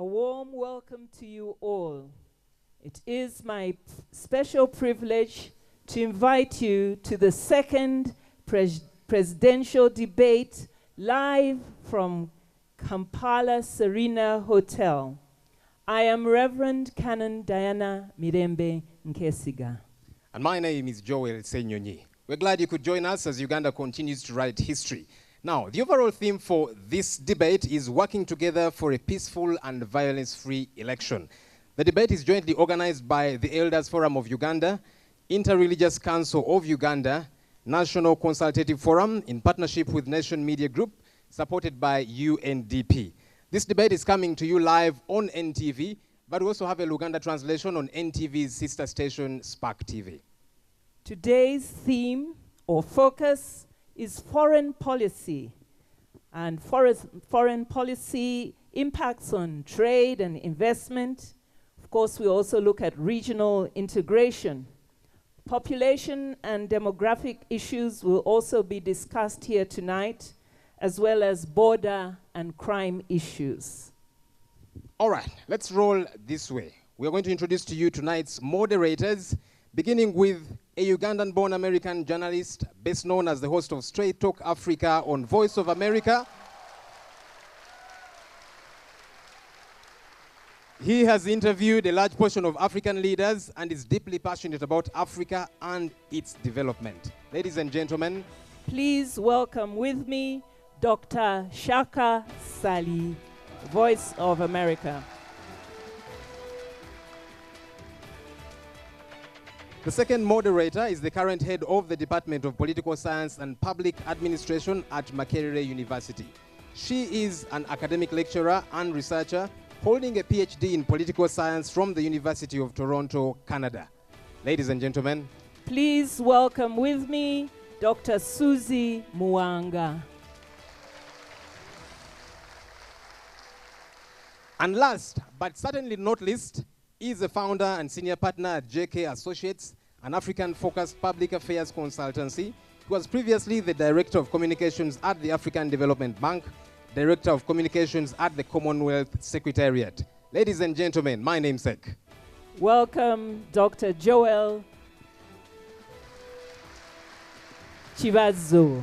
A warm welcome to you all. It is my special privilege to invite you to the second presidential debate live from Kampala Serena Hotel. I am Reverend Canon Diana Mirembe Nkesiga. And my name is Joel Senyonyi. We're glad you could join us as Uganda continues to write history. Now, the overall theme for this debate is working together for a peaceful and violence-free election. The debate is jointly organized by the Elders Forum of Uganda, Interreligious Council of Uganda, National Consultative Forum in partnership with Nation Media Group, supported by UNDP. This debate is coming to you live on NTV, but we also have a Luganda translation on NTV's sister station, Spark TV. Today's theme or focus is foreign policy, and foreign policy impacts on trade and investment. Of course, we also look at regional integration. Population and demographic issues will also be discussed here tonight, as well as border and crime issues. All right, let's roll this way. We're going to introduce to you tonight's moderators, beginning with a Ugandan-born American journalist, best known as the host of Straight Talk Africa on Voice of America. He has interviewed a large portion of African leaders and is deeply passionate about Africa and its development. Ladies and gentlemen, please welcome with me Dr. Shaka Sali, Voice of America. The second moderator is the current head of the Department of Political Science and Public Administration at Makerere University. She is an academic lecturer and researcher holding a PhD in political science from the University of Toronto, Canada. Ladies and gentlemen, please welcome with me Dr. Susie Muanga. And last, but certainly not least, is the founder and senior partner at JK Associates, an African-focused public affairs consultancy. He was previously the Director of Communications at the African Development Bank, Director of Communications at the Commonwealth Secretariat. Ladies and gentlemen, my namesake. Welcome, Dr. Joel Chivazo.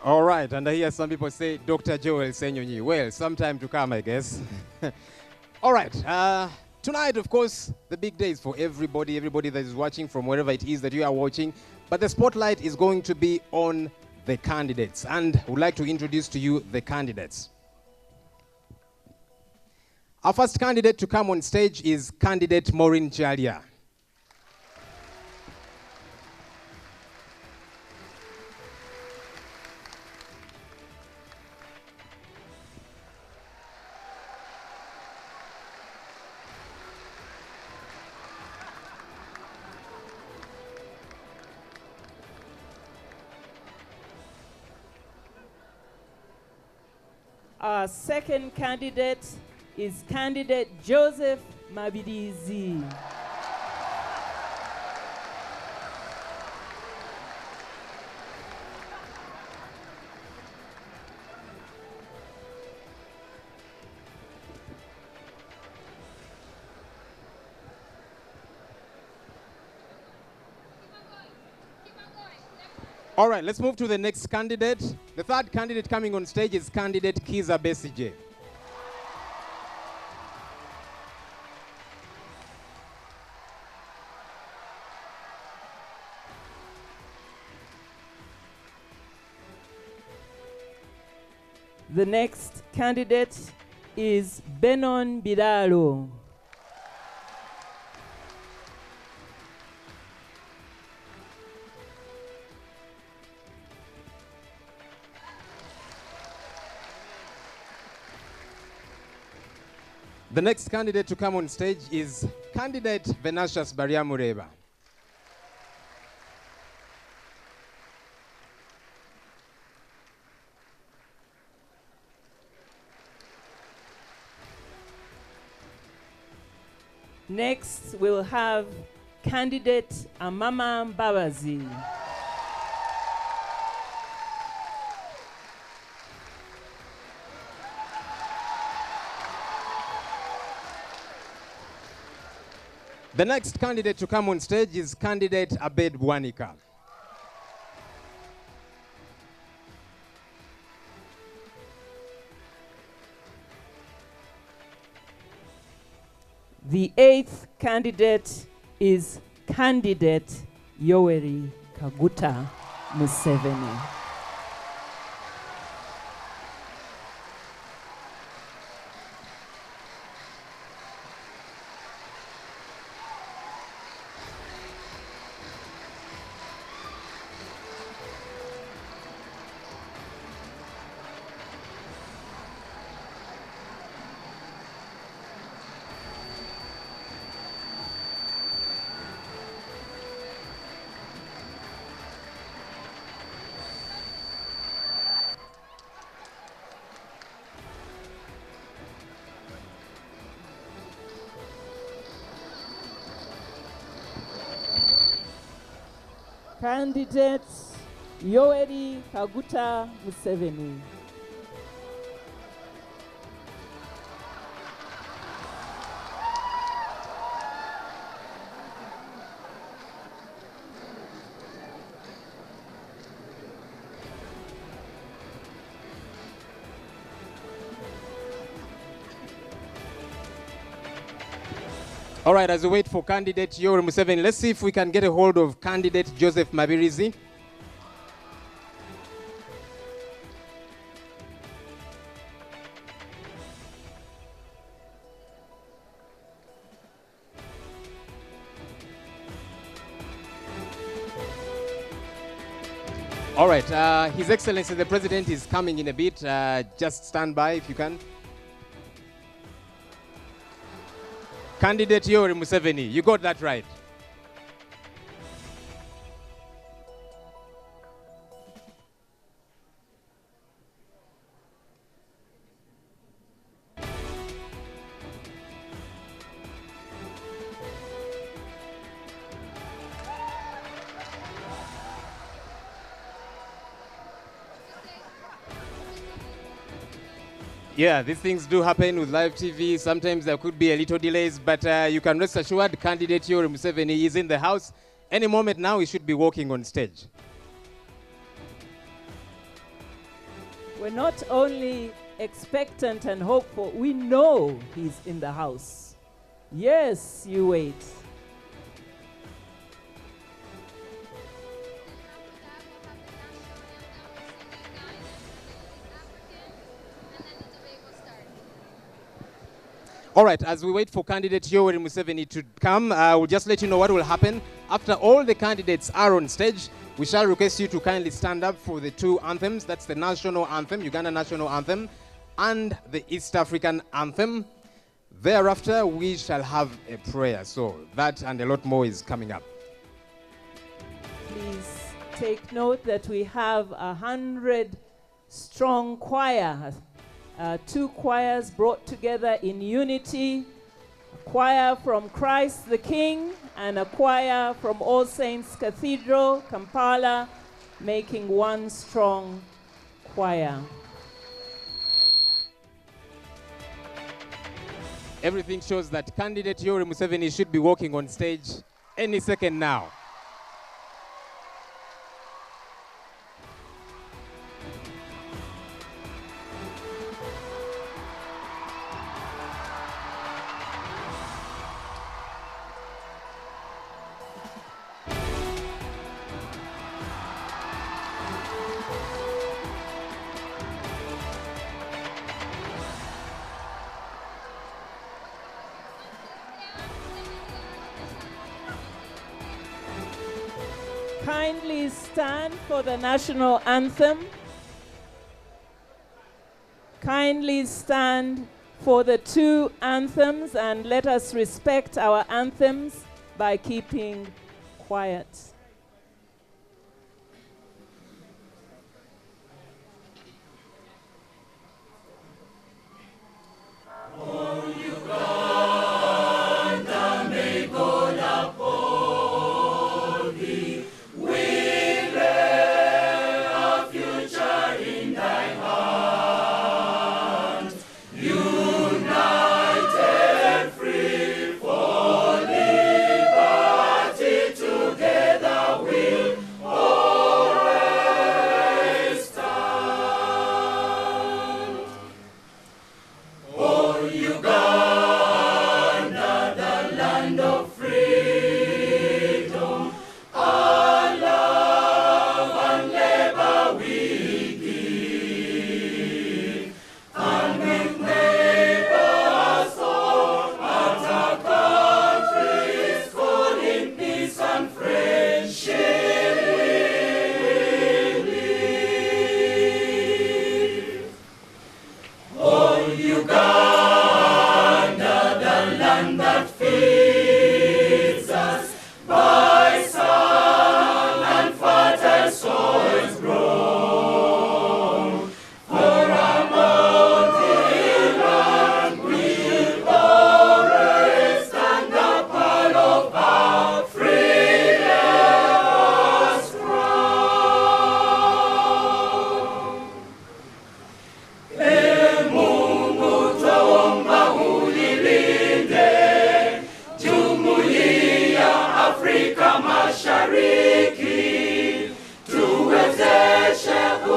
All right, and I hear some people say Dr. Joel Senyonyi. Well, sometime to come, I guess. All right, tonight, of course, the big day is for everybody that is watching from wherever it is that you are watching. But the spotlight is going to be on the candidates, and I would like to introduce to you the candidates. Our first candidate to come on stage is candidate Maureen Chalia. Our second candidate is candidate Joseph Mabirizi. All right, let's move to the next candidate. The third candidate coming on stage is candidate Kiza Besigye. The next candidate is Benon Bidalo. The next candidate to come on stage is candidate Venatius Bariamureba. Next, we'll have candidate Amama Mbabazi. The next candidate to come on stage is candidate Abed Bwanika. The eighth candidate is candidate Yoweri Kaguta Museveni. Candidate Yoweri Kaguta Museveni. All right, as we wait for candidate Yoweri Museveni, let's see if we can get a hold of candidate Joseph Mabirizi. All right, His Excellency the President is coming in a bit. Just stand by if you can. Candidate Yoweri Museveni, you got that right. Yeah, these things do happen with live TV. Sometimes there could be a little delays, but you can rest assured candidate Yoweri Museveni is in the house. Any moment now, he should be walking on stage. We're not only expectant and hopeful, we know he's in the house. Yes, you wait. All right, as we wait for candidate Yoweri Museveni to come, we'll just let you know what will happen. After all the candidates are on stage, we shall request you to kindly stand up for the two anthems. That's the national anthem, Uganda national anthem, and the East African anthem. Thereafter, we shall have a prayer. So that and a lot more is coming up. Please take note that we have 100-strong choir. Two choirs brought together in unity, a choir from Christ the King and a choir from All Saints Cathedral, Kampala, making one strong choir. Everything shows that candidate Yoweri Museveni should be walking on stage any second now. Kindly stand for the national anthem. Kindly stand for the two anthems and let us respect our anthems by keeping quiet. United, free, falling.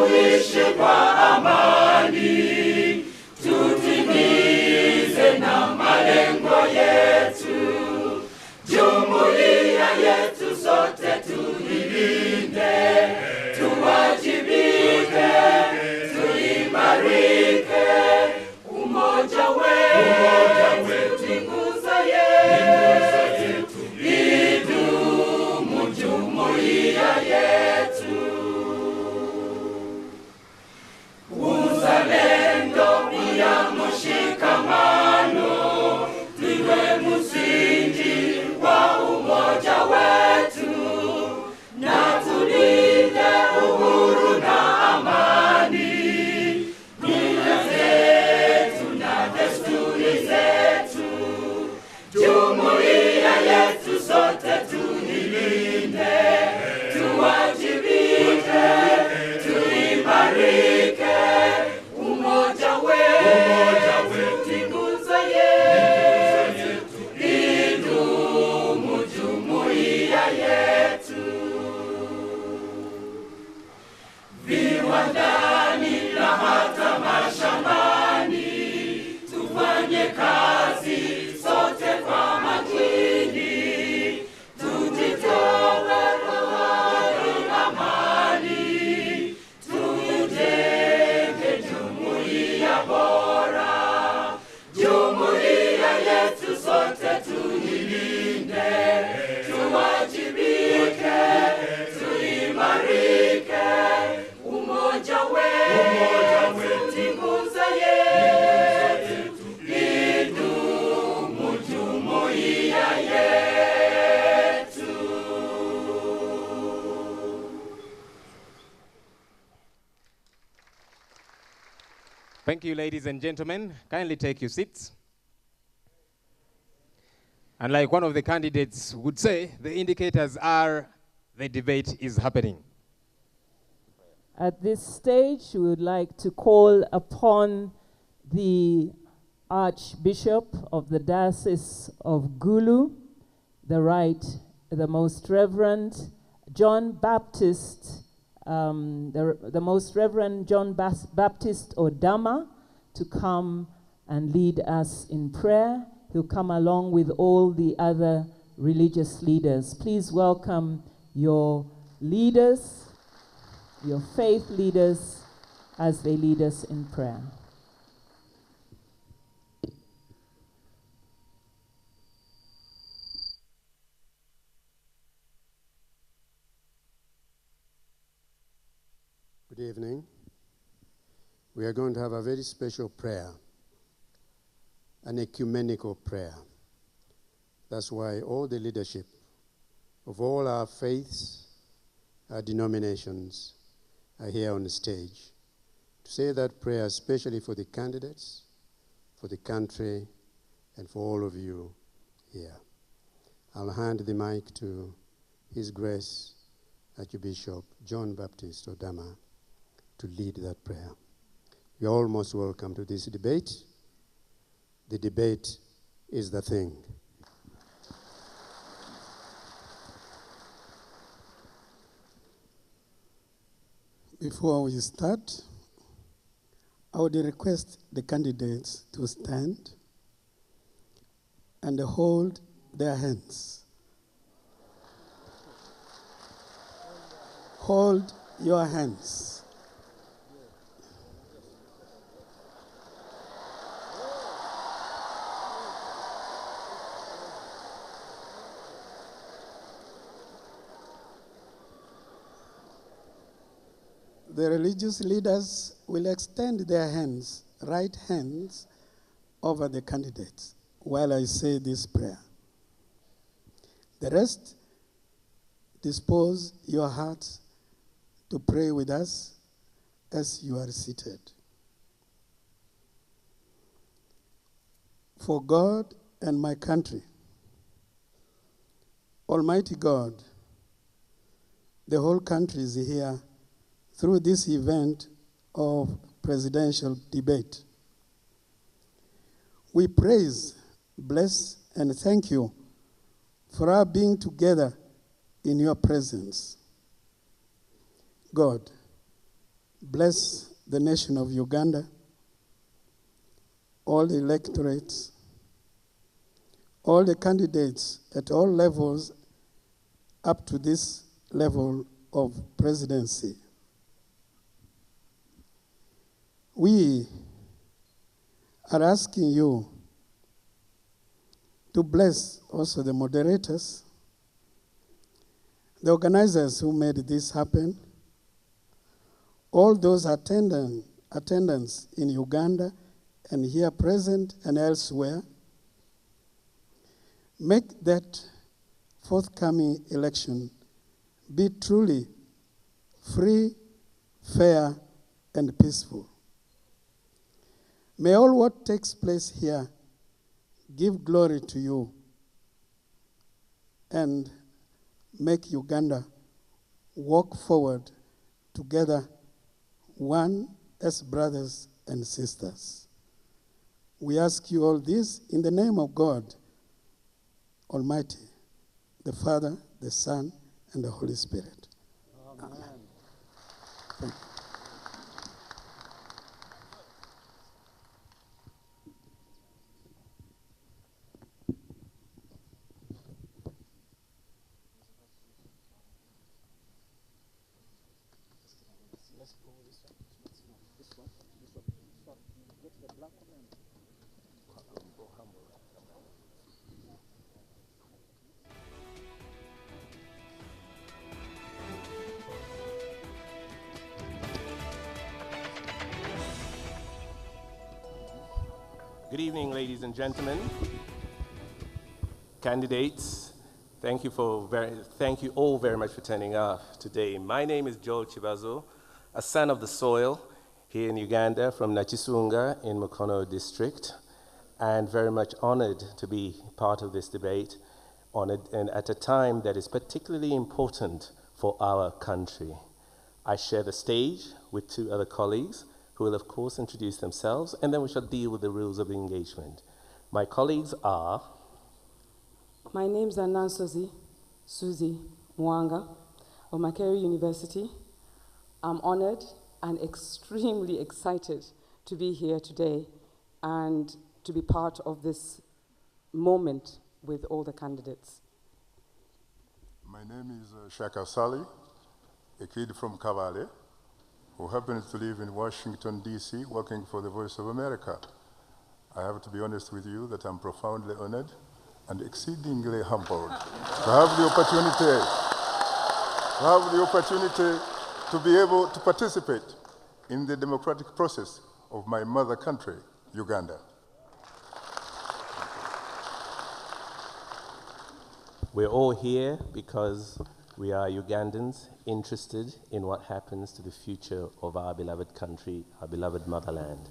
tuishi kwa amani, tutimize na malengo yetu. Jumuiya yetu sote tuilinde, tuwajibike, tuimarike. Umoja wetu ni nguzo yetu, idumu jumuiya yetu. Uzalendo pia mshikamano ndiwe msingi wa umoja wetu, na tulinde uhuru na amani, mila zetu na desturi zetu. Jumuiya yetu sote tuilinde, tuwajibike, tuimarike. Umoja wetu ni nguzo yetu, idumu jumuiya yetu. Viwandani na hata mashambani, tufanye kazi sote kwa makini, tujitoe kwa amani, tujenge jumuiya bora. Jumuiya yetu sote tuilinde, tuwajibike, tuimarike. Umoja wetu ni nguzo yetu, idumu jumuiya yetu. Thank you, ladies and gentlemen. Kindly take your seats. And like one of the candidates would say, the indicators are the debate is happening. At this stage, we would like to call upon the Archbishop of the Diocese of Gulu, the Most Reverend John Baptist, the Most Reverend John Baptist Odama, to come and lead us in prayer. He'll come along with all the other religious leaders. Please welcome your leaders, your faith leaders, as they lead us in prayer. Good evening. We are going to have a very special prayer, an ecumenical prayer. That's why all the leadership of all our faiths, our denominations, are here on the stage to say that prayer, especially for the candidates, for the country, and for all of you here. I'll hand the mic to His Grace Archbishop John Baptist Odama to lead that prayer. You're all most welcome to this debate. The debate is the thing. Before we start, I would request the candidates to stand and hold their hands. Hold your hands. The religious leaders will extend their hands, right hands, over the candidates while I say this prayer. The rest, dispose your hearts to pray with us as you are seated. For God and my country, Almighty God, the whole country is here through this event of presidential debate. We praise, bless, and thank you for our being together in your presence. God, bless the nation of Uganda, all the electorates, all the candidates at all levels up to this level of presidency. We are asking you to bless also the moderators, the organizers who made this happen, all those attendants in Uganda and here present and elsewhere. Make that forthcoming election be truly free, fair, and peaceful. May all what takes place here give glory to you and make Uganda walk forward together, one as brothers and sisters. We ask you all this in the name of God Almighty, the Father, the Son, and the Holy Spirit. Amen. Thank you. Good evening, ladies and gentlemen. Candidates, thank you all very much for turning up today. My name is Joel Chibazo, a son of the soil here in Uganda from Nachisunga in Mukono district, and very much honored to be part of this debate and at a time that is particularly important for our country. I share the stage with two other colleagues who will, of course, introduce themselves, and then we shall deal with the rules of the engagement. My colleagues are... My name's Anansozi Suzy Mwanga of Makerere University. I'm honored and extremely excited to be here today and to be part of this moment with all the candidates. My name is Shaka Sali, a kid from Kabale, who happens to live in Washington, D.C., working for the Voice of America. I have to be honest with you that I'm profoundly honored and exceedingly humbled to have the opportunity to be able to participate in the democratic process of my mother country, Uganda. We're all here because we are Ugandans interested in what happens to the future of our beloved country, our beloved motherland.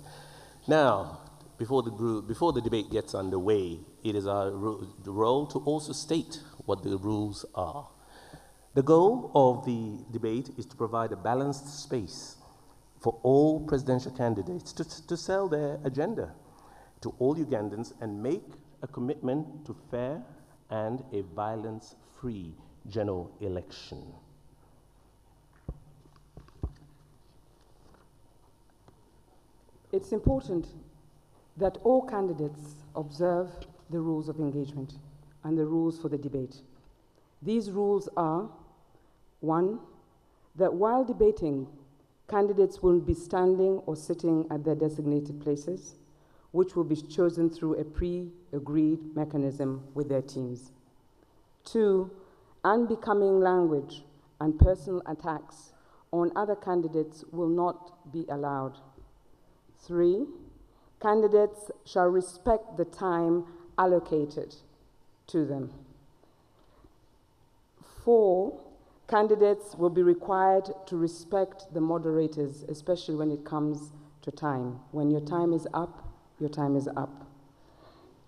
Now, before the debate gets underway, it is our role to also state what the rules are. The goal of the debate is to provide a balanced space for all presidential candidates to sell their agenda to all Ugandans and make a commitment to fair and a violence-free general election. It's important that all candidates observe the rules of engagement and the rules for the debate. These rules are, 1, that while debating, candidates will be standing or sitting at their designated places, which will be chosen through a pre-agreed mechanism with their teams. 2, unbecoming language and personal attacks on other candidates will not be allowed. 3, candidates shall respect the time allocated to them. 4, candidates will be required to respect the moderators, especially when it comes to time. When your time is up, your time is up.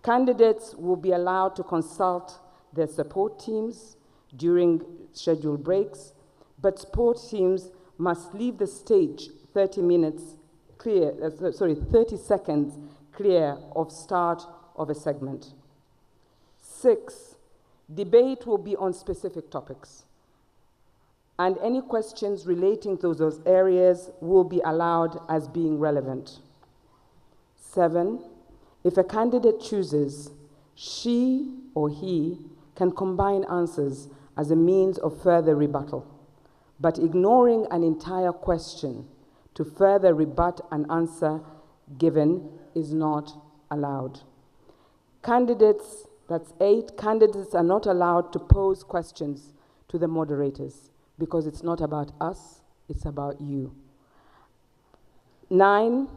Candidates will be allowed to consult their support teams during scheduled breaks, but support teams must leave the stage 30 seconds clear of start of a segment. 6, debate will be on specific topics. and any questions relating to those areas will be allowed as being relevant. 7, if a candidate chooses, she or he can combine answers as a means of further rebuttal, but ignoring an entire question to further rebut an answer given is not allowed. Candidates, that's 8, candidates are not allowed to pose questions to the moderators because it's not about us, it's about you. 9,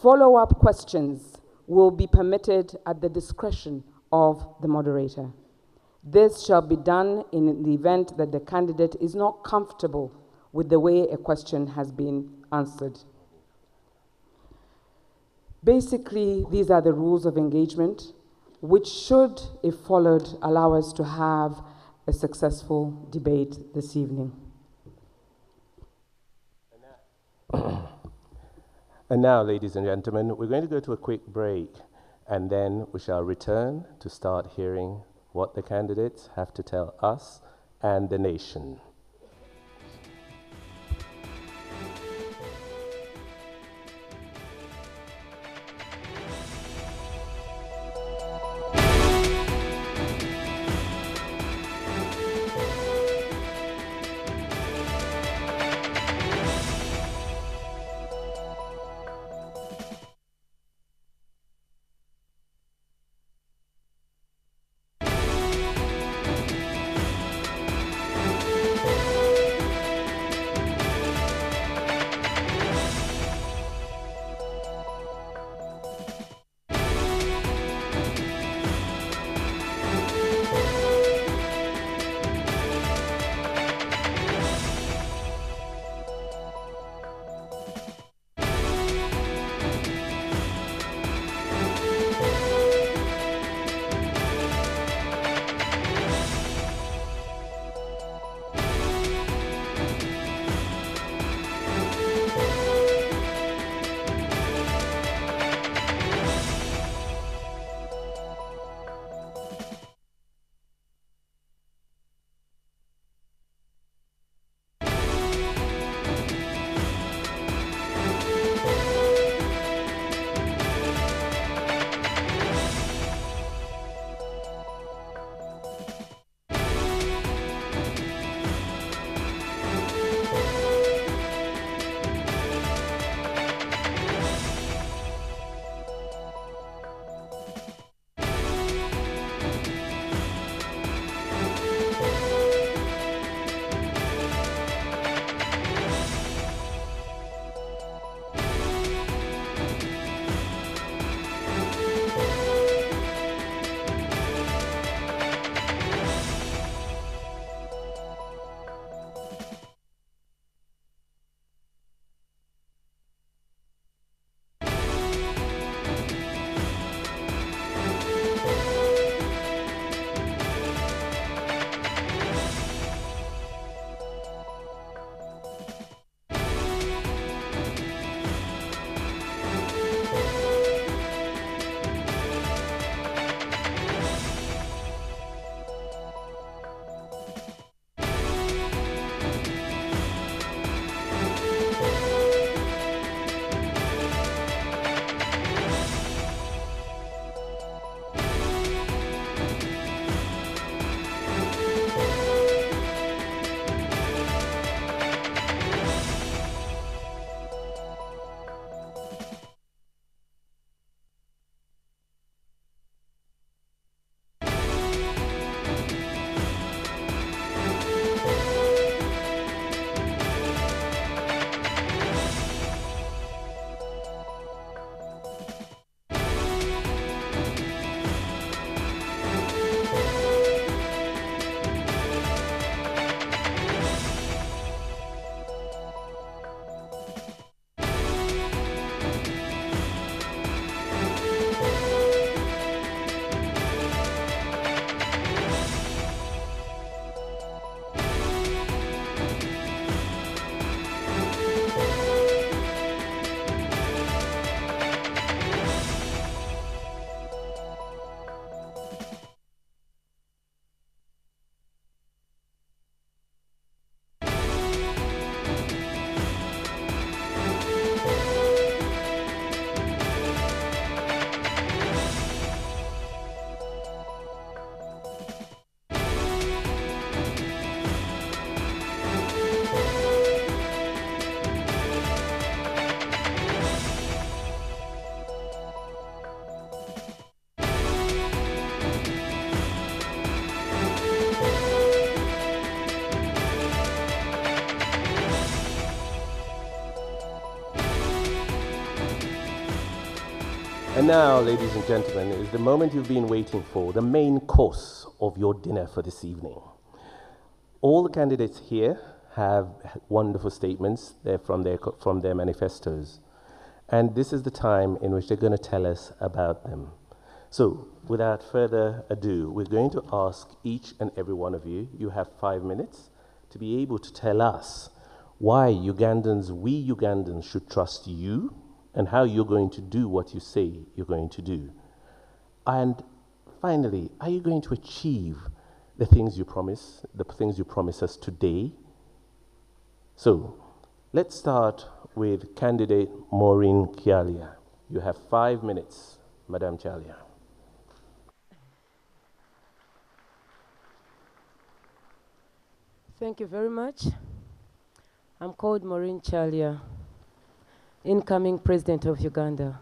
follow-up questions will be permitted at the discretion of the moderator. This shall be done in the event that the candidate is not comfortable with the way a question has been answered. Basically, these are the rules of engagement, which should, if followed, allow us to have a successful debate this evening. And now, ladies and gentlemen, we're going to go to a quick break, and then we shall return to start hearing what the candidates have to tell us and the nation. And now, ladies and gentlemen, is the moment you've been waiting for, the main course of your dinner for this evening. All the candidates here have wonderful statements from their manifestos. And this is the time in which they're going to tell us about them. So, without further ado, we're going to ask each and every one of you, you have 5 minutes, to be able to tell us why we Ugandans should trust you, and how you're going to do what you say you're going to do. And finally, are you going to achieve the things you promise us today? So, let's start with candidate Maureen Kialia. You have 5 minutes, Madam Kialia. Thank you very much. I'm called Maureen Kialia, incoming President of Uganda.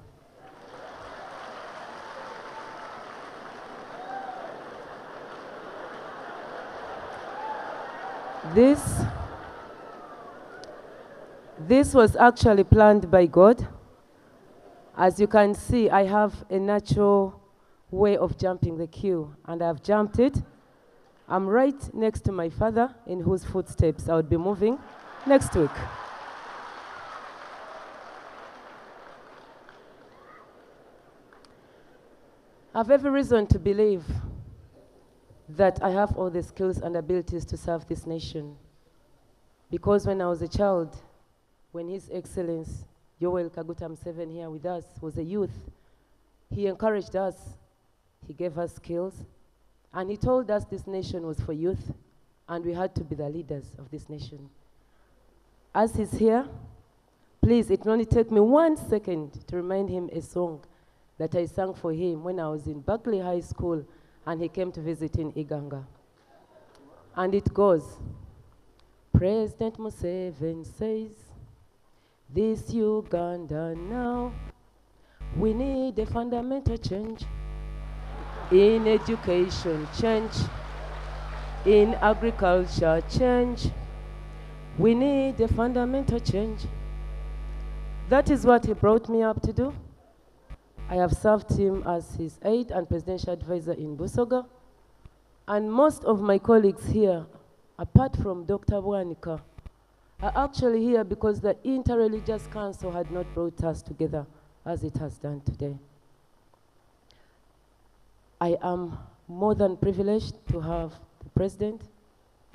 This was actually planned by God. As you can see, I have a natural way of jumping the queue, and I've jumped it. I'm right next to my father, in whose footsteps I would be moving next week. I have every reason to believe that I have all the skills and abilities to serve this nation. Because when I was a child, when His Excellency Yoweri Kaguta Museveni here with us was a youth, he encouraged us, he gave us skills, and he told us this nation was for youth, and we had to be the leaders of this nation. As he's here, please, it will only take me 1 second to remind him a song that I sang for him when I was in Berkeley High School and he came to visit in Iganga. And it goes, President Museveni says, this Uganda now, we need a fundamental change in education, change in agriculture, change. We need a fundamental change. That is what he brought me up to do. I have served him as his aide and presidential advisor in Busoga. And most of my colleagues here, apart from Dr. Bwanika, are actually here because the Interreligious Council had not brought us together as it has done today. I am more than privileged to have the President,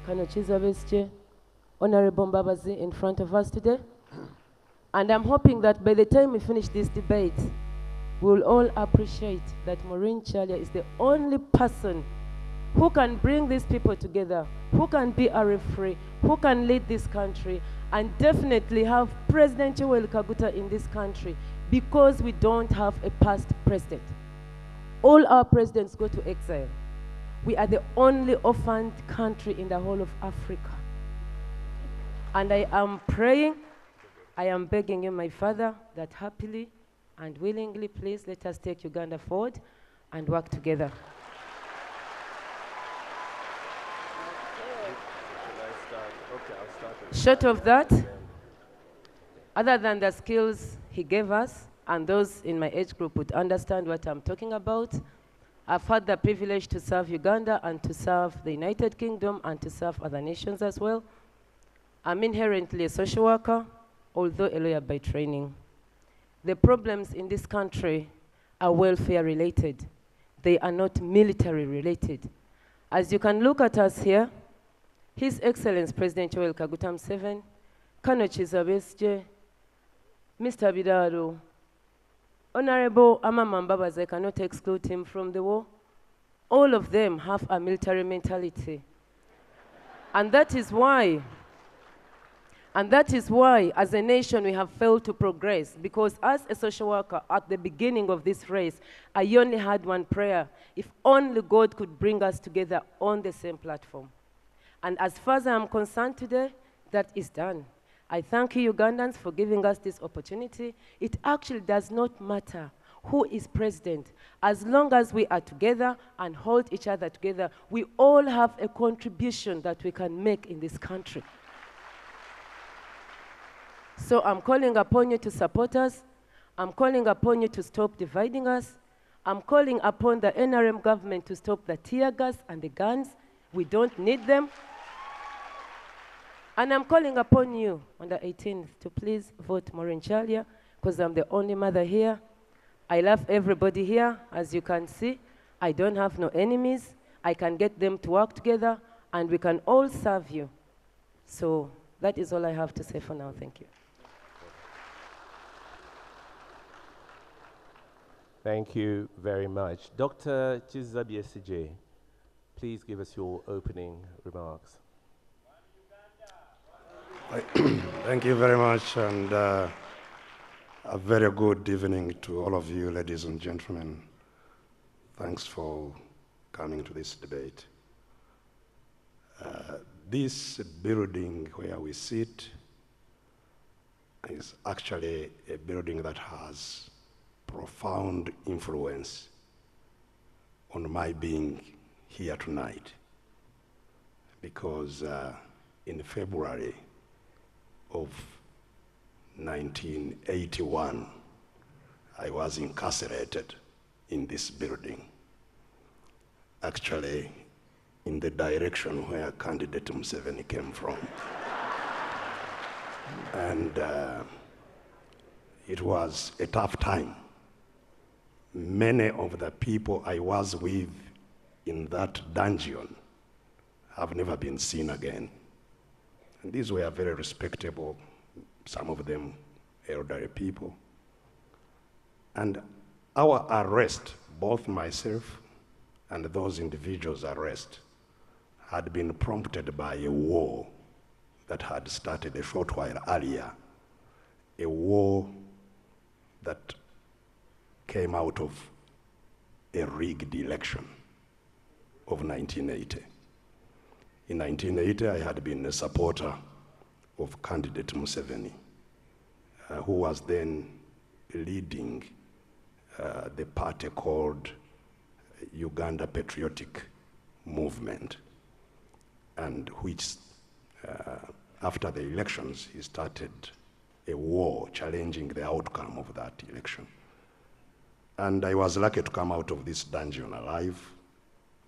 Kano Chizabesche, Honorable Mbabazi in front of us today. And I'm hoping that by the time we finish this debate, we'll all appreciate that Maureen Kialia is the only person who can bring these people together, who can be a referee, who can lead this country, and definitely have President Yoweri Kaguta in this country, because we don't have a past president. All our presidents go to exile. We are the only orphaned country in the whole of Africa. And I am praying, I am begging you, my father, that happily and willingly, please let us take Uganda forward and work together. Short of that, other than the skills he gave us, and those in my age group would understand what I'm talking about, I've had the privilege to serve Uganda and to serve the United Kingdom and to serve other nations as well. I'm inherently a social worker, although a lawyer by training. The problems in this country are welfare related. They are not military related. As you can look at us here, His Excellency President Yoweri Kaguta Museveni, Kano Chizabesche, Mr. Bidaro, Honorable Amama Mbabazi, I cannot exclude him from the war. All of them have a military mentality. And that is why, as a nation, we have failed to progress. Because as a social worker, at the beginning of this race, I only had one prayer. If only God could bring us together on the same platform. And as far as I'm concerned today, that is done. I thank you, Ugandans, for giving us this opportunity. It actually does not matter who is president. As long as we are together and hold each other together, we all have a contribution that we can make in this country. So I'm calling upon you to support us. I'm calling upon you to stop dividing us. I'm calling upon the NRM government to stop the tear gas and the guns. We don't need them. And I'm calling upon you on the 18th to please vote Maureen Chalia, because I'm the only mother here. I love everybody here, as you can see. I don't have no enemies. I can get them to work together, and we can all serve you. So that is all I have to say for now. Thank you. Thank you very much. Dr. Chizabiesije, please give us your opening remarks. Thank you very much, and a very good evening to all of you, ladies and gentlemen. Thanks for coming to this debate. This building where we sit is actually a building that has profound influence on my being here tonight, because in February of 1981, I was incarcerated in this building, actually in the direction where candidate Museveni came from. And it was a tough time. Many of the people I was with in that dungeon have never been seen again. And these were very respectable, some of them elderly people. And our arrest, both myself and those individuals' arrest, had been prompted by a war that had started a short while earlier, a war that came out of a rigged election of 1980. In 1980, I had been a supporter of candidate Museveni, who was then leading the party called Uganda Patriotic Movement, and which, after the elections, he started a war challenging the outcome of that election. And I was lucky to come out of this dungeon alive,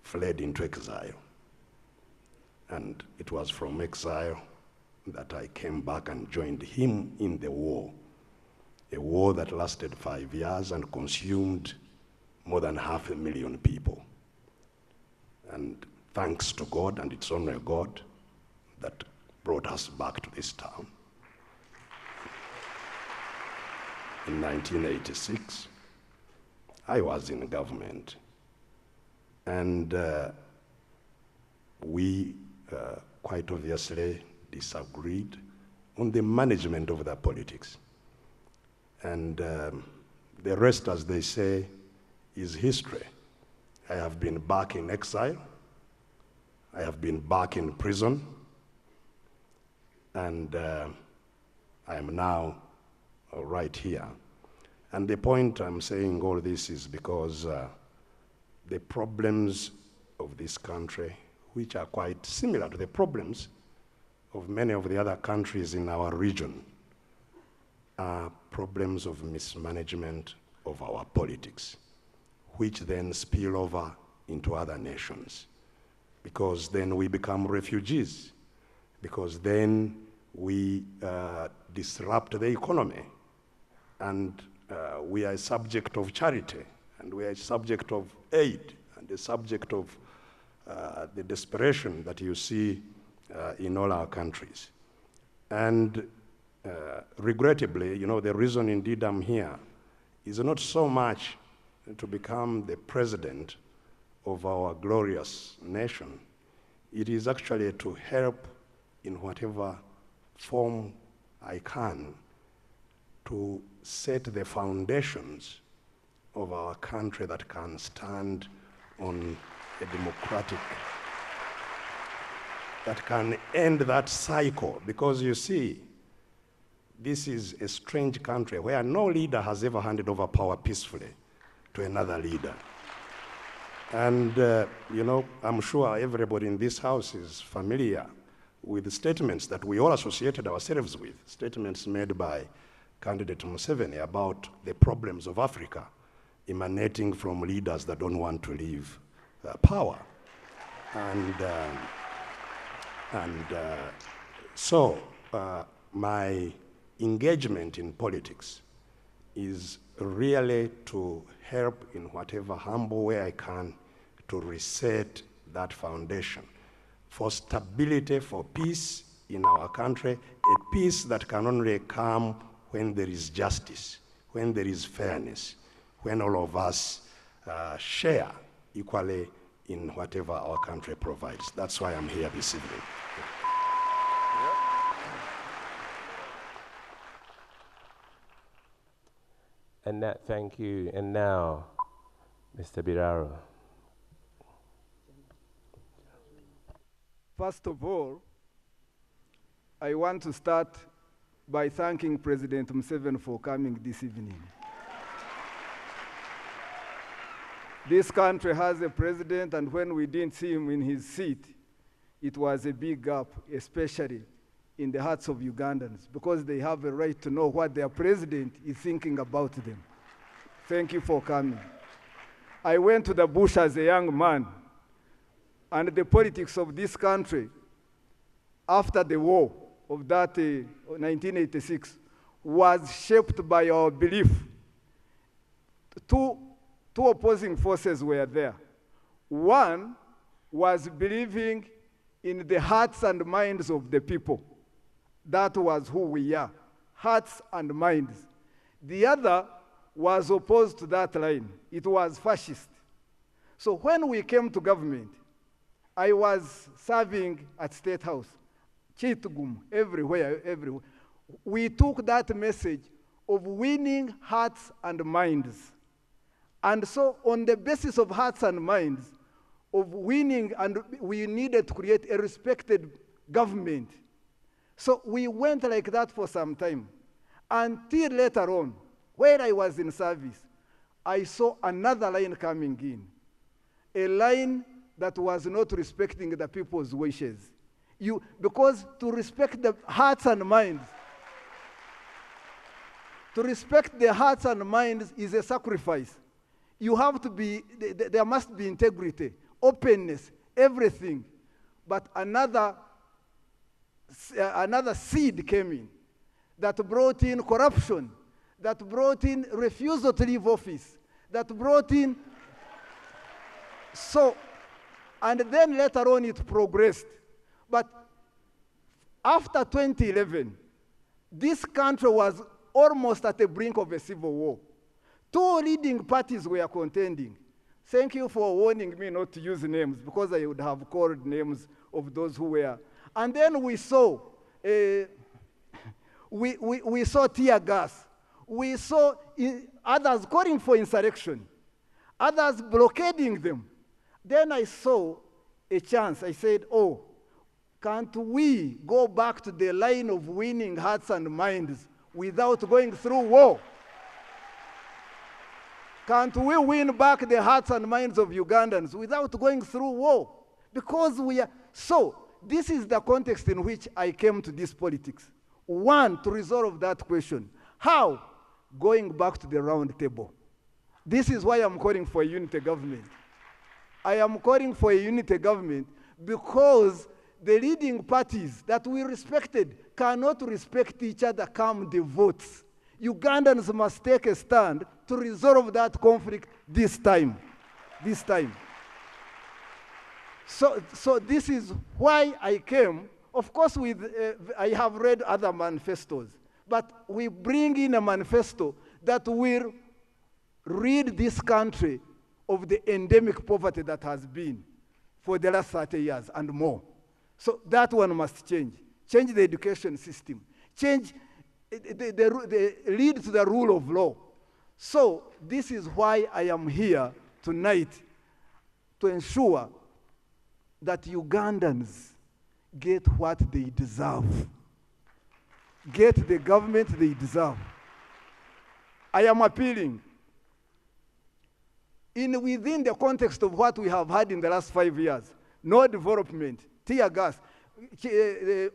fled into exile. And it was from exile that I came back and joined him in the war, a war that lasted 5 years and consumed more than 500,000 people. And thanks to God, and it's only God that brought us back to this town. In 1986, I was in government, and we quite obviously disagreed on the management of the politics. And the rest, as they say, is history. I have been back in exile. I have been back in prison. And I am now right here. And the point I'm saying all this is because the problems of this country, which are quite similar to the problems of many of the other countries in our region, are problems of mismanagement of our politics, which then spill over into other nations, because then we become refugees, because then we disrupt the economy, and we are a subject of charity, and we are a subject of aid, and a subject of the desperation that you see in all our countries. And regrettably, the reason indeed I'm here is not so much to become the president of our glorious nation. It is actually to help in whatever form I can to set the foundations of our country that can stand on a democratic, that can end that cycle. Because you see, this is a strange country where no leader has ever handed over power peacefully to another leader. And, I'm sure everybody in this house is familiar with the statements that we all associated ourselves with, statements made by candidate Museveni about the problems of Africa emanating from leaders that don't want to leave power. So my engagement in politics is really to help in whatever humble way I can to reset that foundation for stability, for peace in our country, a peace that can only come when there is justice, when there is fairness, when all of us share equally in whatever our country provides. That's why I'm here this evening. And that, thank you. And now, Mr. Biraro. First of all, I want to start by thanking President Museveni for coming this evening. This country has a president, and when we didn't see him in his seat, it was a big gap, especially in the hearts of Ugandans, because they have a right to know what their president is thinking about them. Thank you for coming. I went to the bush as a young man, and the politics of this country after the war of that 1986 was shaped by our belief. Two opposing forces were there. One was believing in the hearts and minds of the people. That was who we are, hearts and minds. The other was opposed to that line. It was fascist. So when we came to government, I was serving at State House, Chitugum, everywhere. We took that message of winning hearts and minds. And so on the basis of hearts and minds, of winning, and we needed to create a respected government. So we went like that for some time, until later on, when I was in service, I saw another line coming in, a line that was not respecting the people's wishes. Because to respect the hearts and minds, to respect the hearts and minds is a sacrifice. You have to be, there must be integrity, openness, everything. But another seed came in that brought in corruption, that brought in refusal to leave office, that brought in, and then later on it progressed. But after 2011, this country was almost at the brink of a civil war. Two leading parties were contending. Thank you for warning me not to use names, because I would have called names of those who were. And then we saw, we saw tear gas. We saw others calling for insurrection, others blockading them. Then I saw a chance. I said, oh, can't we go back to the line of winning hearts and minds without going through war? Can't we win back the hearts and minds of Ugandans without going through war? Because we are, so this is the context in which I came to this politics. One, to resolve that question. How? Going back to the round table. This is why I'm calling for a unity government. I am calling for a unity government because the leading parties that we respected cannot respect each other come the votes. Ugandans must take a stand to resolve that conflict this time. So this is why I came. Of course, I have read other manifestos, but we bring in a manifesto that will rid this country of the endemic poverty that has been for the last 30 years and more. So that one must change. Change the education system. Change the lead to the rule of law. So this is why I am here tonight, to ensure that Ugandans get what they deserve. Get the government they deserve. I am appealing, within the context of what we have had in the last 5 years, no development, tear gas.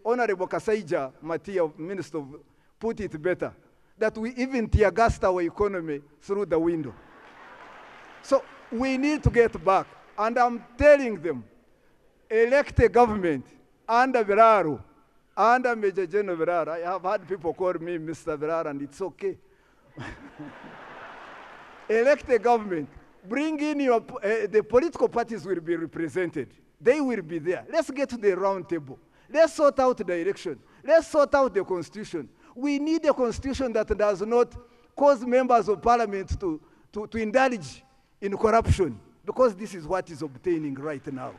Honorable Kasaija Matia, Minister, put it better. that we even tear-gassed our economy through the window. So we need to get back. And I'm telling them, elect a government under Viraru, under Major General Viraru. I have had people call me Mr. Viraru, and it's okay. Elect a government. Bring in the political parties will be represented. They will be there. Let's get to the round table. Let's sort out the election. Let's sort out the constitution. We need a constitution that does not cause members of parliament to indulge in corruption, because this is what is obtaining right now.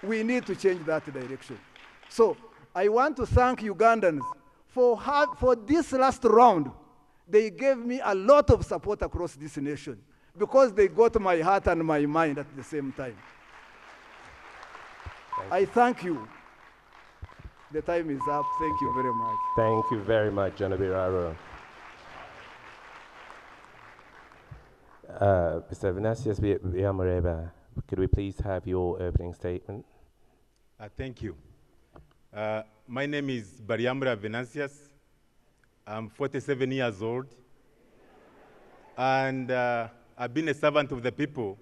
We need to change that direction. So I want to thank Ugandans for this last round. They gave me a lot of support across this nation because they got my heart and my mind at the same time. I thank you. The time is up. Thank you very much. Thank you very much, John Abiraro. Mr. Venantius Biamoreba, could we please have your opening statement? Thank you. My name is Bariamura Venantius. I'm 47 years old. And I've been a servant of the people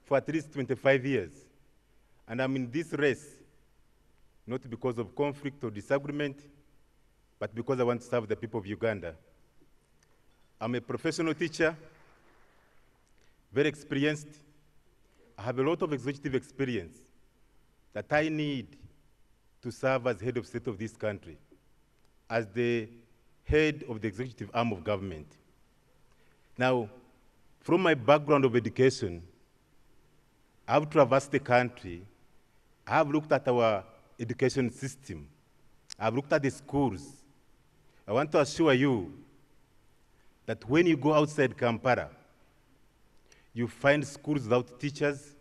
for at least 25 years. And I'm in this race, not because of conflict or disagreement, but because I want to serve the people of Uganda. I'm a professional teacher, very experienced. I have a lot of executive experience that I need to serve as head of state of this country, as the head of the executive arm of government. Now, from my background of education, I've traversed the country. I've looked at our education system. I've looked at the schools. I want to assure you that when you go outside Kampala, you find schools without teachers,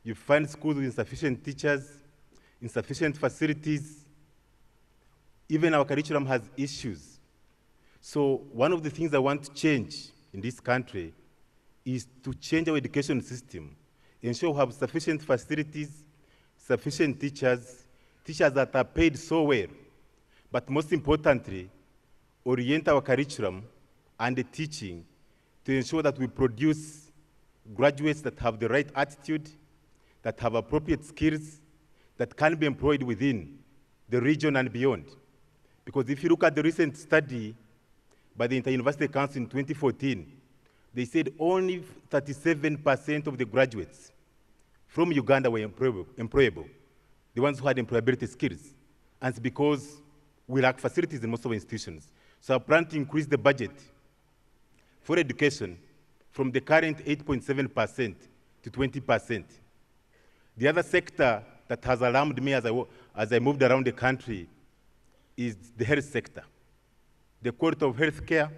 you find schools with insufficient teachers, insufficient facilities. Even our curriculum has issues. So one of the things I want to change in this country is to change our education system, ensure we have sufficient facilities, sufficient teachers, teachers that are paid so well, but most importantly, orient our curriculum and the teaching to ensure that we produce graduates that have the right attitude, that have appropriate skills, that can be employed within the region and beyond. Because if you look at the recent study by the Inter-University Council in 2014, they said only 37% of the graduates from Uganda were employable, the ones who had employability skills. And it's because we lack facilities in most of our institutions. So I plan to increase the budget for education from the current 8.7% to 20%. The other sector that has alarmed me as I moved around the country is the health sector. The quality of health care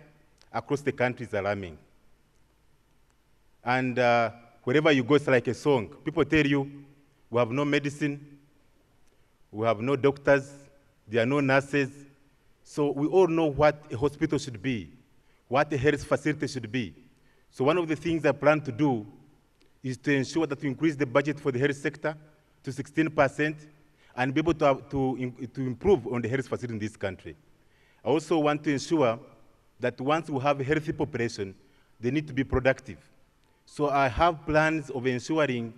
across the country is alarming. And wherever you go, it's like a song. People tell you, we have no medicine, we have no doctors, there are no nurses. So we all know what a hospital should be, what a health facility should be. So one of the things I plan to do is to ensure that we increase the budget for the health sector to 16% and be able to improve on the health facility in this country. I also want to ensure that once we have a healthy population, they need to be productive. So I have plans of ensuring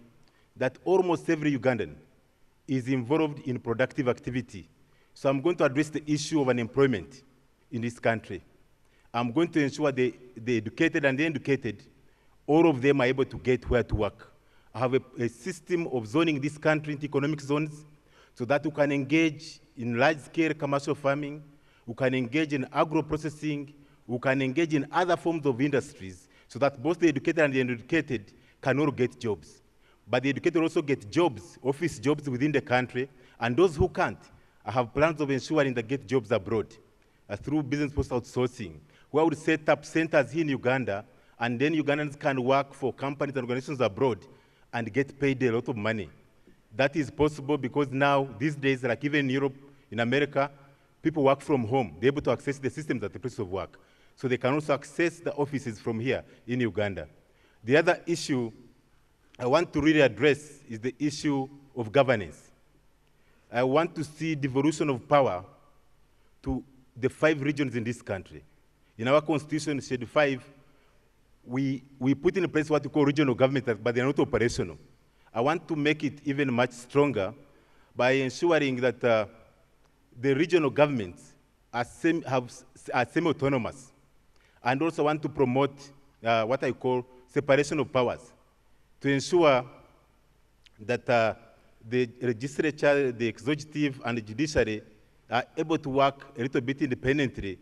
that almost every Ugandan is involved in productive activity. So I'm going to address the issue of unemployment in this country. I'm going to ensure the educated and the uneducated, all of them are able to get where to work. I have a system of zoning this country into economic zones so that we can engage in large-scale commercial farming, we can engage in agro-processing, we can engage in other forms of industries so that both the educated and the uneducated can all get jobs. But the educated also get jobs, office jobs within the country, and those who can't, I have plans of ensuring they get jobs abroad through business process outsourcing, where we would set up centers here in Uganda, and then Ugandans can work for companies and organizations abroad and get paid a lot of money. That is possible because now, these days, like even in Europe, in America, people work from home. They're able to access the systems at the place of work. So they can also access the offices from here in Uganda. The other issue I want to really address is the issue of governance. I want to see devolution of power to the 5 regions in this country. In our constitution, Schedule 5, we put in place what we call regional government, but they're not operational. I want to make it even much stronger by ensuring that the regional governments are semi-autonomous. And also want to promote what I call separation of powers to ensure that the legislature, the executive, and the judiciary are able to work a little bit independently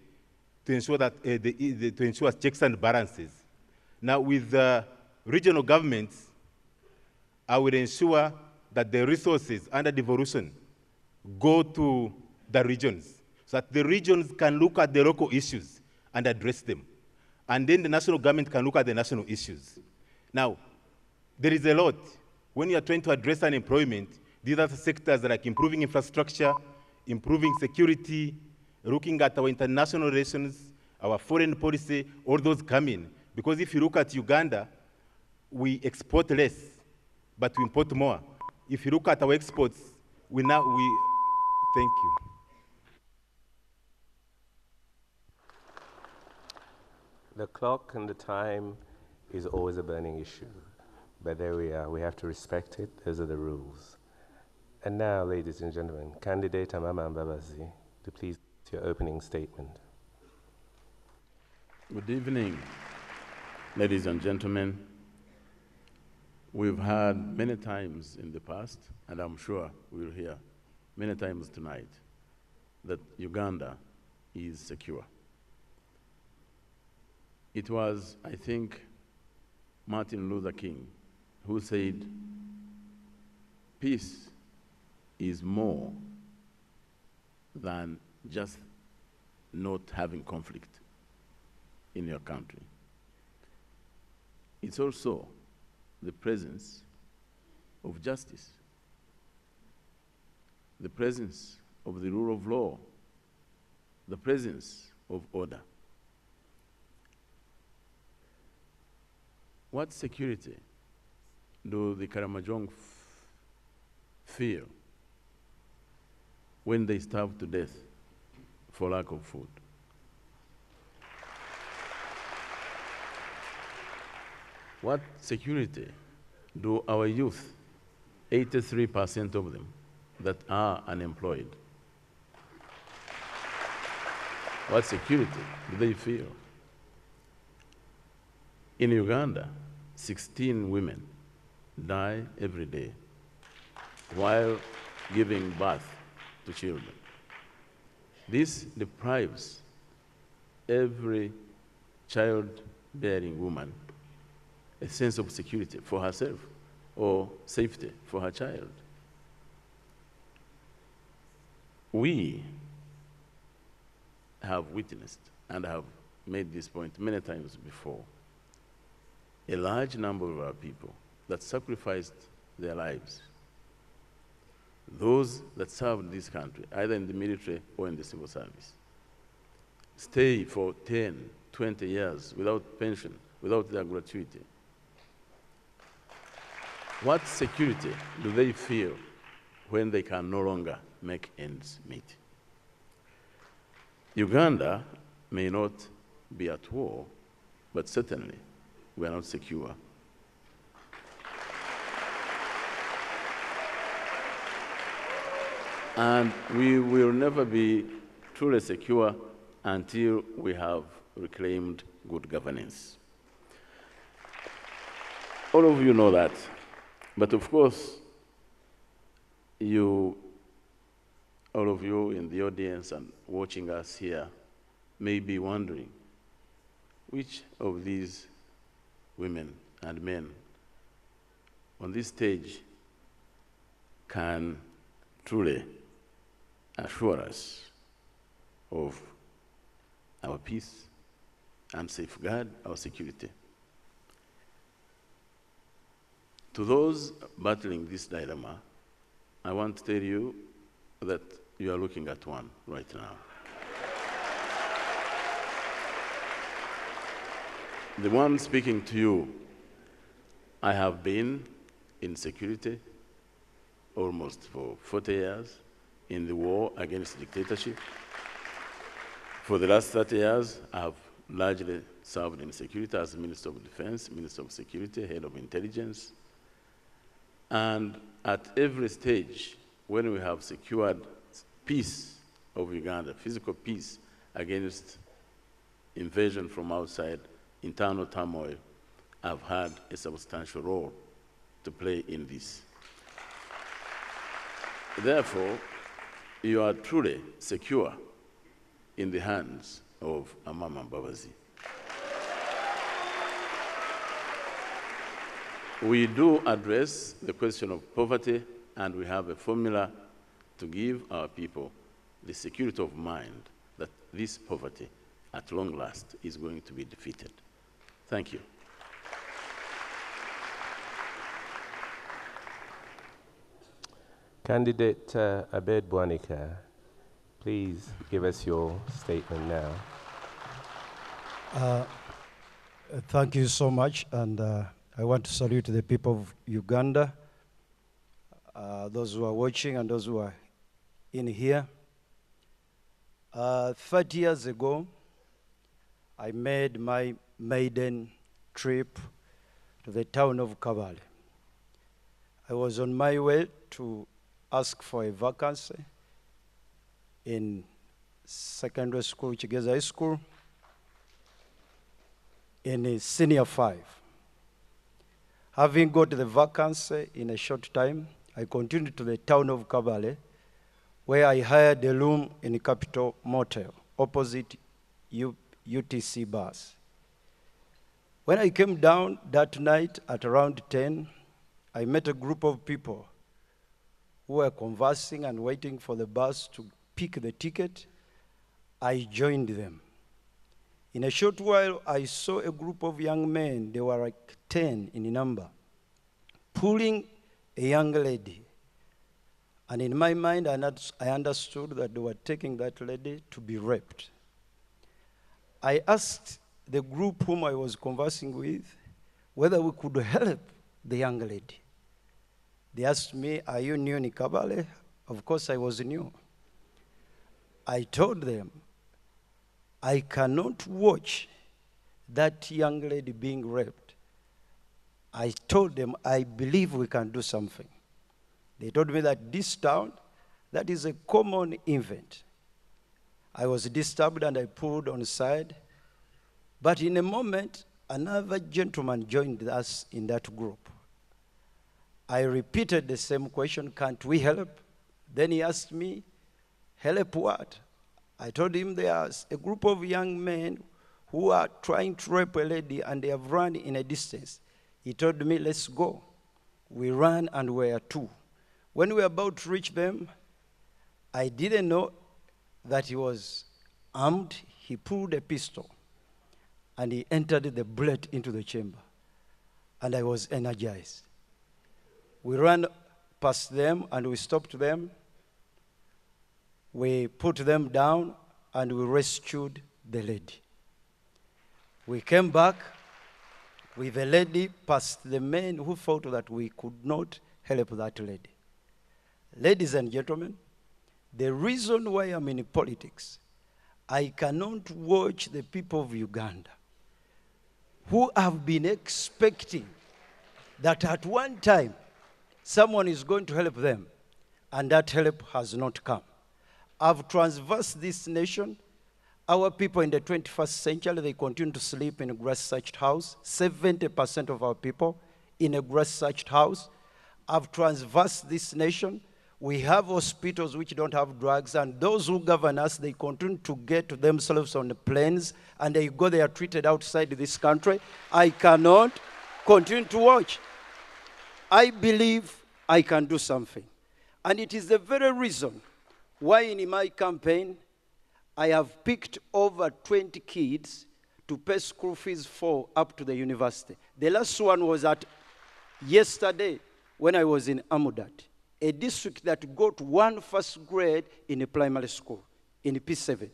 to ensure that to ensure checks and balances. Now, with regional governments, I will ensure that the resources under devolution go to the regions, so that the regions can look at the local issues and address them. And then the national government can look at the national issues. Now, there is a lot. When you are trying to address unemployment, these are the sectors like improving infrastructure, improving security, looking at our international relations, our foreign policy, all those come in. Because if you look at Uganda, we export less, but we import more. If you look at our exports, thank you. The clock and the time is always a burning issue, but there we are. We have to respect it. Those are the rules. And now, ladies and gentlemen, candidate Amama Mabirizi, to please your opening statement. Good evening, ladies and gentlemen. We've heard many times in the past, and I'm sure we'll hear many times tonight, that Uganda is secure. It was, I think, Martin Luther King who said, peace is more than just not having conflict in your country. It's also the presence of justice, the presence of the rule of law, the presence of order. What security do the Karamojong feel when they starve to death for lack of food? What security do our youth, 83% of them, that are unemployed, what security do they feel? In Uganda, 16 women die every day while giving birth to children. This deprives every child-bearing woman a sense of security for herself or safety for her child. We have witnessed and have made this point many times before. A large number of our people that sacrificed their lives, those that served this country, either in the military or in the civil service, stay for 10, 20 years without pension, without their gratuity. What security do they feel when they can no longer make ends meet? Uganda may not be at war, but certainly we are not secure. And we will never be truly secure until we have reclaimed good governance. All of you know that. But of course, all of you in the audience and watching us here may be wondering, which of these women and men on this stage can truly assure us of our peace and safeguard our security? To those battling this dilemma, I want to tell you that you are looking at one right now. The one speaking to you, I have been in security almost for 40 years in the war against dictatorship. For the last 30 years, I have largely served in security as Minister of Defense, Minister of Security, Head of Intelligence. And at every stage, when we have secured peace of Uganda, physical peace against invasion from outside, internal turmoil, I've had a substantial role to play in this. Therefore, you are truly secure in the hands of Amama Mbabazi. We do address the question of poverty, and we have a formula to give our people the security of mind that this poverty, at long last, is going to be defeated. Thank you. Candidate Abed Bwanika, please give us your statement now. Thank you so much, and I want to salute the people of Uganda, those who are watching and those who are in here. 30 years ago, I made my maiden trip to the town of Kabale. I was on my way to ask for a vacancy in secondary school, Chigeza High School, in a senior 5. Having got the vacancy in a short time, I continued to the town of Kabale, where I hired a room in the Capital Motel, opposite UTC bus. When I came down that night at around 10, I met a group of people who were conversing and waiting for the bus to pick the ticket. I joined them. In a short while, I saw a group of young men, they were like 10 in number, pulling a young lady. And in my mind, I understood that they were taking that lady to be raped. I asked the group whom I was conversing with whether we could help the young lady. They asked me, "Are you new in Kabale?" Of course, I was new. I told them, I cannot watch that young lady being raped. I told them, I believe we can do something. They told me that this town, that is a common event. I was disturbed and I pulled on the side. But in a moment, another gentleman joined us in that group. I repeated the same question, can't we help? Then he asked me, help what? I told him there's a group of young men who are trying to rape a lady and they have run in a distance. He told me, let's go. We ran and we were 2. When we were about to reach them, I didn't know that he was armed. He pulled a pistol and he entered the bullet into the chamber. And I was energized. We ran past them and we stopped them. We put them down and we rescued the lady. We came back with the lady past the men who thought that we could not help that lady. Ladies and gentlemen, the reason why I'm in politics, I cannot watch the people of Uganda who have been expecting that at one time someone is going to help them, and that help has not come. I've traversed this nation. Our people in the 21st century, they continue to sleep in a grass-thatched house. 70% of our people in a grass-thatched house. I've traversed this nation. We have hospitals which don't have drugs, and those who govern us, they continue to get themselves on the planes, and they go, they are treated outside this country. I cannot continue to watch. I believe I can do something. And it is the very reason why in my campaign, I have picked over 20 kids to pay school fees for up to the university. The last one was at yesterday when I was in Amudat, a district that got 1 first grade in a primary school, in P7.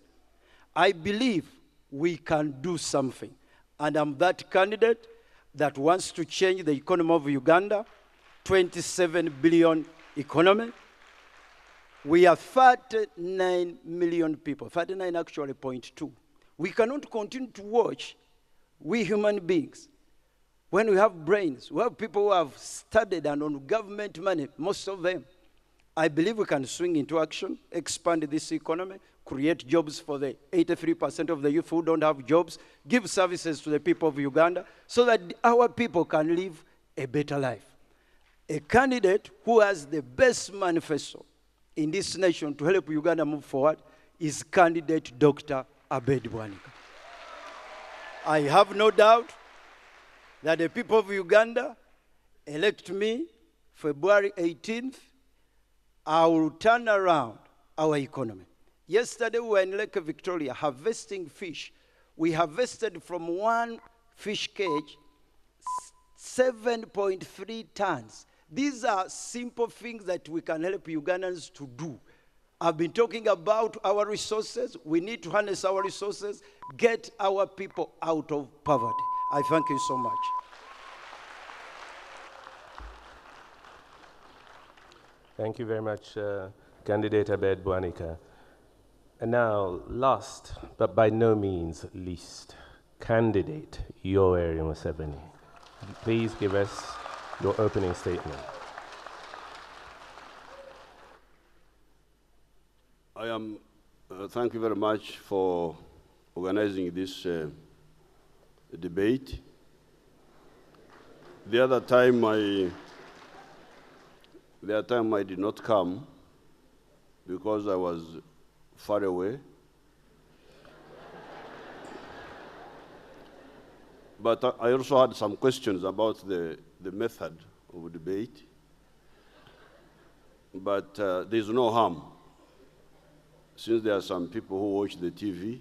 I believe we can do something. And I'm that candidate that wants to change the economy of Uganda, 27 billion economy. We are 39 million people, 39 actually 0.2. We cannot continue to watch, we human beings, when we have brains, we have people who have studied and on government money, most of them. I believe we can swing into action, expand this economy, create jobs for the 83% of the youth who don't have jobs, give services to the people of Uganda so that our people can live a better life. A candidate who has the best manifesto in this nation to help Uganda move forward is candidate Dr. Abed Bwanika. I have no doubt that the people of Uganda elect me February 18th. I will turn around our economy. Yesterday we were in Lake Victoria harvesting fish. We harvested from one fish cage 7.3 tons. These are simple things that we can help Ugandans to do. I've been talking about our resources. We need to harness our resources, get our people out of poverty. I thank you so much. Thank you very much, Candidate Abed Bwanika. And now, last, but by no means least, Candidate Yoweri Museveni. Please give us your opening statement. Thank you very much for organizing this debate. The other time I did not come because I was far away. But I also had some questions about the method of debate. But there's no harm. Since there are some people who watch the TV,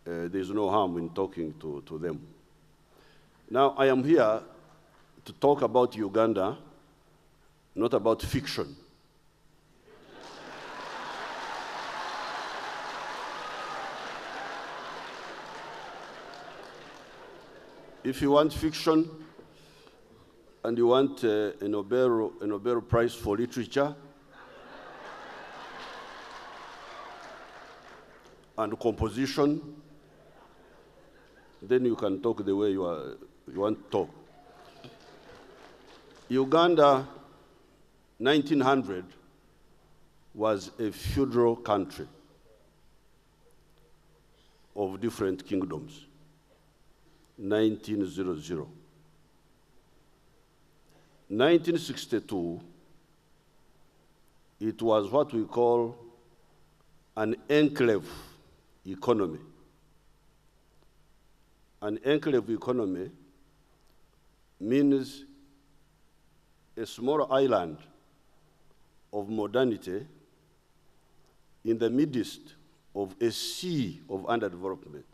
there's no harm in talking to them. Now, I am here to talk about Uganda, not about fiction. If you want fiction and you want a Nobel Prize for Literature and composition, then you can talk the way you want to talk. Uganda, 1900, was a feudal country of different kingdoms. 1900. 1962, it was what we call an enclave economy. An enclave economy means a small island of modernity in the midst of a sea of underdevelopment.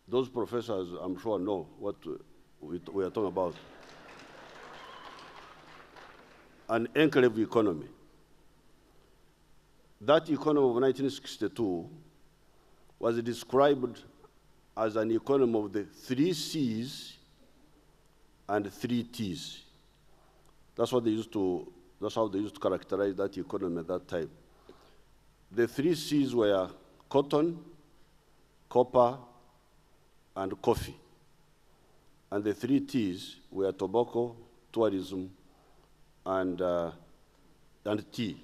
Those professors, I'm sure, know what we are talking about. An enclave economy. That economy of 1962 was described as an economy of the 3 C's and 3 T's. That's how they used to characterize that economy at that time. The 3 C's were cotton, copper, and coffee. And the 3 T's were tobacco, tourism, and tea.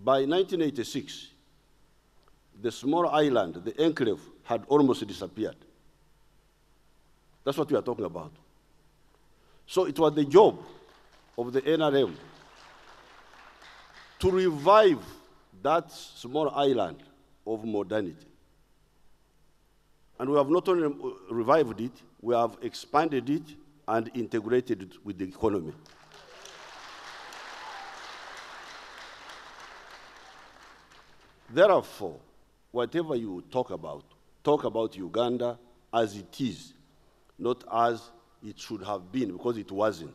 By 1986, the small island, the enclave, had almost disappeared. That's what we are talking about. So it was the job of the NRM to revive that small island of modernity. And we have not only revived it, we have expanded it and integrated it with the economy. Therefore, whatever you talk about Uganda as it is, not as it should have been, because it wasn't.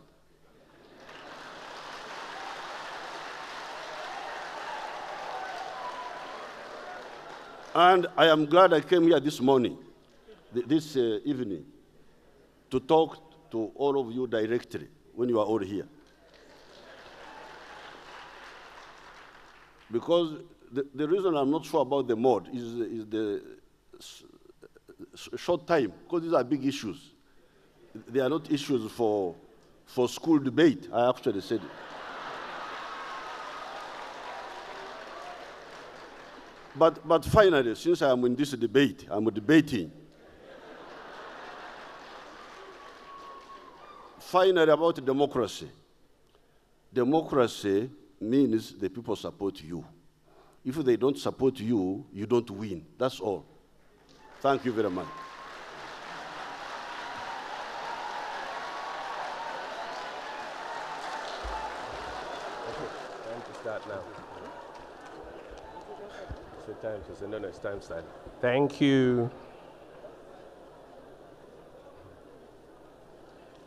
And I am glad I came here this morning, this evening, to talk to all of you directly when you are all here. Because the reason I'm not sure about the mod is the short time, because these are big issues. They are not issues for school debate, I actually said it. But finally, since I'm in this debate, I'm debating. Finally, about democracy. Democracy means the people support you. If they don't support you, you don't win. That's all. Thank you very much. Time to start now. It's time to say, no, it's time to start. Thank you.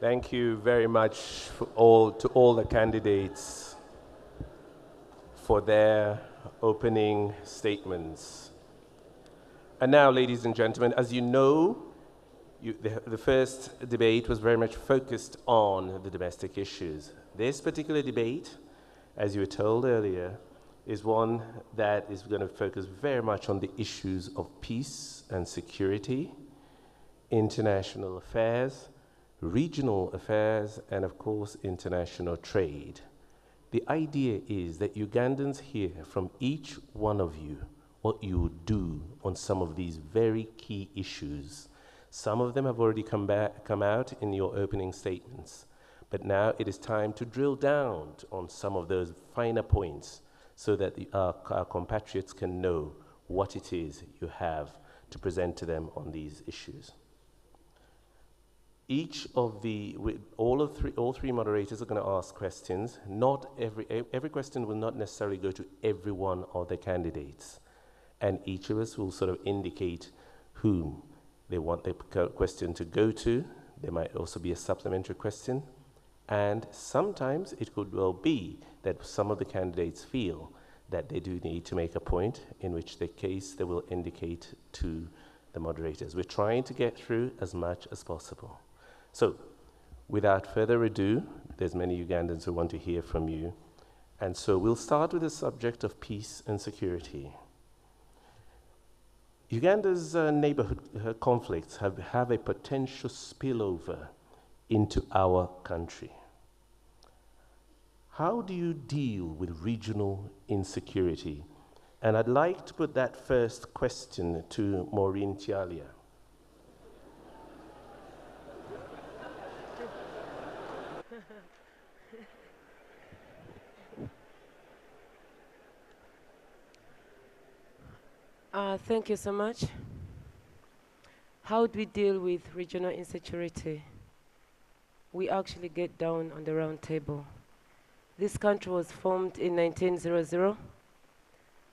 Thank you very much to all the candidates for their opening statements. And now, ladies and gentlemen, as you know, the first debate was very much focused on the domestic issues. This particular debate, as you were told earlier, is one that is going to focus very much on the issues of peace and security, international affairs, regional affairs, and of course, international trade. The idea is that Ugandans hear from each one of you what you would do on some of these very key issues. Some of them have already come out in your opening statements, but now it is time to drill down on some of those finer points so that our compatriots can know what it is you have to present to them on these issues. All three moderators are going to ask questions. Not every question will not necessarily go to every one of the candidates, and each of us will sort of indicate whom they want the question to go to. There might also be a supplementary question, and sometimes it could well be that some of the candidates feel that they do need to make a point, in which case they will indicate to the moderators. We're trying to get through as much as possible. So, without further ado, there's many Ugandans who want to hear from you. And so we'll start with the subject of peace and security. Uganda's neighborhood conflicts have a potential spillover into our country. How do you deal with regional insecurity? And I'd like to put that first question to Maureen Tialia. Thank you so much. How do we deal with regional insecurity? We actually get down on the round table. This country was formed in 1900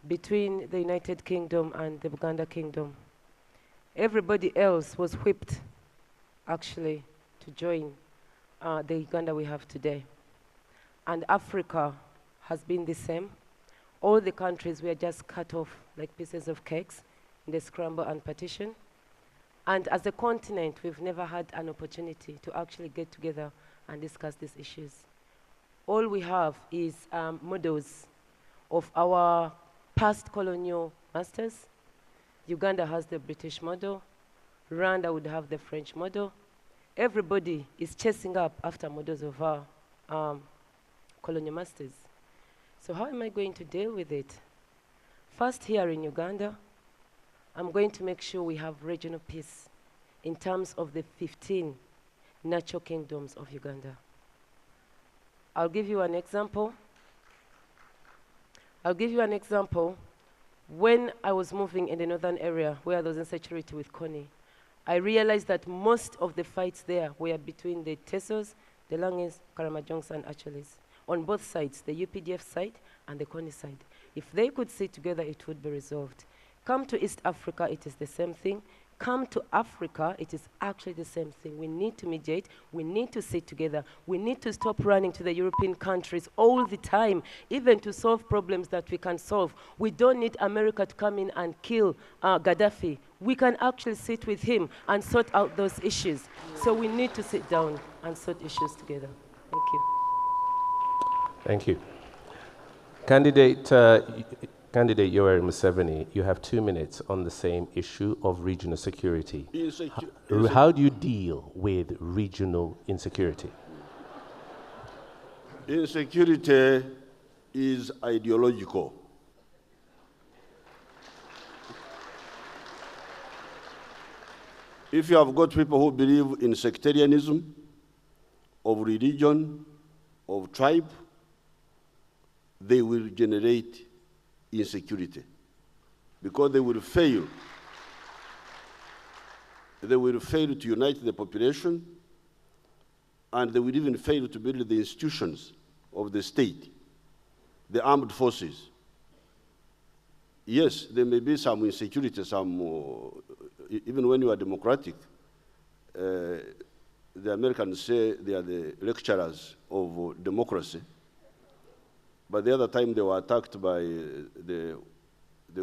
between the United Kingdom and the Buganda Kingdom. Everybody else was whipped, actually, to join the Uganda we have today. And Africa has been the same. All the countries were just cut off like pieces of cakes in the scramble and partition. And as a continent, we've never had an opportunity to actually get together and discuss these issues. All we have is models of our past colonial masters. Uganda has the British model. Rwanda would have the French model. Everybody is chasing up after models of our colonial masters. So how am I going to deal with it? First, here in Uganda, I'm going to make sure we have regional peace in terms of the 15 natural kingdoms of Uganda. I'll give you an example. When I was moving in the northern area where there was insecurity with Kony, I realized that most of the fights there were between the Tesos, the Langis, Karamajongs, and Acholis. On both sides, the UPDF side and the Kony side. If they could sit together, it would be resolved. Come to East Africa, it is the same thing. Come to Africa, it is actually the same thing. We need to mediate. We need to sit together. We need to stop running to the European countries all the time, even to solve problems that we can solve. We don't need America to come in and kill Gaddafi. We can actually sit with him and sort out those issues. So we need to sit down and sort issues together. Thank you. Thank you. Candidate Candidate Yoweri Museveni, you have 2 minutes on the same issue of regional security. How do you deal with regional insecurity? Insecurity is ideological. If you have got people who believe in sectarianism, of religion, of tribe, they will generate insecurity because they will fail. They will fail to unite the population, and they will even fail to build the institutions of the state, the armed forces. Yes, there may be some insecurity, even when you are democratic. The Americans say they are the lecturers of democracy. But the other time they were attacked by the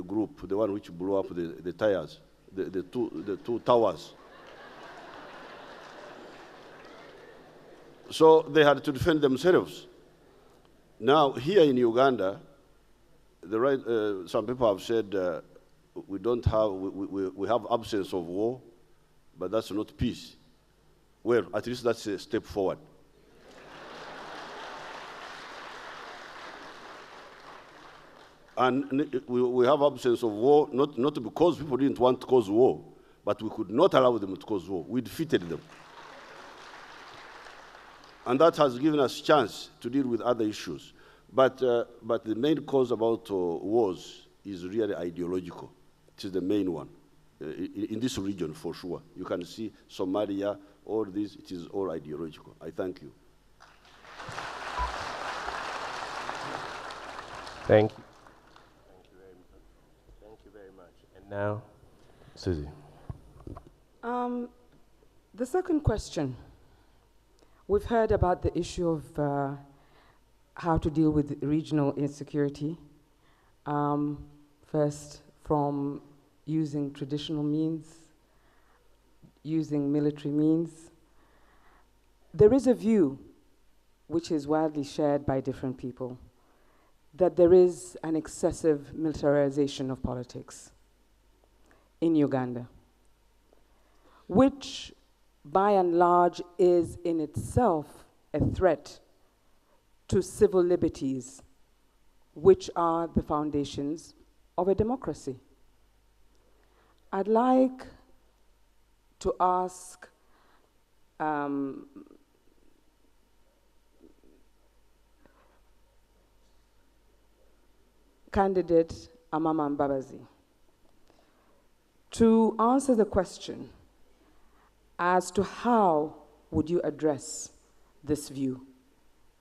group, the one which blew up the tires, the two towers. So they had to defend themselves. Now, here in Uganda, some people have said we have absence of war, but that's not peace. Well, at least that's a step forward. And we have absence of war, not because people didn't want to cause war, but we could not allow them to cause war. We defeated them. And that has given us a chance to deal with other issues. But the main cause about wars is really ideological. It is the main one. In this region, for sure. You can see Somalia, all this, it is all ideological. I thank you. Thank you. Thank you very much. And now, Susie. The second question. We've heard about the issue of how to deal with regional insecurity. First, from using traditional means, using military means. There is a view, which is widely shared by different people, that there is an excessive militarization of politics in Uganda, which by and large is in itself a threat to civil liberties, which are the foundations of a democracy. I'd like to ask candidate Amama Mbabazi to answer the question as to how would you address this view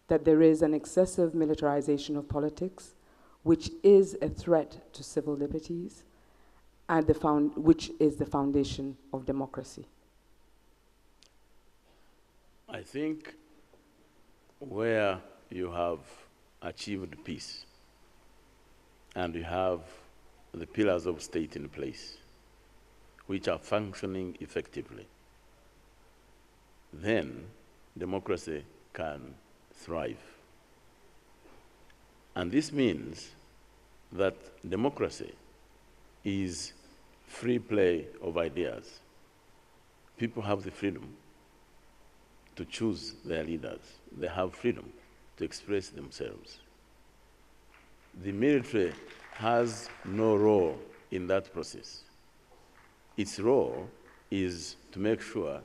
that there is an excessive militarization of politics, which is a threat to civil liberties, and which is the foundation of democracy? I think where you have achieved peace and you have the pillars of state in place, which are functioning effectively, then democracy can thrive. And this means that democracy is free play of ideas. People have the freedom to choose their leaders. They have freedom to express themselves. The military has no role in that process. Its role is to make sure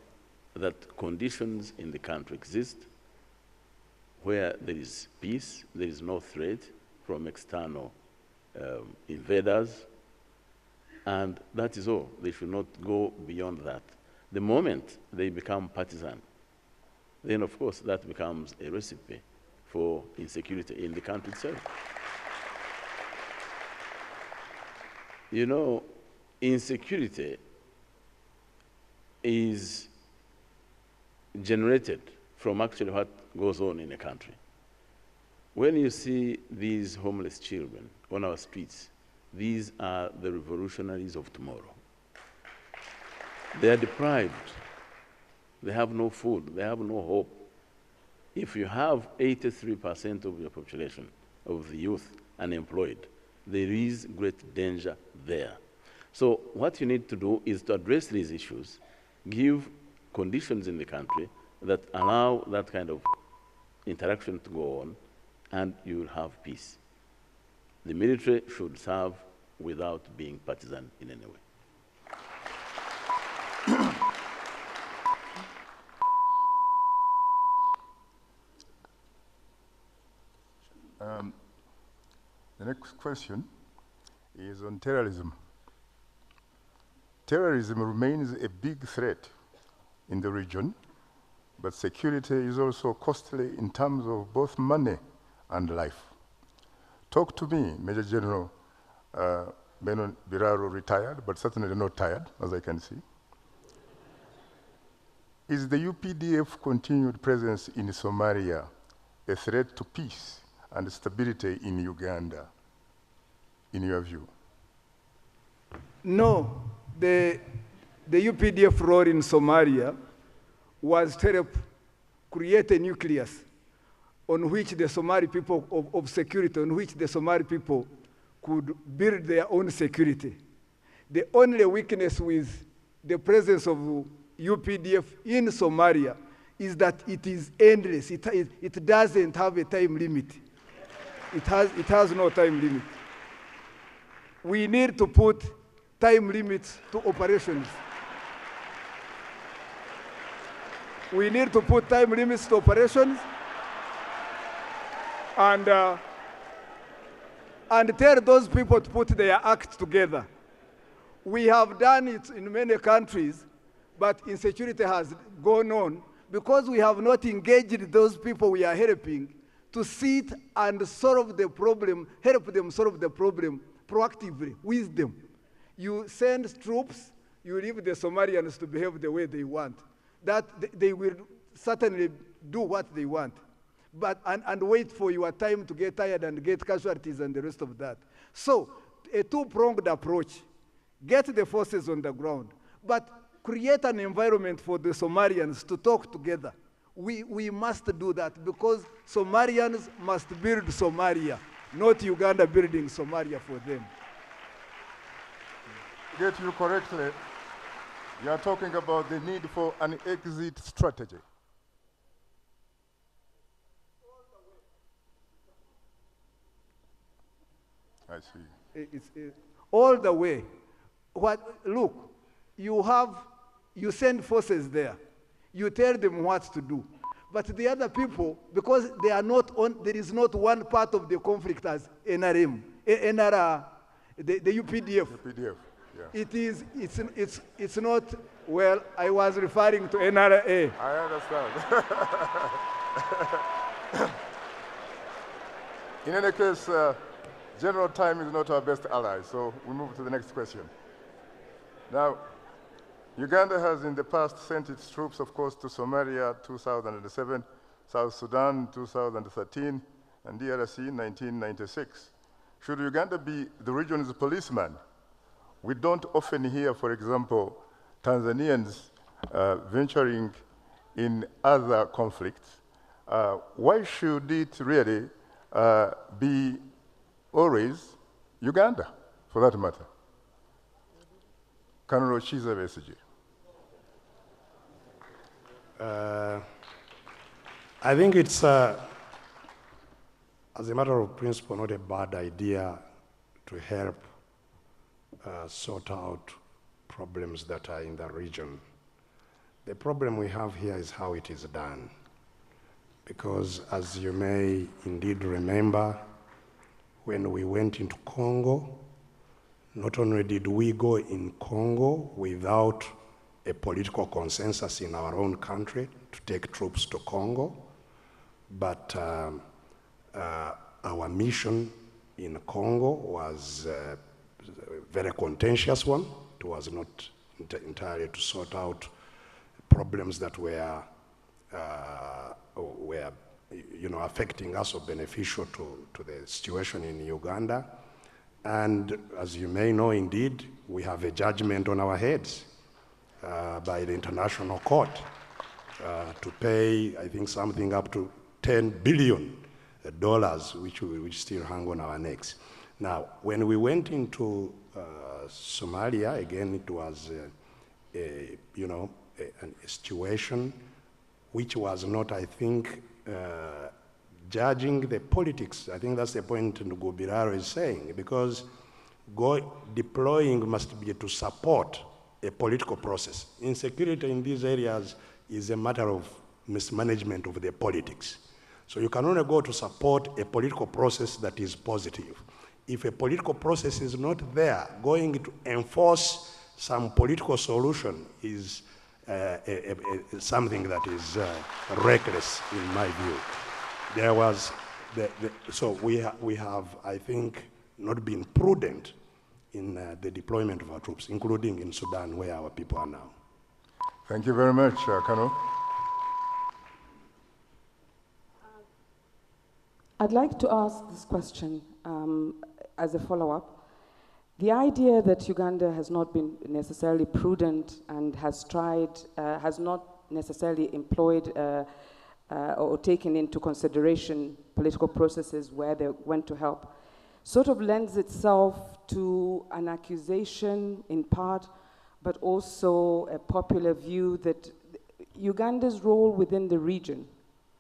that conditions in the country exist where there is peace, there is no threat from external invaders, and that is all. They should not go beyond that. The moment they become partisan, then of course that becomes a recipe for insecurity in the country itself. You know, insecurity is generated from actually what goes on in a country. When you see these homeless children on our streets, these are the revolutionaries of tomorrow. They are deprived. They have no food. They have no hope. If you have 83% of your population, of the youth, unemployed, there is great danger there. So what you need to do is to address these issues, give conditions in the country that allow that kind of interaction to go on, and you will have peace. The military should serve without being partisan in any way. The next question is on terrorism. Terrorism remains a big threat in the region, but security is also costly in terms of both money and life. Talk to me, Major General Benon Biraro, retired, but certainly not tired, as I can see. Is the UPDF continued presence in Somalia a threat to peace and stability in Uganda, in your view? No, the UPDF role in Somalia was to help create a nucleus on which the Somali people of security, on which the Somali people could build their own security. The only weakness with the presence of UPDF in Somalia is that it is endless. It doesn't have a time limit. It has no time limit. We need to put time limits to operations. We need to put time limits to operations and tell those people to put their act together. We have done it in many countries, but insecurity has gone on because we have not engaged those people we are helping to sit and solve the problem, help them solve the problem proactively with them. You send troops, you leave the Somalians to behave the way they want. That they will certainly do what they want, but and wait for your time to get tired and get casualties and the rest of that. So a two-pronged approach: get the forces on the ground, but create an environment for the Somalians to talk together. We must do that because Somalians must build Somalia, not Uganda building Somalia for them. Get you correctly, you are talking about the need for an exit strategy. I see. It's all the way. Look, you send forces there. You tell them what to do. But the other people, because they are not on, there is not one part of the conflict as NRM, the UPDF. UPDF, yeah. It's not, well, I was referring to NRA. I understand. In any case, general time is not our best ally, so we move to the next question. Now, Uganda has in the past sent its troops, of course, to Somalia 2007, South Sudan 2013, and DRC 1996. Should Uganda be the region's policeman? We don't often hear, for example, Tanzanians venturing in other conflicts. Why should it really be always Uganda, for that matter? Colonel Chiza Besigye. I think it's, as a matter of principle, not a bad idea to help sort out problems that are in the region. The problem we have here is how it is done. Because as you may indeed remember, when we went into Congo, not only did we go in Congo without a political consensus in our own country to take troops to Congo, but our mission in Congo was a very contentious one. It was not entirely to sort out problems that were affecting us or beneficial to the situation in Uganda. And as you may know, indeed, we have a judgment on our heads by the International Court to pay, I think, something up to $10 billion, which still hang on our necks. Now, when we went into Somalia, again, it was a situation which was not, I think, judging the politics. I think that's the point Ngubiraro is saying, because deploying must be to support a political process. Insecurity in these areas is a matter of mismanagement of the politics. So you can only go to support a political process that is positive. If a political process is not there, going to enforce some political solution is something that is reckless in my view. There was, so we have, I think, not been prudent in the deployment of our troops, including in Sudan, where our people are now. Thank you very much, Kano. I'd like to ask this question as a follow-up. The idea that Uganda has not been necessarily prudent and has not necessarily employed or taken into consideration political processes where they went to help, sort of lends itself to an accusation in part, but also a popular view that Uganda's role within the region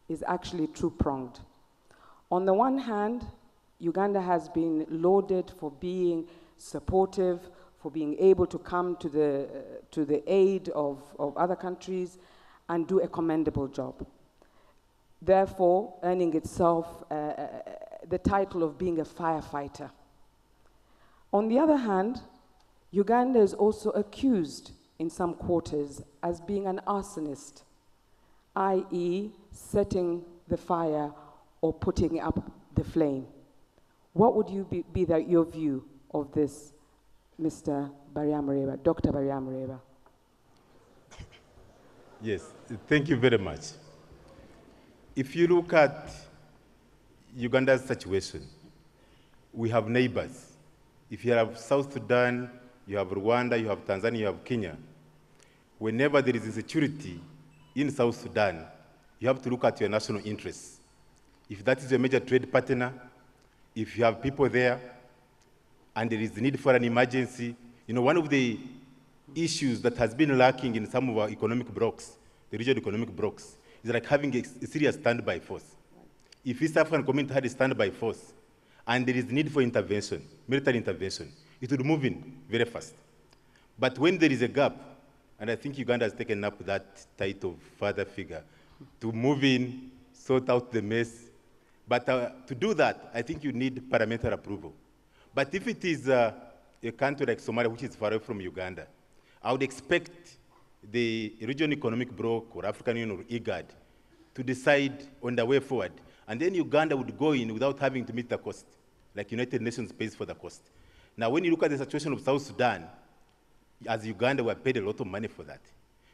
is actually two-pronged. On the one hand, Uganda has been lauded for being supportive, for being able to come to the aid of other countries and do a commendable job, therefore earning itself the title of being a firefighter. On the other hand, Uganda is also accused in some quarters as being an arsonist, i.e. setting the fire or putting up the flame. What would be your view of this, Mr. Bariamureba, Dr. Bariamureba? Yes, thank you very much. If you look at Uganda's situation, we have neighbors. If you have South Sudan, you have Rwanda, you have Tanzania, you have Kenya. Whenever there is insecurity in South Sudan, you have to look at your national interests. If that is your major trade partner, if you have people there, and there is the need for an emergency, one of the issues that has been lacking in some of our economic blocks, the regional economic blocks, is like having a serious standby force. If East African community had a standby force, and there is need for intervention, military intervention, it would move in very fast. But when there is a gap, and I think Uganda has taken up that title of father figure, to move in, sort out the mess. But to do that, I think you need parliamentary approval. But if it is a country like Somalia, which is far away from Uganda, I would expect the Regional Economic Bloc or African Union or IGAD to decide on the way forward. And then Uganda would go in without having to meet the cost, like United Nations pays for the cost. Now, when you look at the situation of South Sudan, as Uganda, we are paid a lot of money for that.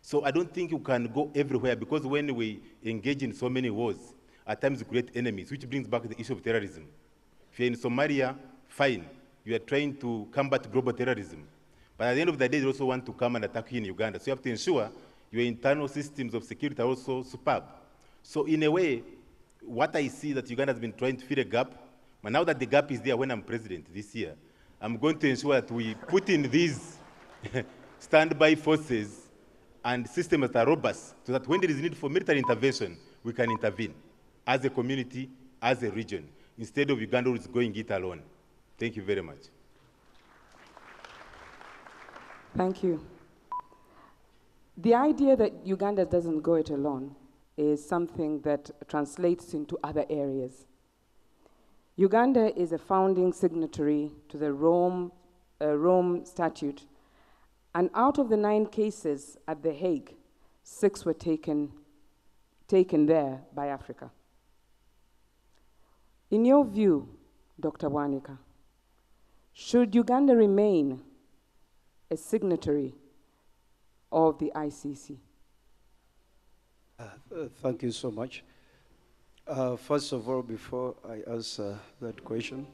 So I don't think you can go everywhere, because when we engage in so many wars, at times we create enemies, which brings back the issue of terrorism. If you're in Somalia, fine, you are trying to combat global terrorism. But at the end of the day, they also want to come and attack you in Uganda. So you have to ensure your internal systems of security are also superb. So in a way, what I see that Uganda has been trying to fill a gap, but now that the gap is there when I'm president this year, I'm going to ensure that we put in these standby forces and systems that are robust, so that when there is need for military intervention, we can intervene as a community, as a region, instead of Uganda who is going it alone. Thank you very much. Thank you. The idea that Uganda doesn't go it alone is something that translates into other areas. Uganda is a founding signatory to the Rome Statute, and out of the 9 cases at The Hague, 6 were taken there by Africa. In your view, Dr. Wanika, should Uganda remain a signatory of the ICC? Thank you so much. First of all, before I answer that question,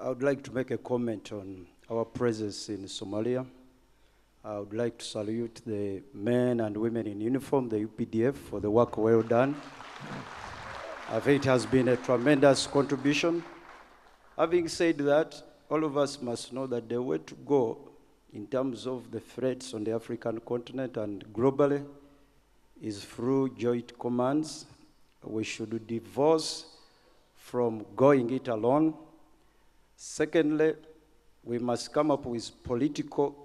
I would like to make a comment on our presence in Somalia. I would like to salute the men and women in uniform, the UPDF, for the work well done. I think it has been a tremendous contribution Having said that, all of us must know that the way to go in terms of the threats on the African continent and globally is through joint commands. We should divorce from going it alone. Secondly, we must come up with political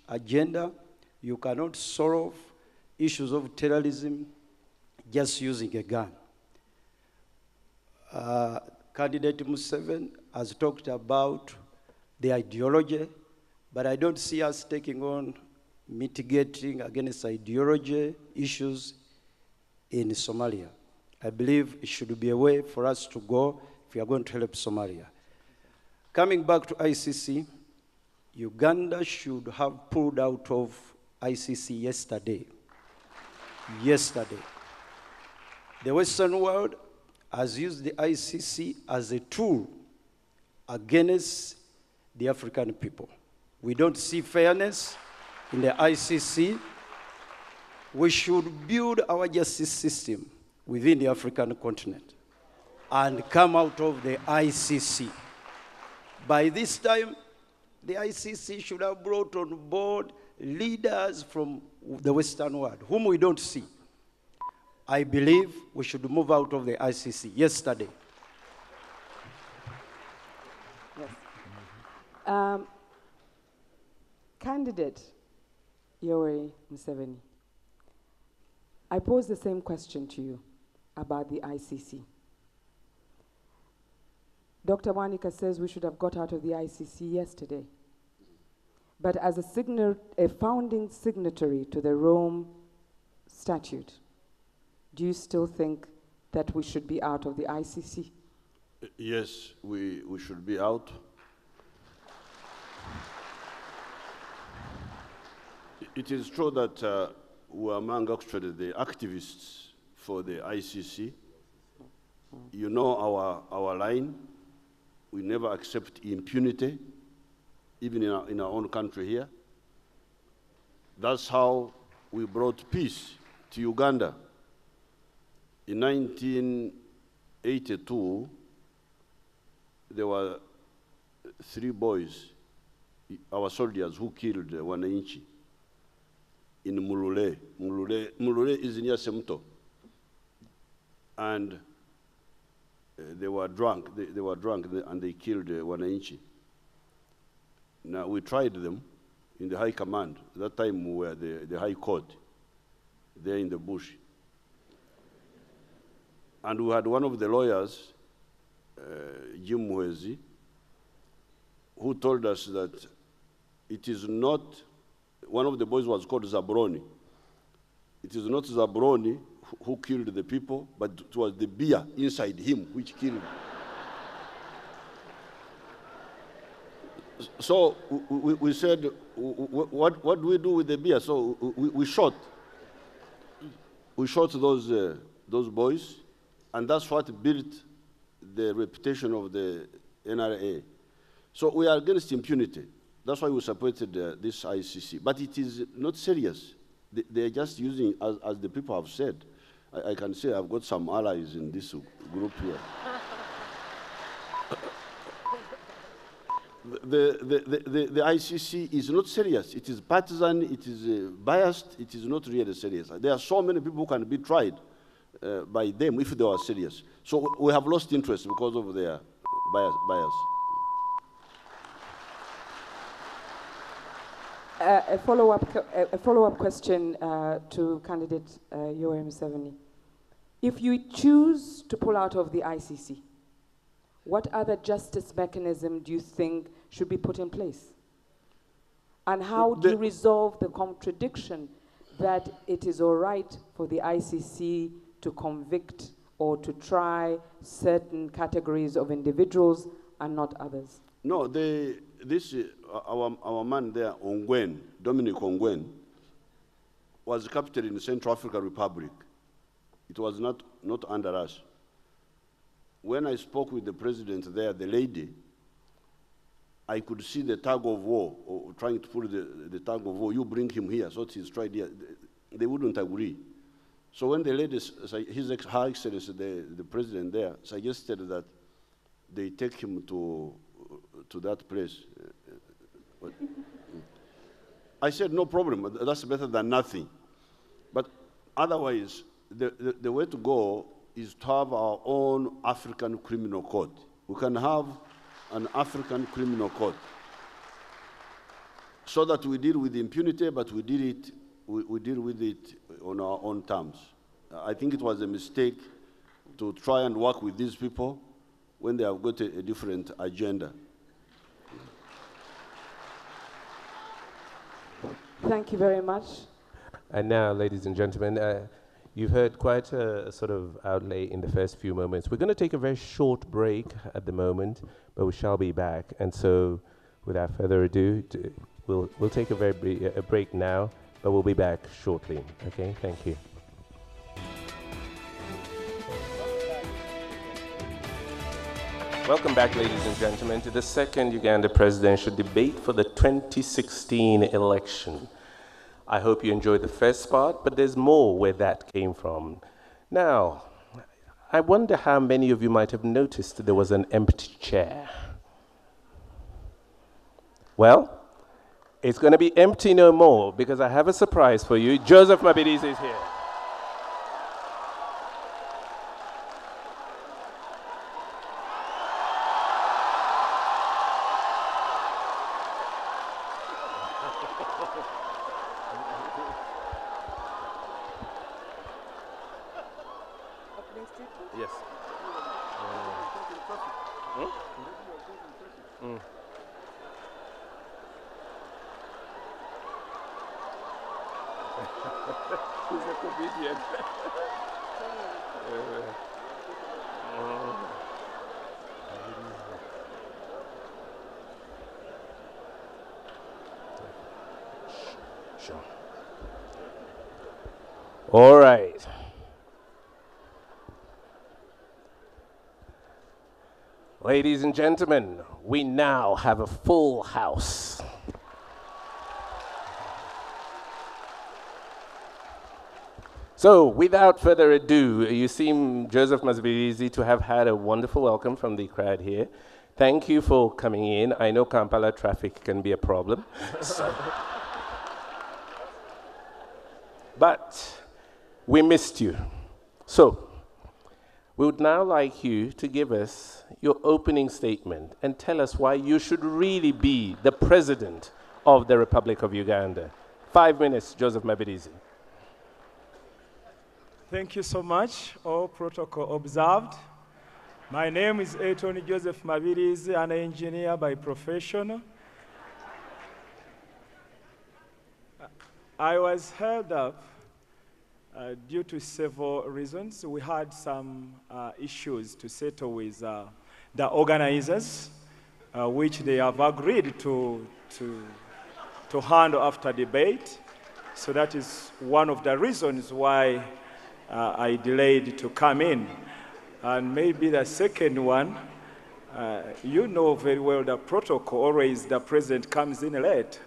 agenda. You cannot solve issues of terrorism just using a gun. Candidate Museveni has talked about the ideology, but I don't see us taking on mitigating against ideology issues in Somalia. I believe it should be a way for us to go if we are going to help Somalia. Coming back to ICC, Uganda should have pulled out of ICC yesterday. Yesterday. The Western world has used the ICC as a tool against the African people. We don't see fairness in the ICC. We should build our justice system within the African continent and come out of the ICC. By this time, the ICC should have brought on board leaders from the Western world, whom we don't see. I believe we should move out of the ICC yesterday. Yes. Candidate Yoweri Museveni, I pose the same question to you about the ICC. Dr. Wanika says we should have got out of the ICC yesterday. But as a founding signatory to the Rome Statute, do you still think that we should be out of the ICC? Yes, we should be out. It is true that we're among actually the activists for the ICC. You know our line. We never accept impunity, even in our own country here. That's how we brought peace to Uganda. In 1982, there were 3 boys, our soldiers, who killed Wananchi in Mulule. Mulule is near Semto. And they were drunk. They were drunk and they killed Wananchi. Now, we tried them in the high command. At that time, we were the high court there in the bush. And we had one of the lawyers, Jim Mwezi, who told us that it is not, one of the boys was called Zabroni. It is not Zabroni who killed the people, but it was the beer inside him which killed. So we said, what do we do with the beer? So we shot. We shot those boys, and that's what built the reputation of the NRA. So we are against impunity. That's why we supported this ICC. But it is not serious. They are just using, as the people have said. I can say I've got some allies in this group here. The ICC is not serious. It is partisan, it is biased, it is not really serious. There are so many people who can be tried by them if they are serious. So we have lost interest because of their bias. A follow-up question to candidate Yoweri Museveni. If you choose to pull out of the ICC, what other justice mechanism do you think should be put in place? And how do you resolve the contradiction that it is all right for the ICC to convict or to try certain categories of individuals and not others? No, our man there, Ongwen, Dominic Ongwen, was captured in the Central African Republic. It was not under us. When I spoke with the president there, the lady, I could see the tug of war, or trying to pull the tug of war. You bring him here, so he's tried here. They wouldn't agree. So when the lady, Her Excellency, the president there, suggested that they take him to that place. I said, no problem, that's better than nothing. But otherwise, the way to go is to have our own African criminal code. We can have an African criminal code so that we deal with impunity, but we deal with it on our own terms. I think it was a mistake to try and work with these people when they have got a different agenda. Thank you very much. And now, ladies and gentlemen, you've heard quite a sort of outlay in the first few moments. We're going to take a very short break at the moment, but we shall be back. And so, without further ado, we'll take a break now, but we'll be back shortly. Okay, thank you. Welcome back, ladies and gentlemen, to the second Uganda presidential debate for the 2016 election. I hope you enjoyed the first part, but there's more where that came from. Now, I wonder how many of you might have noticed there was an empty chair. Well, it's going to be empty no more because I have a surprise for you. Joseph Mabirizi is here. Yes. He's a comedian. Sure. All right. Ladies and gentlemen, we now have a full house. So, without further ado, you seem, Joseph Mabirizi, to have had a wonderful welcome from the crowd here. Thank you for coming in. I know Kampala traffic can be a problem. But we missed you. So, we would now like you to give us your opening statement and tell us why you should really be the president of the Republic of Uganda. 5 minutes, Joseph Mabirizi. Thank you so much. All protocol observed. My name is Attorney Joseph Mabirizi, an engineer by profession. I was held up due to several reasons. We had some issues to settle with the organizers, which they have agreed to handle after debate. So that is one of the reasons why I delayed to come in. And maybe the second one, you know very well the protocol, always the president comes in late.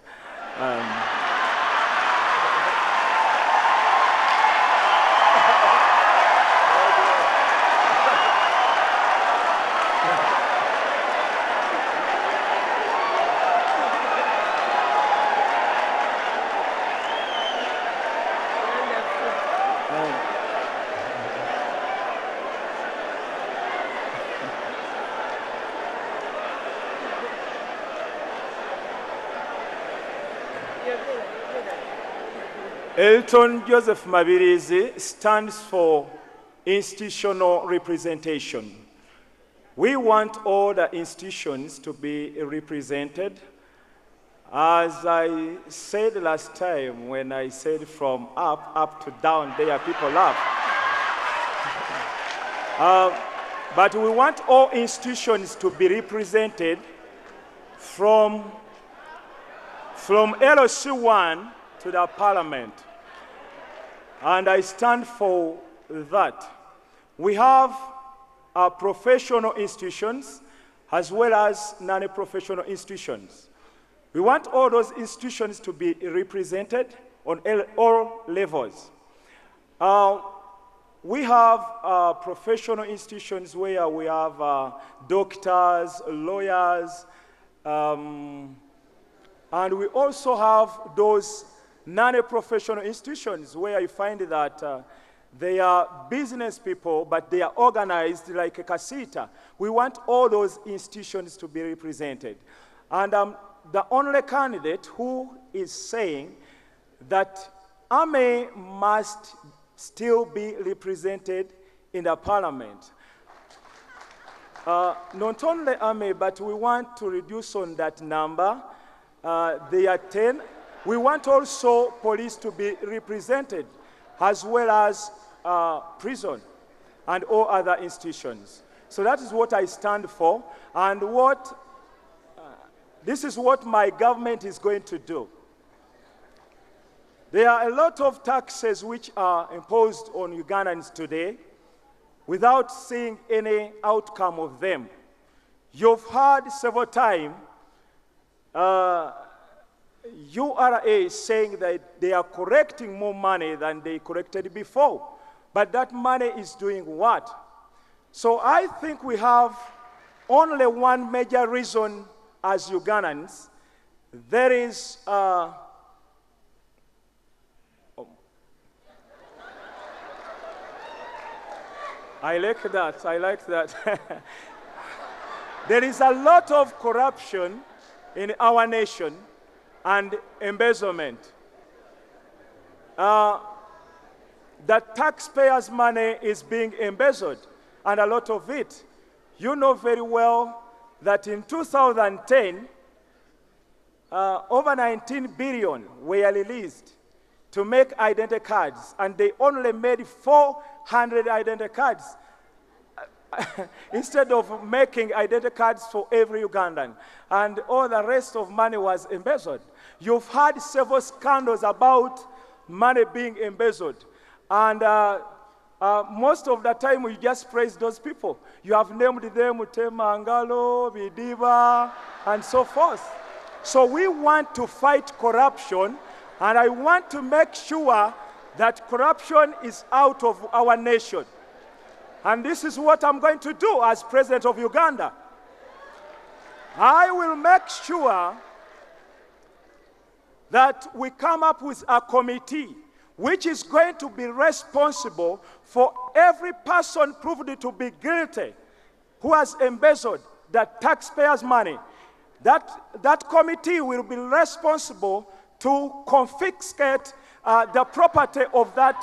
Elton Joseph Mabirizi stands for institutional representation. We want all the institutions to be represented. As I said last time, when I said from up to down, there people laugh. But we want all institutions to be represented from LC1 to the parliament. And I stand for that. We have professional institutions as well as non-professional institutions. We want all those institutions to be represented on all levels. we have professional institutions where we have doctors, lawyers, and we also have those non-professional institutions where you find that they are business people, but they are organized like a casita. We want all those institutions to be represented. And the only candidate who is saying that AME must still be represented in the parliament. Not only AME, but we want to reduce on that number. They are 10. We want also police to be represented, as well as prison and all other institutions. So that is what I stand for, and this is what my government is going to do. There are a lot of taxes which are imposed on Ugandans today without seeing any outcome of them. You've heard several times URA saying that they are collecting more money than they collected before. But that money is doing what? So I think we have only one major reason as Ugandans. There is I like that. There is a lot of corruption in our nation and embezzlement. The taxpayers' money is being embezzled, and a lot of it. You know very well that in 2010, over 19 billion were released to make identity cards, and they only made 400 identity cards instead of making identity cards for every Ugandan. And all the rest of money was embezzled. You've had several scandals about money being embezzled. And most of the time, we just praise those people. You have named them Temangalo, Vidiva, and so forth. So we want to fight corruption, and I want to make sure that corruption is out of our nation. And this is what I'm going to do as President of Uganda. I will make sure that we come up with a committee which is going to be responsible for every person proved to be guilty who has embezzled the taxpayers' money. That committee will be responsible to confiscate the property of that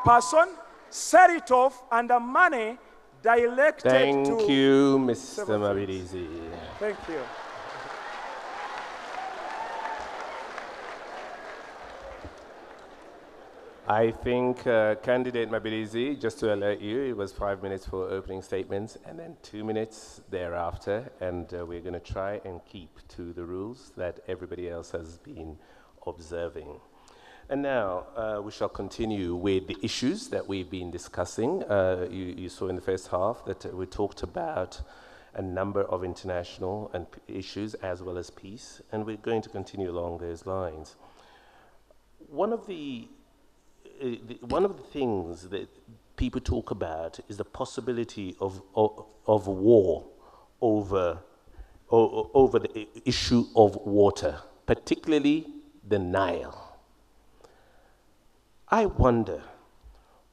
person, sell it off, and the money directed to... Thank you, Mr. Mabirizi. Thank you. I think candidate Mabirizi, just to alert you, it was 5 minutes for opening statements and then 2 minutes thereafter, and we're going to try and keep to the rules that everybody else has been observing. And now we shall continue with the issues that we've been discussing. You saw in the first half that we talked about a number of international and issues as well as peace, and we're going to continue along those lines. One of the things that people talk about is the possibility of war over the issue of water, particularly the Nile. I wonder,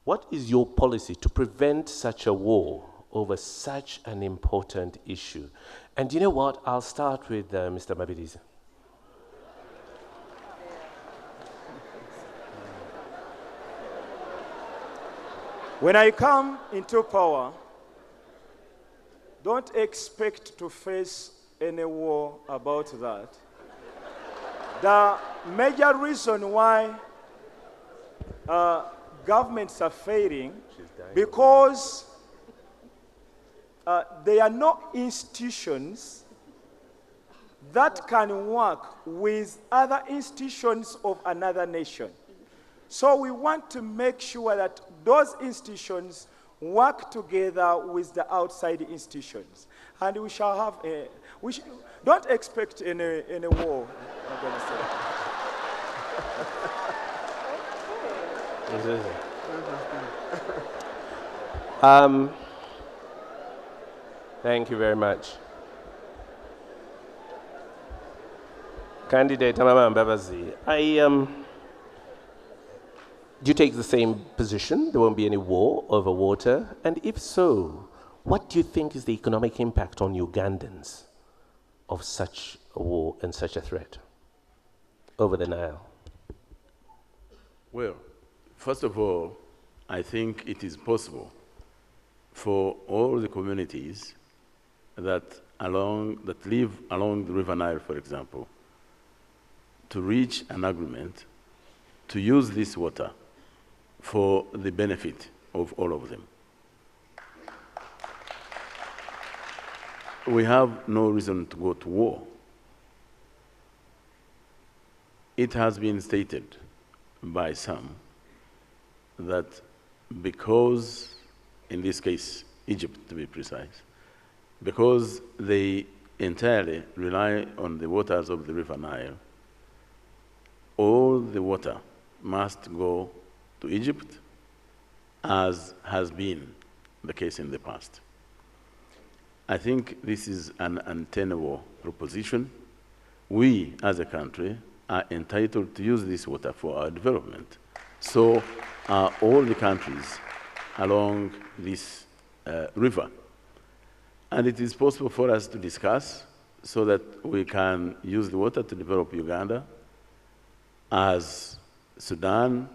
what is your policy to prevent such a war over such an important issue? And you know what? I'll start with Mr. Mabirizi. When I come into power, don't expect to face any war about that. The major reason why governments are failing because there are no institutions that can work with other institutions of another nation. So we want to make sure that those institutions work together with the outside institutions. And we shall have don't expect any war, I'm going to say. Thank you very much. Candidate Mabirizi, do you take the same position? There won't be any war over water? And if so, what do you think is the economic impact on Ugandans of such a war and such a threat over the Nile? Well, first of all, I think it is possible for all the communities that live along the River Nile, for example, to reach an agreement to use this water for the benefit of all of them. We have no reason to go to war. It has been stated by some that because, in this case, Egypt to be precise, because they entirely rely on the waters of the River Nile, all the water must go to Egypt, as has been the case in the past. I think this is an untenable proposition. We, as a country, are entitled to use this water for our development. So are all the countries along this river. And it is possible for us to discuss so that we can use the water to develop Uganda, as Sudan,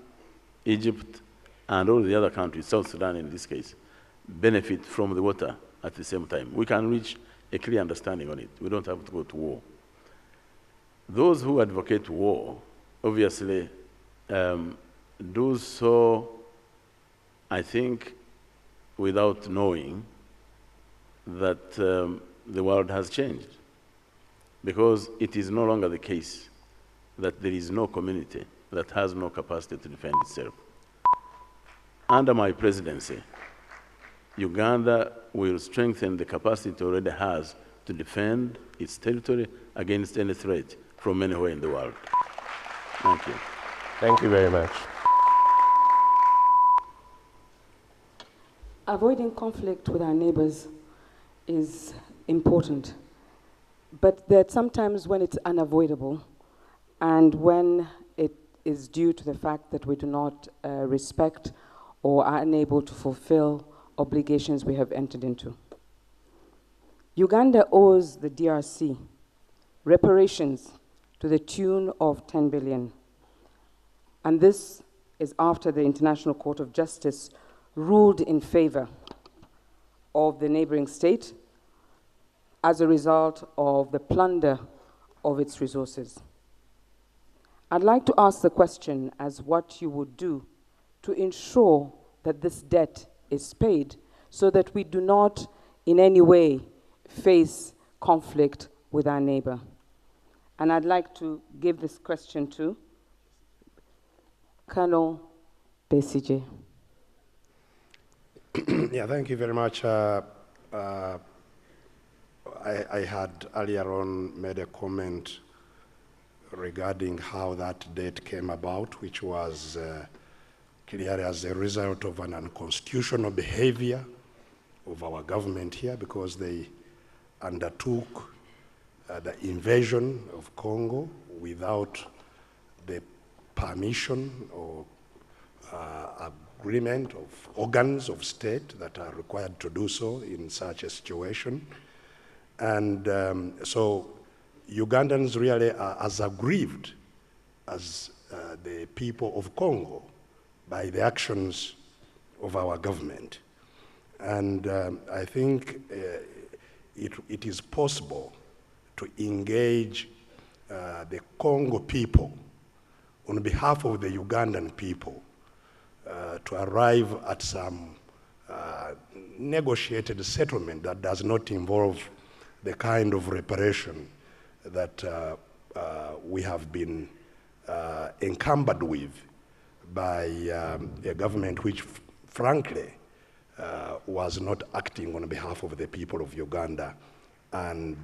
Egypt, and all the other countries, South Sudan in this case, benefit from the water at the same time. We can reach a clear understanding on it. We don't have to go to war. Those who advocate war, obviously, do so, I think, without knowing that the world has changed. Because it is no longer the case that there is no community that has no capacity to defend itself. Under my presidency, Uganda will strengthen the capacity it already has to defend its territory against any threat from anywhere in the world. Thank you. Thank you very much. Avoiding conflict with our neighbors is important, but that sometimes when it's unavoidable and when it is due to the fact that we do not respect or are unable to fulfill obligations we have entered into. Uganda owes the DRC reparations to the tune of 10 billion. And this is after the International Court of Justice ruled in favor of the neighboring state as a result of the plunder of its resources. I'd like to ask the question as what you would do to ensure that this debt is paid so that we do not in any way face conflict with our neighbor. And I'd like to give this question to Colonel Besigye. Yeah, thank you very much. I had earlier on made a comment regarding how that date came about, which was clearly as a result of an unconstitutional behavior of our government here, because they undertook the invasion of Congo without the permission or agreement of organs of state that are required to do so in such a situation. And so Ugandans really are as aggrieved as the people of Congo by the actions of our government. And I think it is possible to engage the Congo people on behalf of the Ugandan people to arrive at some negotiated settlement that does not involve the kind of reparation that we have been encumbered with by a government which, frankly, was not acting on behalf of the people of Uganda, and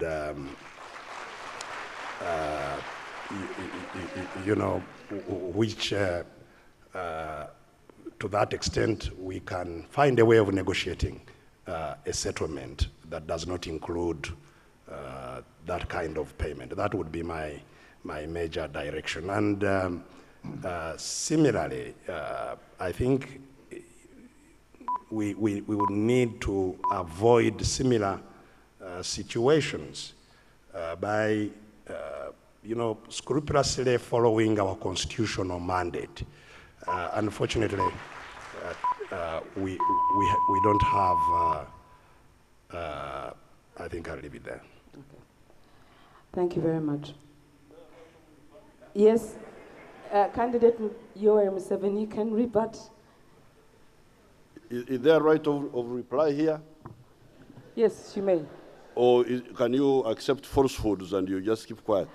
you know, which, to to that extent, we can find a way of negotiating a settlement that does not include that kind of payment. That would be my major direction. And similarly, I think we would need to avoid similar situations by scrupulously following our constitutional mandate. Unfortunately, we don't have, I think I'll leave it there. Okay. Thank you very much. Yes, candidate Yoweri Museveni can rebut. Is there a right of reply here? Yes, you may. Or can you accept falsehoods and you just keep quiet?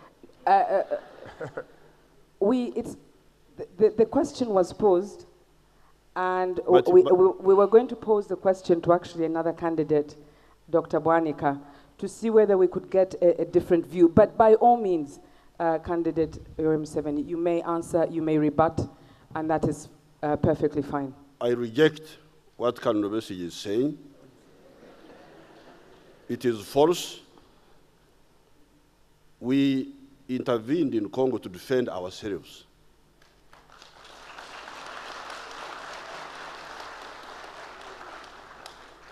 The question was posed, and we were going to pose the question to actually another candidate, Dr. Bwanika, to see whether we could get a different view. But by all means, candidate Yoweri Museveni, you may answer, you may rebut, and that is perfectly fine. I reject what Cardinal Besigye is saying. It is false. We intervened in Congo to defend ourselves.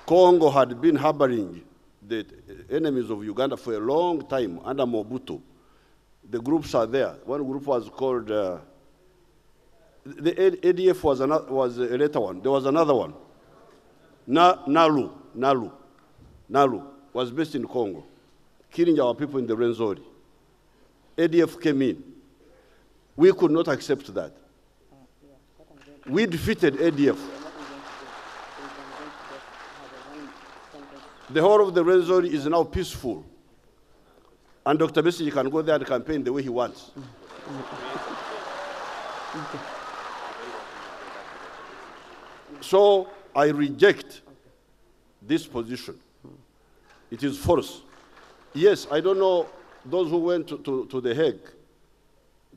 Congo had been harboring the enemies of Uganda for a long time under Mobutu. The groups are there. One group was called, the ADF was a later one. There was another one. Nalu was based in Congo, killing our people in the Rwenzori. ADF came in. We could not accept that. We defeated ADF. The whole of the Rwenzori is now peaceful. And Dr. Besigye can go there and campaign the way he wants. So I reject this position. It is false. Yes, I don't know those who went to The Hague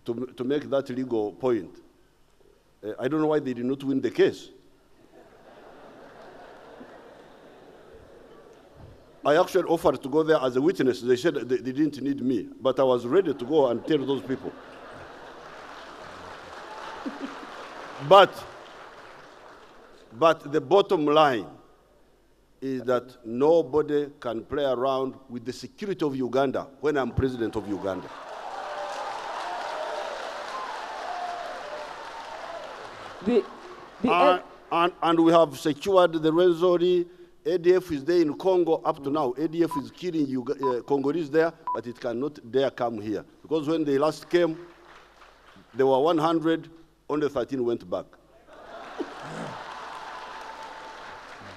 to make that legal point. I don't know why they did not win the case. I actually offered to go there as a witness. They said they didn't need me, but I was ready to go and tell those people. But the bottom line is that nobody can play around with the security of Uganda when I'm president of Uganda. And we have secured the Rwenzori. ADF is there in Congo up to now. ADF is killing Congolese there, but it cannot dare come here. Because when they last came, there were 100, only 13 went back.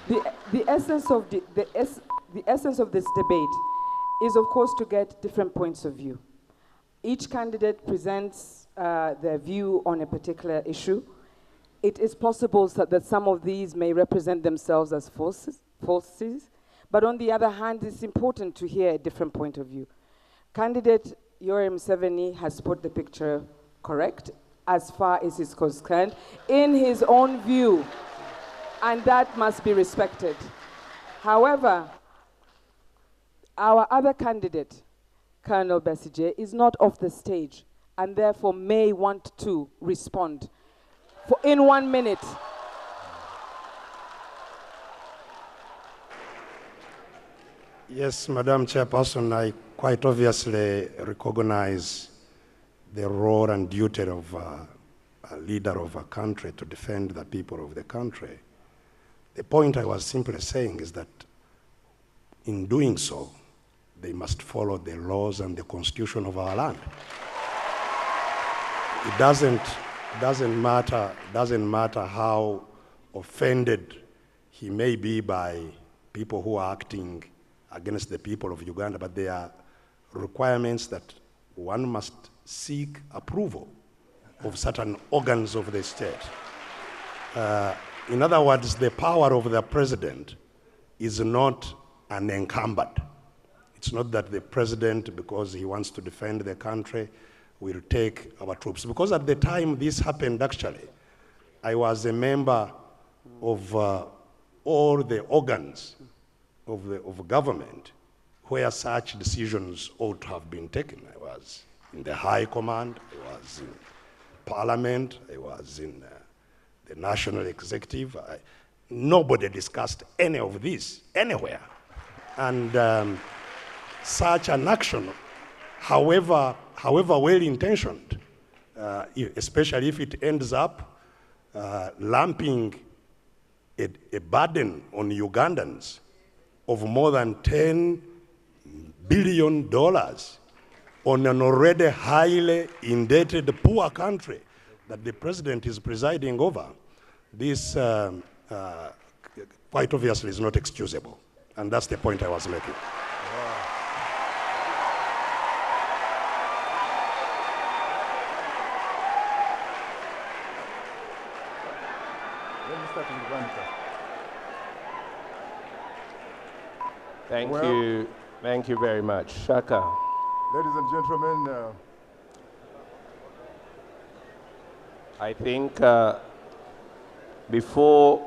The essence of this debate is, of course, to get different points of view. Each candidate presents their view on a particular issue. It is possible that some of these may represent themselves as falses, but on the other hand, it's important to hear a different point of view. Candidate Yoweri Museveni has put the picture correct as far as is concerned in his own view, and that must be respected. However, our other candidate, Colonel Besigye, is not off the stage and therefore may want to respond in 1 minute. Yes, Madam Chairperson, I quite obviously recognize the role and duty of a leader of a country to defend the people of the country. The point I was simply saying is that in doing so, they must follow the laws and the constitution of our land. It doesn't matter how offended he may be by people who are acting against the people of Uganda, but there are requirements that one must seek approval of certain organs of the state. In other words, the power of the president is not unencumbered. It's not that the president, because he wants to defend the country, will take our troops. Because at the time this happened, actually, I was a member of all the organs of government where such decisions ought to have been taken. I was in the High Command, I was in Parliament, I was in the National Executive. Nobody discussed any of this anywhere. And such an action, however well-intentioned, especially if it ends up lumping a burden on Ugandans of more than $10 billion on an already highly indebted poor country that the president is presiding over, this quite obviously is not excusable. And that's the point I was making. Thank you very much. Shaka. Ladies and gentlemen, I think before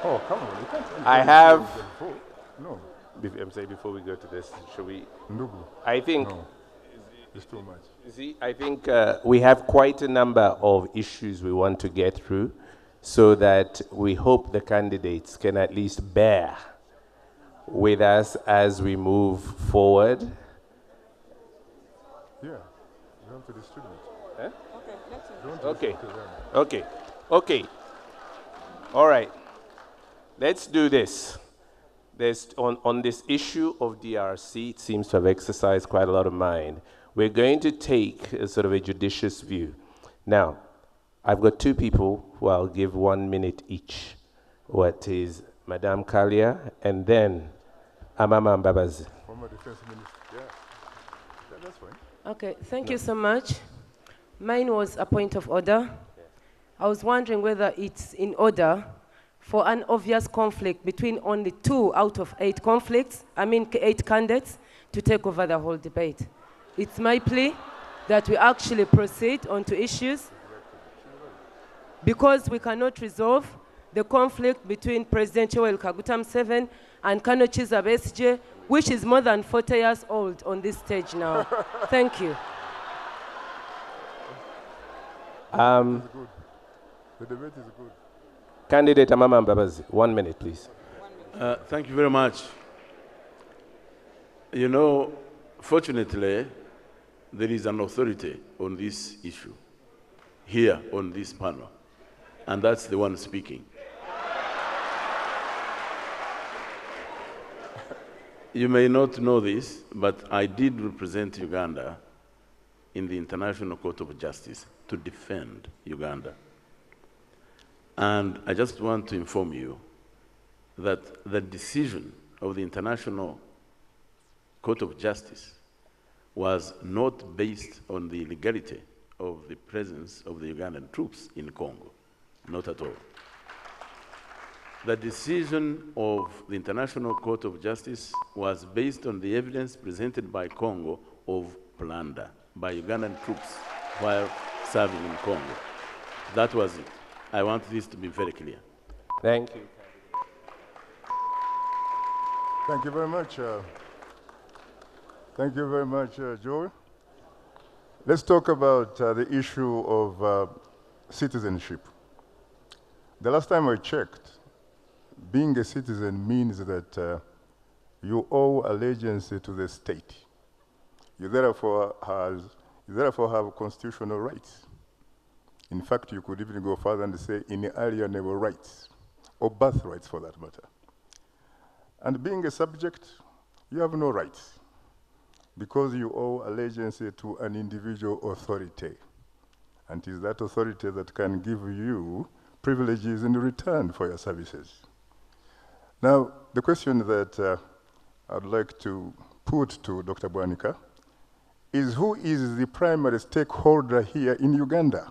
oh, come on, you can't. I have. No. I'm saying before we go to this, should we? No. I think. No. It's too much. You see, I think we have quite a number of issues we want to get through, so that we hope the candidates can at least bear with us as we move forward. Yeah, you have to distribute. Eh? Okay, Okay. All right. Let's do this. On this issue of DRC, it seems to have exercised quite a lot of mind. We're going to take a sort of a judicious view. Now, I've got two people who I'll give 1 minute each. What is Madame Kalia and then Amama Mbabazi. Former Defense Minister, yeah. That's fine. Okay, thank you so much. Mine was a point of order. I was wondering whether it's in order for an obvious conflict between only 2 out of 8 8 candidates to take over the whole debate. It's my plea that we actually proceed onto issues because we cannot resolve the conflict between President Yoweri Kaguta Museveni and Kano Chiza Besigye, which is more than 40 years old on this stage now. Thank you. The debate is good. Candidate Amama Mbabazi, 1 minute, please. Thank you very much. You know, fortunately, there is an authority on this issue here on this panel, and that's the one speaking. You may not know this, but I did represent Uganda in the International Court of Justice to defend Uganda. And I just want to inform you that the decision of the International Court of Justice was not based on the legality of the presence of the Ugandan troops in Congo, not at all. The decision of the International Court of Justice was based on the evidence presented by Congo of plunder by Ugandan troops while serving in Congo. That was it. I want this to be very clear. Thank you. Thank you very much. Thank you very much, Joel. Let's talk about the issue of citizenship. The last time I checked, being a citizen means that you owe allegiance to the state. You therefore have constitutional rights. In fact, you could even go further and say inalienable rights, or birthrights for that matter. And being a subject, you have no rights because you owe allegiance to an individual authority. And it is that authority that can give you privileges in return for your services. Now, the question that I'd like to put to Dr. Bwanika is who is the primary stakeholder here in Uganda?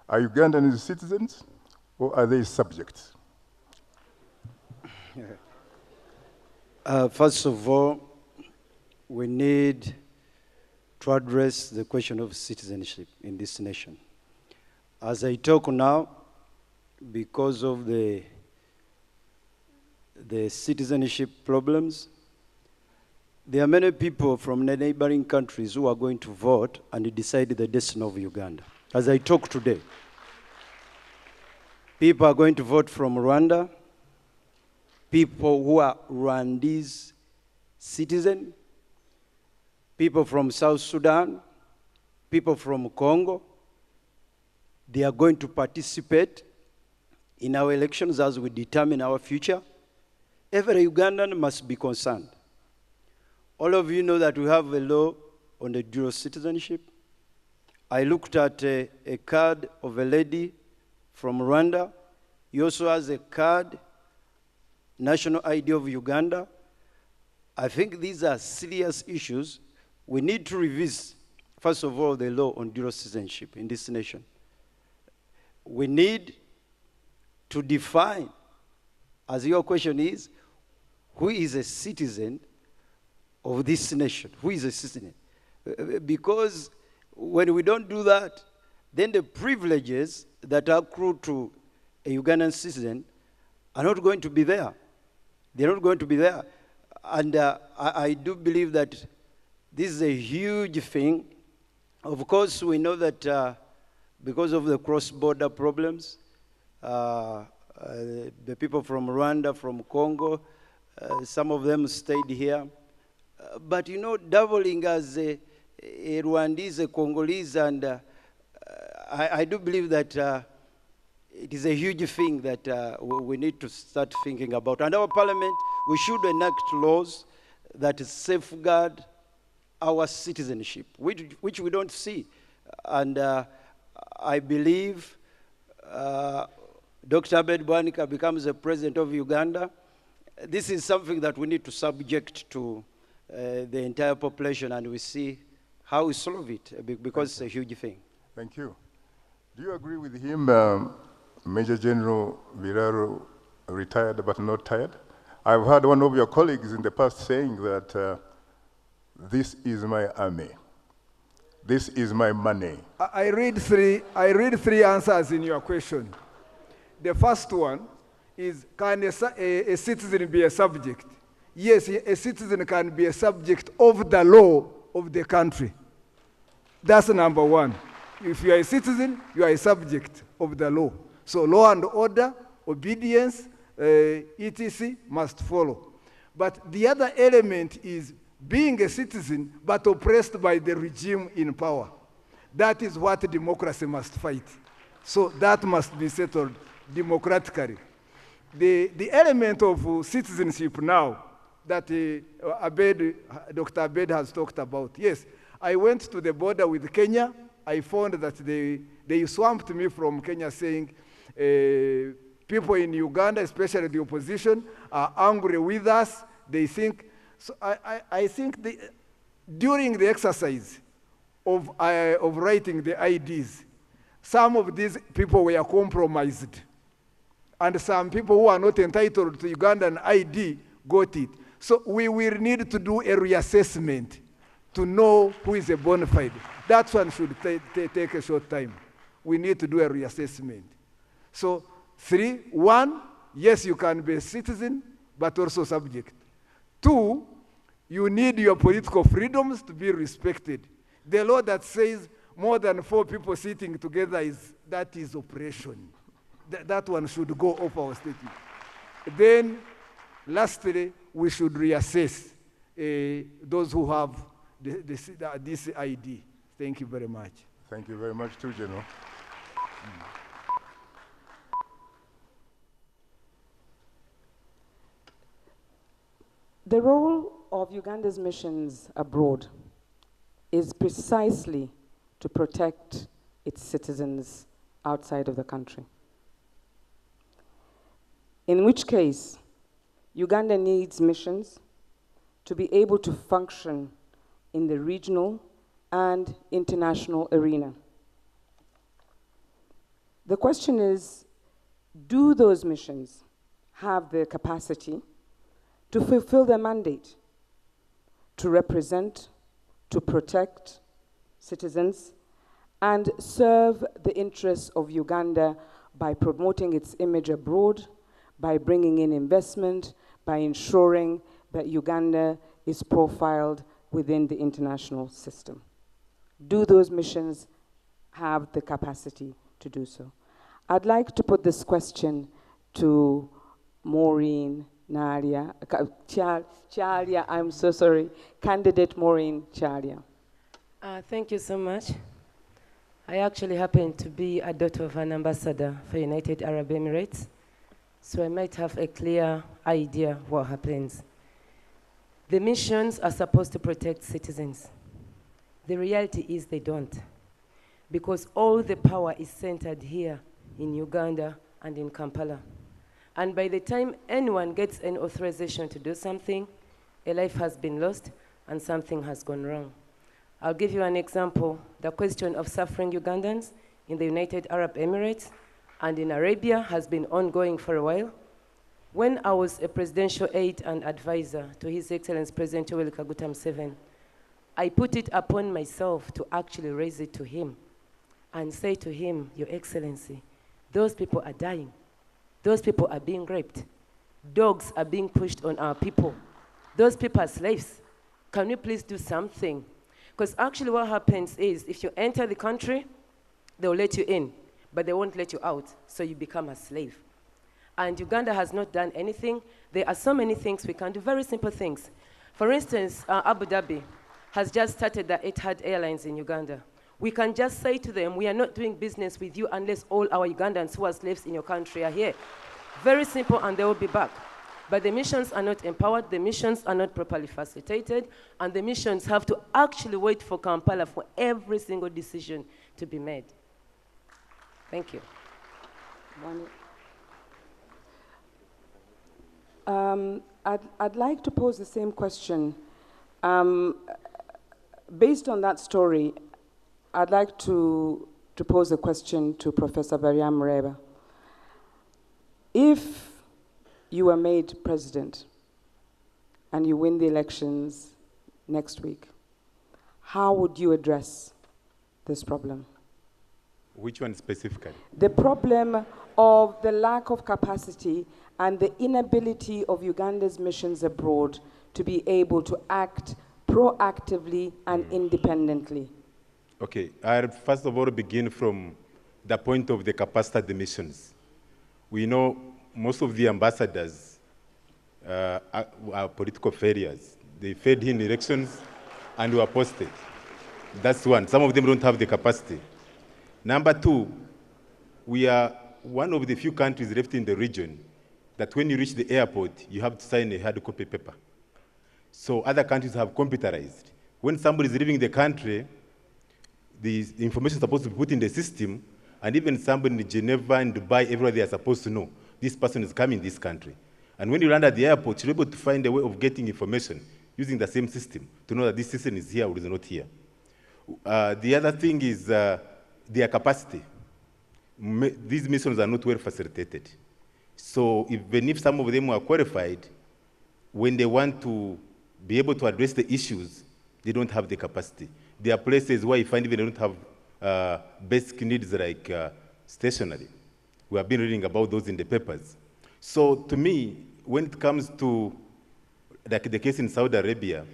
Are Ugandans citizens or are they subjects? First of all, we need to address the question of citizenship in this nation. As I talk now, because of the citizenship problems, there are many people from the neighboring countries who are going to vote and decide the destiny of Uganda. As I talk today, people are going to vote from Rwanda, people who are Rwandese citizens, people from South Sudan, people from Congo. They are going to participate in our elections as we determine our future. Every Ugandan must be concerned. All of you know that we have a law on the dual citizenship. I looked at a card of a lady from Rwanda. He also has a card, national ID of Uganda. I think these are serious issues. We need to revisit, first of all, the law on dual citizenship in this nation. We need to define, as your question is, who is a citizen of this nation? Who is a citizen? Because when we don't do that, then the privileges that are accrued to a Ugandan citizen are not going to be there. They're not going to be there. And I do believe that this is a huge thing. Of course, we know that because of the cross-border problems, the people from Rwanda, from Congo, some of them stayed here. But you know, doubling as a Rwandese, a Congolese, and I do believe that it is a huge thing that we need to start thinking about. And our parliament, we should enact laws that safeguard our citizenship, which we don't see. And I believe Dr. Abed Bwanika becomes the president of Uganda. This is something that we need to subject to the entire population, and we see how we solve it, because it's a huge thing. Thank you. Do you agree with him, Major General Viraro, retired but not tired? I've heard one of your colleagues in the past saying that this is my army. This is my money. I read three answers in your question. The first one is, can a citizen be a subject? Yes, a citizen can be a subject of the law of the country. That's number one. If you are a citizen, you are a subject of the law. So law and order, obedience, etc. must follow. But the other element is being a citizen but oppressed by the regime in power. That is what democracy must fight. So that must be settled democratically. The element of citizenship now that Dr. Abed has talked about, yes, I went to the border with Kenya. I found that they swamped me from Kenya saying people in Uganda, especially the opposition, are angry with us. They think, so I think during the exercise of writing the IDs, some of these people were compromised. And some people who are not entitled to Ugandan ID got it. So we will need to do a reassessment to know who is a bona fide. That one should take a short time. We need to do a reassessment. So 3, 1, yes, you can be a citizen, but also subject. 2, you need your political freedoms to be respected. The law that says more than 4 people sitting together, that is oppression. That one should go off our statement. Then, lastly, we should reassess those who have this ID. Thank you very much. Thank you very much too, General. The role of Uganda's missions abroad is precisely to protect its citizens outside of the country. In which case, Uganda needs missions to be able to function in the regional and international arena. The question is, do those missions have the capacity to fulfill their mandate, to represent, to protect, citizens and serve the interests of Uganda by promoting its image abroad, by bringing in investment, by ensuring that Uganda is profiled within the international system. Do those missions have the capacity to do so? I'd like to put this question to Maureen Chalia, I'm so sorry, candidate Maureen Chalia. Thank you so much. I actually happen to be a daughter of an ambassador for United Arab Emirates, so I might have a clear idea what happens. The missions are supposed to protect citizens. The reality is they don't, because all the power is centered here in Uganda and in Kampala. And by the time anyone gets an authorization to do something, a life has been lost and something has gone wrong. I'll give you an example. The question of suffering Ugandans in the United Arab Emirates and in Arabia has been ongoing for a while. When I was a presidential aide and advisor to His Excellency President Yoweri Kaguta Museveni, I put it upon myself to actually raise it to him and say to him, Your Excellency, those people are dying. Those people are being raped. Dogs are being pushed on our people. Those people are slaves. Can we please do something? Because actually what happens is, if you enter the country, they'll let you in, but they won't let you out, so you become a slave. And Uganda has not done anything. There are so many things we can do, very simple things. For instance, Abu Dhabi has just started the Etihad Airlines in Uganda. We can just say to them, we are not doing business with you unless all our Ugandans who are slaves in your country are here. Very simple, and they will be back. But the missions are not empowered, the missions are not properly facilitated, and the missions have to actually wait for Kampala for every single decision to be made. Thank you. I'd like to pose the same question. Based on that story, I'd like to pose a question to Professor Bariam Mureba. If you were made president and you win the elections next week, how would you address this problem? Which one specifically? The problem of the lack of capacity and the inability of Uganda's missions abroad to be able to act proactively and independently. Okay, I'll first of all begin from the point of the capacity of the missions. We know most of the ambassadors are political failures. They failed in elections and were posted. That's one. Some of them don't have the capacity. Number two, we are one of the few countries left in the region that when you reach the airport, you have to sign a hard copy paper. So other countries have computerized. When somebody is leaving the country, the information is supposed to be put in the system, and even somebody in Geneva and Dubai, everywhere they are supposed to know this person is coming in this country. And when you land at the airport, you're able to find a way of getting information using the same system to know that this system is here or is not here. The other thing is their capacity. These missions are not well facilitated. So even if some of them are qualified, when they want to be able to address the issues, they don't have the capacity. There are places where you find even they don't have basic needs like stationery. We have been reading about those in the papers. So to me, when it comes to like the case in Saudi Arabia,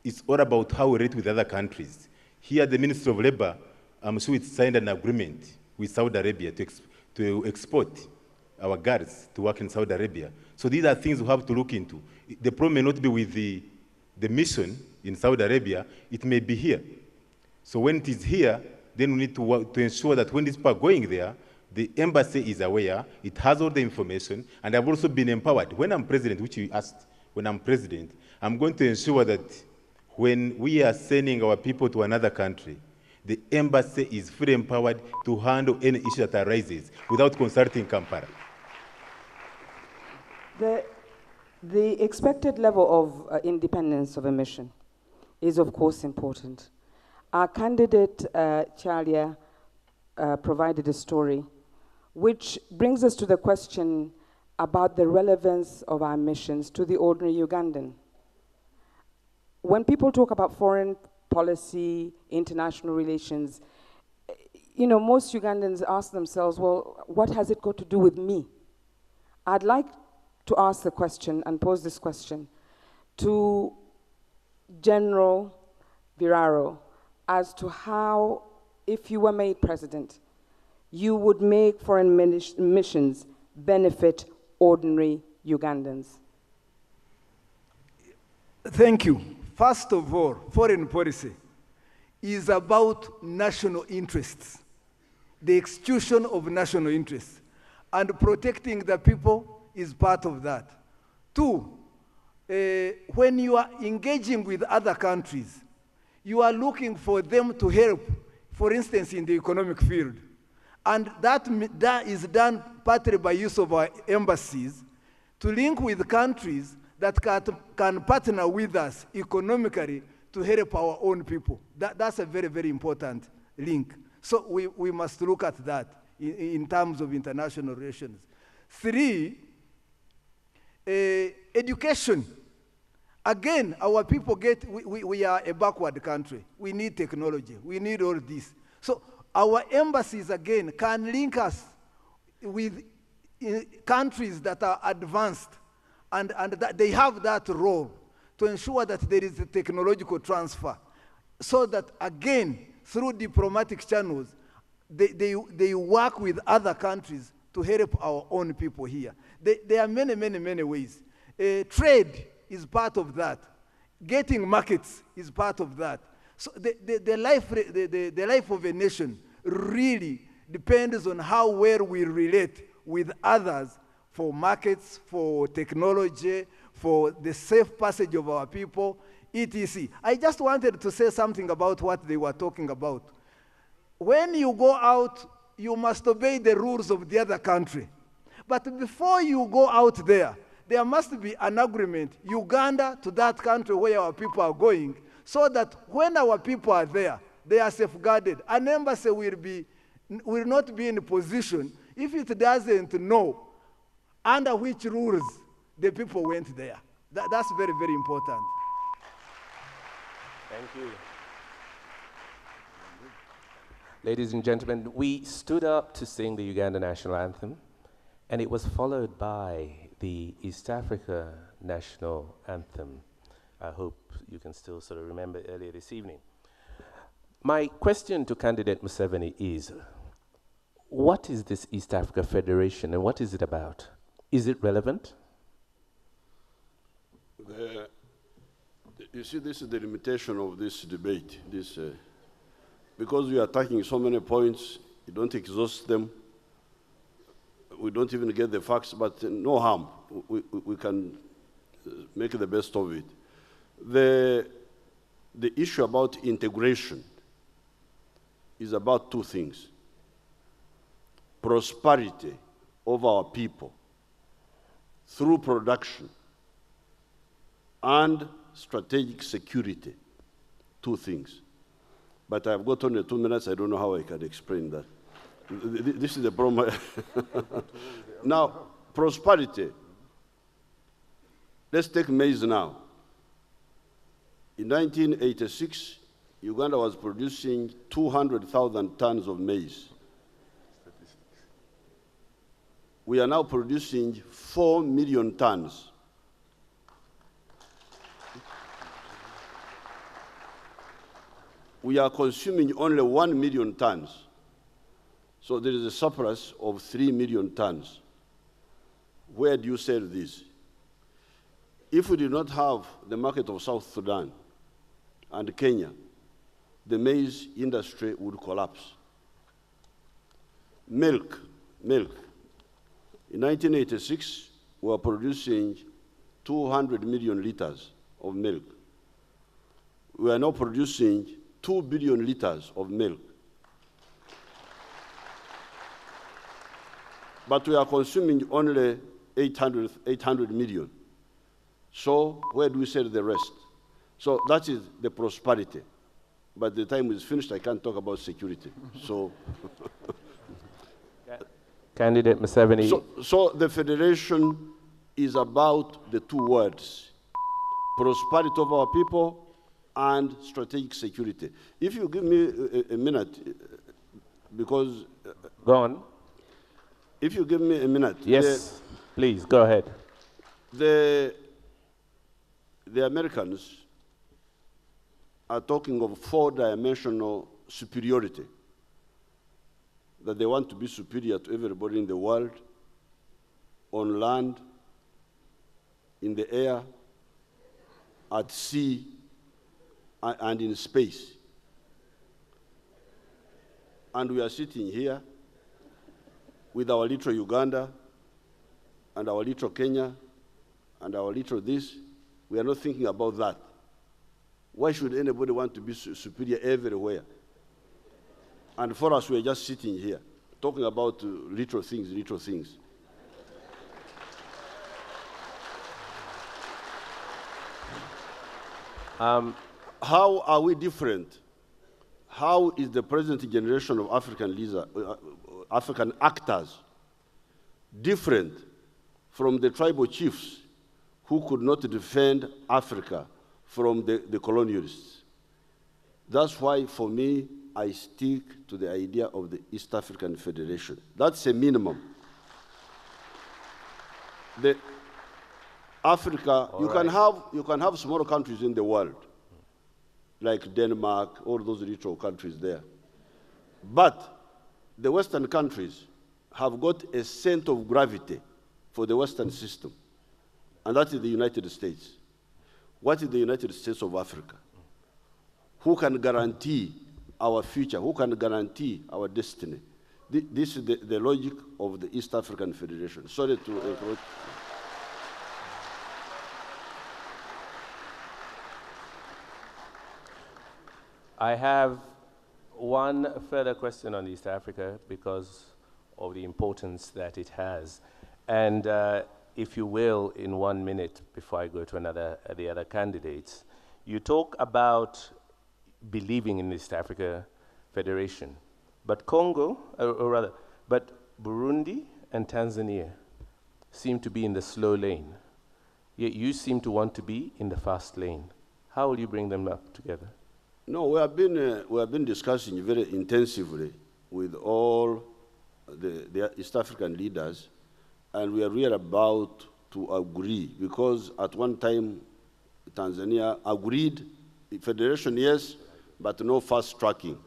it's all about how we rate with other countries. Here, the Ministry of Labor, I'm sure it signed an agreement with Saudi Arabia to export our girls to work in Saudi Arabia. So these are things we have to look into. The problem may not be with the mission in Saudi Arabia, it may be here. So when it is here, then we need to work to ensure that when these people are going there, the embassy is aware, it has all the information, and I've also been empowered. When I'm president, which you asked, when I'm president, I'm going to ensure that when we are sending our people to another country, the embassy is fully empowered to handle any issue that arises without consulting Kampala. The expected level of independence of a mission is, of course, important. Our candidate, Chalia, provided a story, which brings us to the question about the relevance of our missions to the ordinary Ugandan. When people talk about foreign policy, international relations, you know, most Ugandans ask themselves, well, what has it got to do with me? I'd like to ask the question and pose this question to General Biraro as to how, if you were made president, you would make foreign missions benefit ordinary Ugandans. Thank you. First of all, foreign policy is about national interests, the execution of national interests, and protecting the people is part of that. Two, when you are engaging with other countries, you are looking for them to help, for instance, in the economic field. And that is done partly by use of our embassies to link with countries that can partner with us economically to help our own people. That's a very, very important link. So we must look at that in terms of international relations. Three, education. Again, our people we are a backward country. We need technology. We need all this. So our embassies, again, can link us with countries that are advanced, and that they have that role to ensure that there is a technological transfer, so that, again, through diplomatic channels, they work with other countries to help our own people here. There are many, many, many ways. Trade is part of that. Getting markets is part of that. So the life of a nation really depends on how well we relate with others for markets, for technology, for the safe passage of our people, etc. I just wanted to say something about what they were talking about. When you go out, you must obey the rules of the other country. But before you go out there must be an agreement, Uganda to that country where our people are going, so that when our people are there, they are safeguarded. An embassy will not be in a position if it doesn't know under which rules the people went there. That's very, very important. Thank you. Ladies and gentlemen, we stood up to sing the Uganda national anthem, and it was followed by the East Africa national anthem. I hope you can still sort of remember earlier this evening. My question to candidate Museveni is, what is this East Africa Federation and what is it about? Is it relevant? You see, this is the limitation of this debate. Because we are attacking so many points, you don't exhaust them. We don't even get the facts, but no harm. We can make the best of it. The issue about integration is about two things: prosperity of our people through production and strategic security, two things. But I've got only 2 minutes, I don't know how I can explain that. This is the problem. Now, prosperity. Let's take maize now. In 1986, Uganda was producing 200,000 tons of maize. We are now producing 4 million tons. We are consuming only 1 million tons. So there is a surplus of 3 million tons. Where do you sell this? If we did not have the market of South Sudan and Kenya, the maize industry would collapse. Milk. In 1986, we were producing 200 million liters of milk. We are now producing 2 billion liters of milk. But we are consuming only 800 million. So where do we sell the rest? So that is the prosperity. But the time is finished, I can't talk about security. So, Candidate Museveni. So the federation is about the two words: prosperity of our people and strategic security. If you give me a minute, because... Go on. If you give me a minute. Yes, please, go ahead. The Americans are talking of four-dimensional superiority, that they want to be superior to everybody in the world, on land, in the air, at sea, and in space. And we are sitting here with our little Uganda, and our little Kenya, and our little this. We are not thinking about that. Why should anybody want to be superior everywhere? And for us, we are just sitting here, talking about little things, little things. How are we different? How is the present generation of African leaders, African actors, different from the tribal chiefs who could not defend Africa from the colonialists? That's why, for me, I stick to the idea of the East African Federation. That's a minimum. Africa, you can have small countries in the world, like Denmark, all those little countries there. But the Western countries have got a center of gravity for the Western system, and that is the United States. What is the United States of Africa? Who can guarantee our future? Who can guarantee our destiny? This is the logic of the East African Federation. Sorry to interrupt. I have one further question on East Africa because of the importance that it has. And if you will, in 1 minute, before I go to the other candidates, you talk about believing in East Africa Federation. But Congo, but Burundi and Tanzania seem to be in the slow lane. Yet you seem to want to be in the fast lane. How will you bring them up together? No, we have been discussing very intensively with all the East African leaders, and we are really about to agree, because at one time Tanzania agreed, federation yes, but no fast tracking.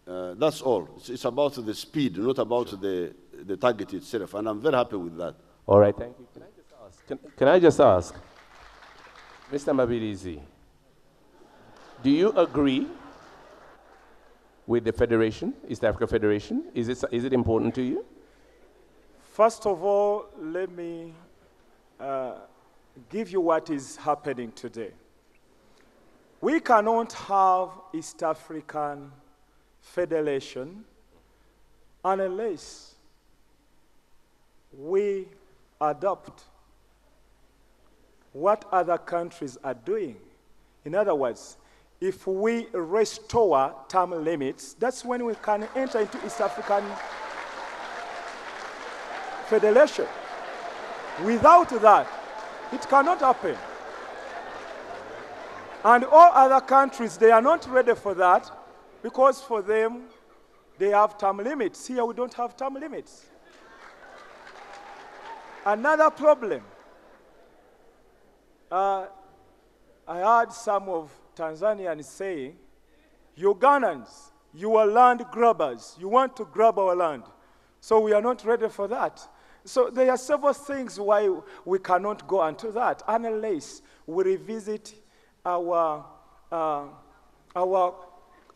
That's all. It's about the speed, not about the target itself, and I'm very happy with that. All right, thank you. Can I just ask, Mr. Mabirizi, do you agree with the federation, East Africa Federation? Is it important to you? First of all, let me give you what is happening today. We cannot have East African Federation unless we adopt what other countries are doing. In other words, if we restore term limits, that's when we can enter into East African Federation. Without that, it cannot happen. And all other countries, they are not ready for that because for them, they have term limits. Here we don't have term limits. Another problem, I heard some of Tanzanians saying, Ugandans, you are land grabbers. You want to grab our land. So we are not ready for that. So there are several things why we cannot go into that unless we revisit our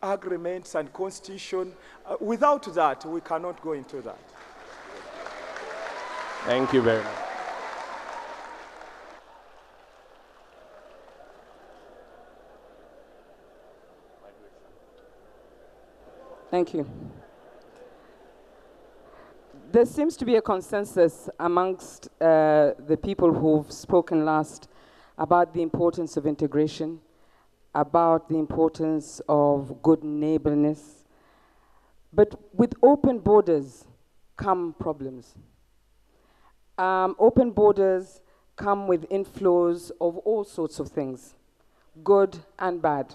agreements and constitution. Without that, we cannot go into that. Thank you very much. Thank you. There seems to be a consensus amongst the people who've spoken last about the importance of integration, about the importance of good neighborness. But with open borders come problems. Open borders come with inflows of all sorts of things. good and bad.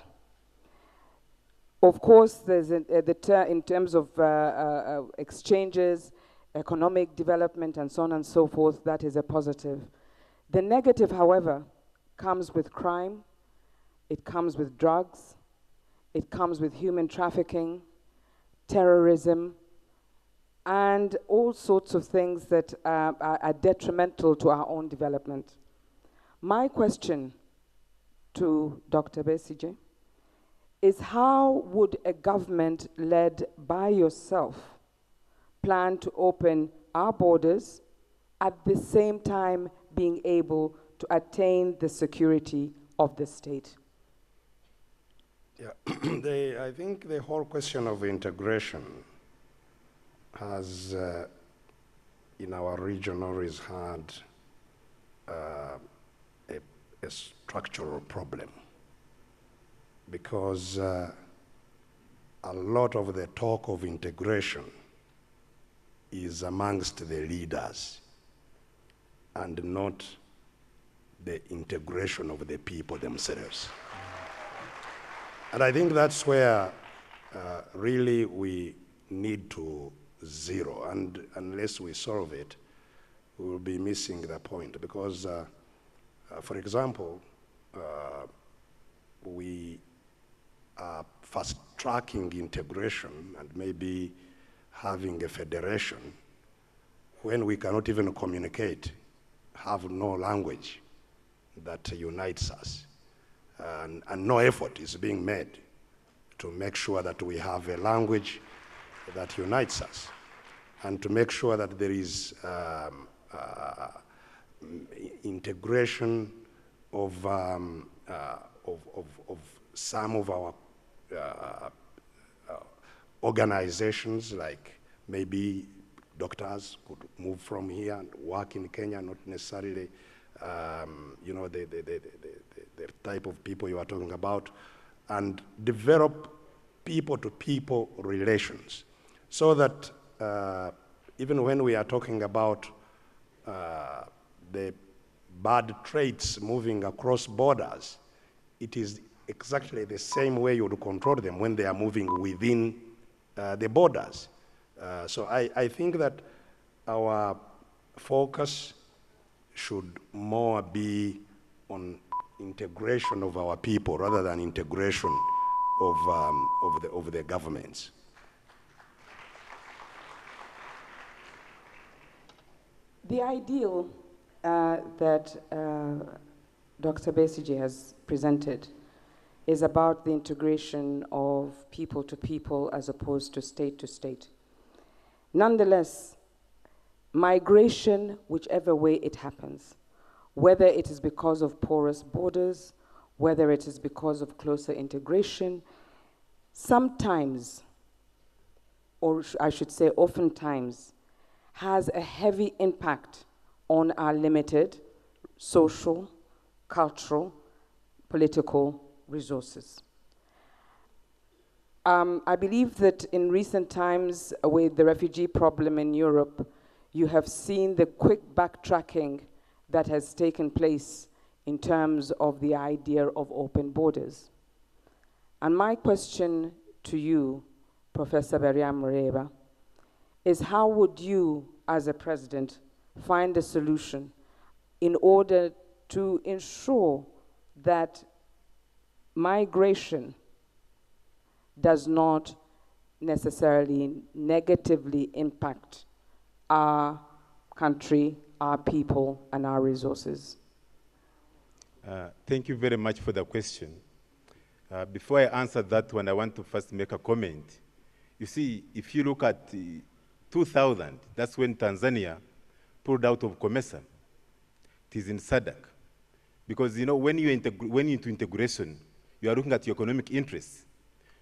Of course, there's in terms of exchanges, economic development, and so on and so forth, that is a positive. The negative, however, comes with crime, it comes with drugs, it comes with human trafficking, terrorism, and all sorts of things that are detrimental to our own development. My question to Dr. Besigye is, how would a government led by yourself plan to open our borders at the same time being able to attain the security of the state? Yeah, I think the whole question of integration has, in our region, always had a structural problem, because a lot of the talk of integration is amongst the leaders and not the integration of the people themselves. And I think that's where really we need to zero, and unless we solve it, we will be missing the point, because for example, we are fast-tracking integration and maybe having a federation when we cannot even communicate, have no language that unites us, and no effort is being made to make sure that we have a language that unites us, and to make sure that there is integration of some of our organizations, like maybe doctors could move from here and work in Kenya, not necessarily you know, the type of people you are talking about, and develop people-to-people relations, so that even when we are talking about the bad traits moving across borders, it is exactly the same way you would control them when they are moving within the borders. So I think that our focus should more be on integration of our people rather than integration of the governments. The ideal that Dr. Besigye has presented is about the integration of people to people as opposed to state to state. Nonetheless, migration, whichever way it happens, whether it is because of porous borders, whether it is because of closer integration, sometimes, or I should say oftentimes, has a heavy impact on our limited social, cultural, political resources. I believe that in recent times, with the refugee problem in Europe, you have seen the quick backtracking that has taken place in terms of the idea of open borders. And my question to you, Professor Beria-Mureba, is how would you, as a president, find a solution in order to ensure that migration does not necessarily negatively impact our country, our people, and our resources? Thank you very much for the question. Before I answer that one, I want to first make a comment. You see, if you look at 2000, that's when Tanzania pulled out of COMESA. It is in SADC. Because, you know, when you're into integration, you are looking at your economic interests.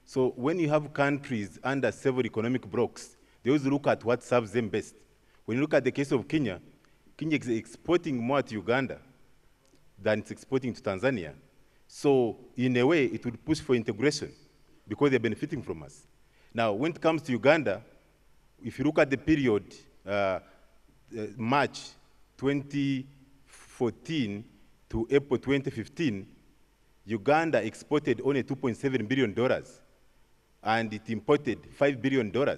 So when you have countries under several economic blocks, they always look at what serves them best. When you look at the case of Kenya, Kenya is exporting more to Uganda than it's exporting to Tanzania. So in a way, it would push for integration because they're benefiting from us. Now, when it comes to Uganda, if you look at the period March 2014 to April 2015, Uganda exported only $2.7 billion, and it imported $5 billion. You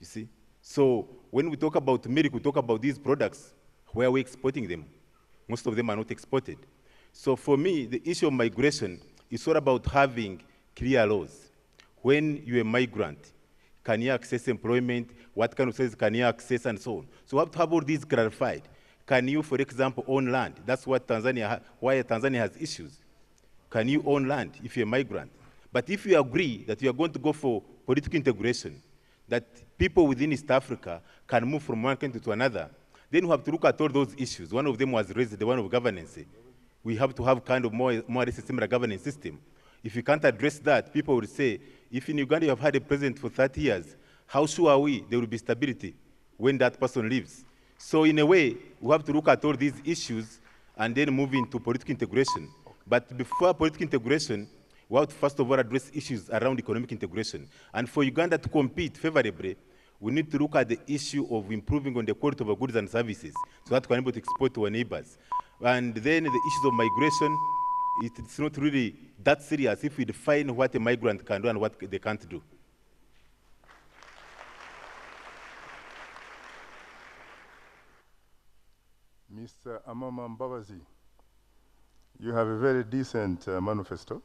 see? So when we talk about milk, we talk about these products, where are we exporting them? Most of them are not exported. So for me, the issue of migration is all about having clear laws. When you're a migrant, can you access employment? What kind of services can you access, and so on? So we have to have all these clarified. Can you, for example, own land? That's what why Tanzania has issues. Can you own land if you're a migrant? But if you agree that you are going to go for political integration, that people within East Africa can move from one country to another, then we have to look at all those issues. One of them was raised, the one of governance. We have to have kind of more or less a similar governance system. If you can't address that, people will say, if in Uganda you have had a president for 30 years, how sure are we there will be stability when that person leaves? So in a way, we have to look at all these issues and then move into political integration. But before political integration, we have to first of all address issues around economic integration. And for Uganda to compete favorably, we need to look at the issue of improving on the quality of our goods and services so that we can be able to export to our neighbors. And then the issues of migration, it's not really that serious if we define what a migrant can do and what they can't do. Mr. Amama Mbabazi, you have a very decent manifesto.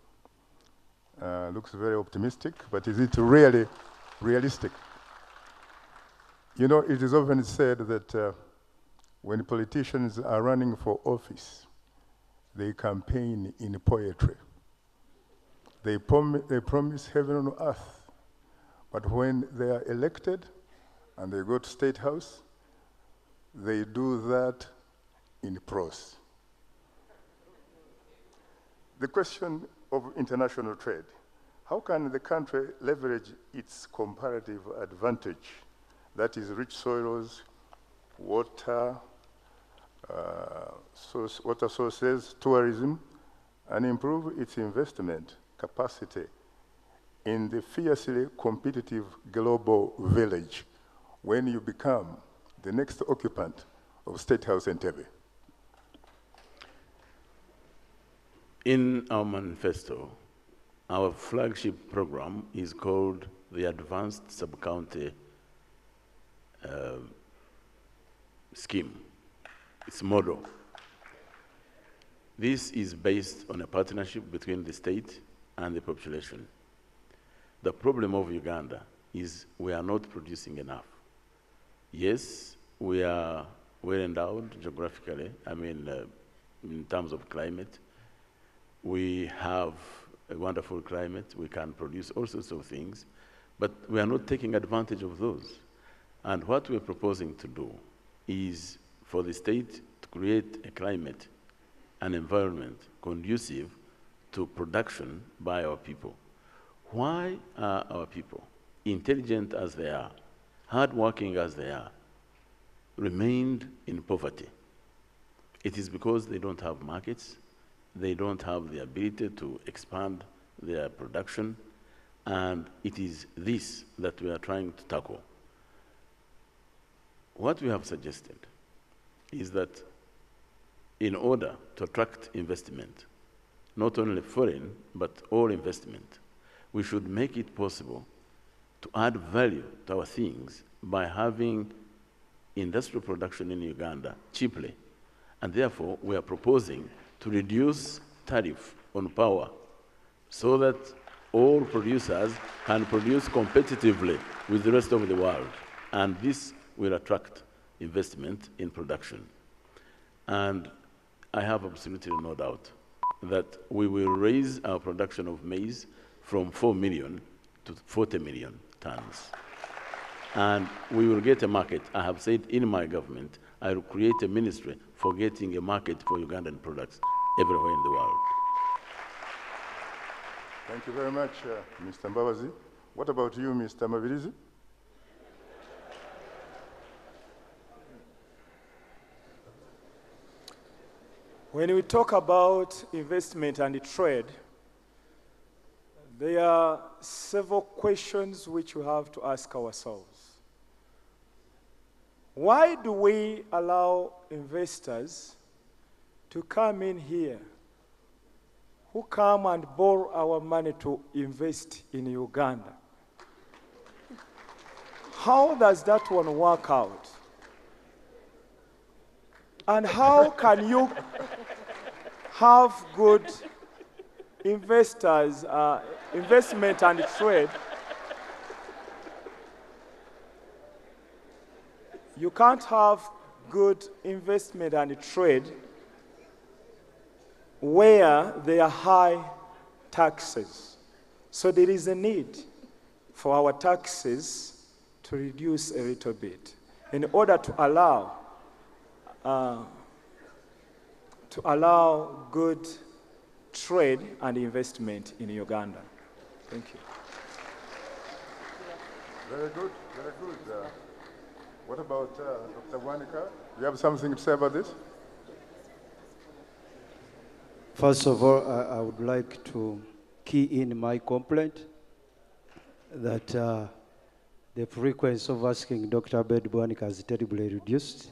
Looks very optimistic, but is it really realistic? You know, it is often said that when politicians are running for office, they campaign in poetry. They promise heaven on earth, but when they are elected and they go to State House, they do that in prose. The question of international trade, how can the country leverage its comparative advantage, that is rich soils, water, water sources, tourism, and improve its investment capacity in the fiercely competitive global village when you become the next occupant of State House Entebbe? In our manifesto, our flagship program is called the Advanced Sub-County Scheme. It's model. This is based on a partnership between the state and the population. The problem of Uganda is we are not producing enough. Yes, we are well endowed geographically, in terms of climate. We have a wonderful climate. We can produce all sorts of things, but we are not taking advantage of those. And what we're proposing to do is for the state to create a climate, an environment conducive to production by our people. Why are our people, intelligent as they are, hardworking as they are, remained in poverty? It is because they don't have markets, they don't have the ability to expand their production, and it is this that we are trying to tackle. What we have suggested is that in order to attract investment, not only foreign, but all investment, we should make it possible to add value to our things by having industrial production in Uganda cheaply. And therefore, we are proposing to reduce tariff on power so that all producers can produce competitively with the rest of the world. And this will attract investment in production. And I have absolutely no doubt that we will raise our production of maize from 4 million to 40 million tons. And we will get a market. I have said in my government, I will create a ministry for getting a market for Ugandan products everywhere in the world. Thank you very much, Mr. Mbabazi. What about you, Mr. Mabirizi? When we talk about investment and trade, there are several questions which we have to ask ourselves. Why do we allow investors to come in here who come and borrow our money to invest in Uganda. How does that one work out? And how can you have good investors, investment and trade? You can't have good investment and trade where there are high taxes. So there is a need for our taxes to reduce a little bit in order to allow good trade and investment in Uganda. Thank you. Very good, very good. What about Dr. Wanika? Do you have something to say about this? First of all, I would like to key in my complaint that the frequency of asking Dr. Abed Bwanika has terribly reduced.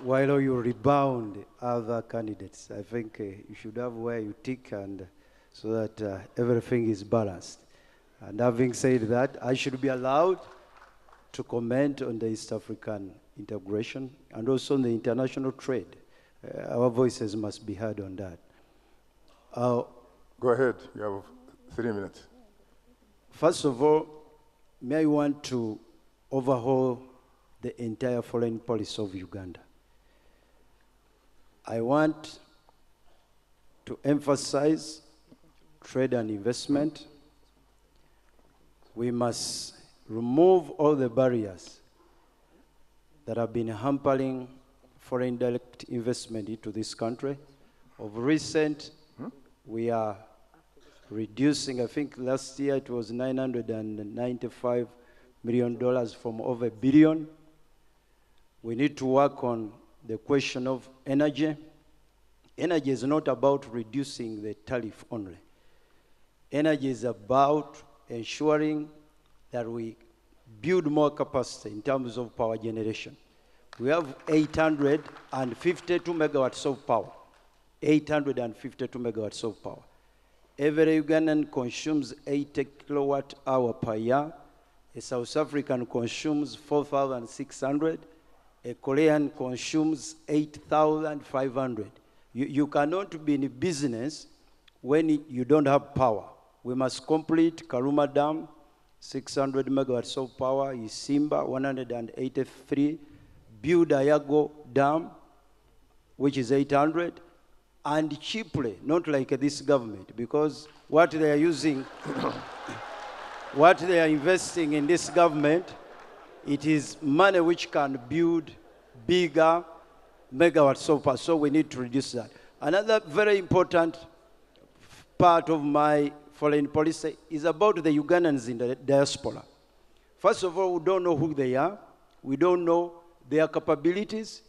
While you rebound other candidates, I think you should have where you tick and so that everything is balanced. And having said that, I should be allowed to comment on the East African integration and also on the international trade. Our voices must be heard on that. Go ahead, you have 3 minutes. First of all, may I want to overhaul the entire foreign policy of Uganda. I want to emphasize trade and investment. We must remove all the barriers that have been hampering foreign direct investment into this country. Of recent, we are reducing, I think last year it was $995 million from over $1 billion. We need to work on the question of energy. Energy is not about reducing the tariff only. Energy is about ensuring that we build more capacity in terms of power generation. We have 852 megawatts of power. 852 megawatts of power. Every Ugandan consumes 80 kilowatt hour per year. A South African consumes 4,600. A Korean consumes 8,500. You cannot be in business when you don't have power. We must complete Karuma Dam, 600 megawatts of power, Isimba, 183, build Ayago Dam, which is 800, and cheaply, not like this government, because what they are using, what they are investing in this government, it is money which can build bigger megawatts of power, so we need to reduce that. Another very important part of my foreign policy is about the Ugandans in the diaspora. First of all, we don't know who they are. We don't know their capabilities.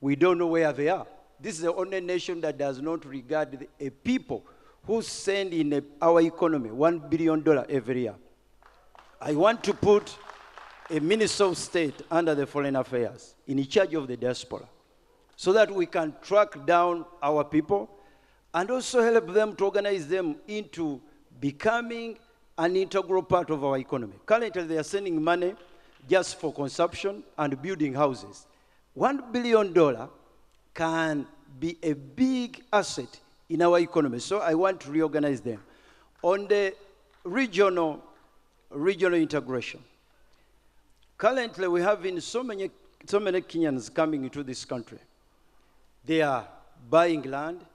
We don't know where they are. This is the only nation that does not regard a people who send in our economy $1 billion every year. I want to put a Minister of State under the Foreign Affairs in charge of the diaspora so that we can track down our people and also help them to organize them into becoming an integral part of our economy. Currently, they are sending money just for consumption and building houses. $1 billion can be a big asset in our economy, so I want to reorganize them. On the regional integration, currently we have so many Kenyans coming into this country. They are buying land,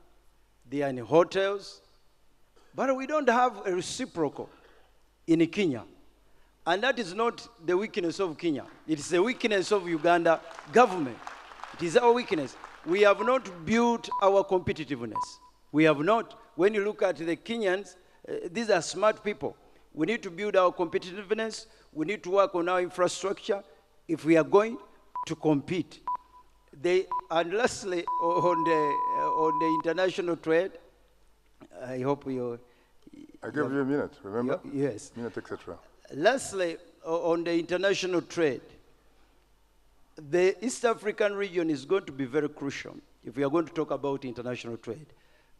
they are in hotels, but we don't have a reciprocal in Kenya. And that is not the weakness of Kenya. It is the weakness of Uganda government. It is our weakness. We have not built our competitiveness. We have not. When you look at the Kenyans, these are smart people. We need to build our competitiveness. We need to work on our infrastructure if we are going to compete. And lastly, on the international trade, I hope you... I gave you a minute, remember? Yes. Minute, etc. Lastly, on the international trade, the East African region is going to be very crucial if we are going to talk about international trade.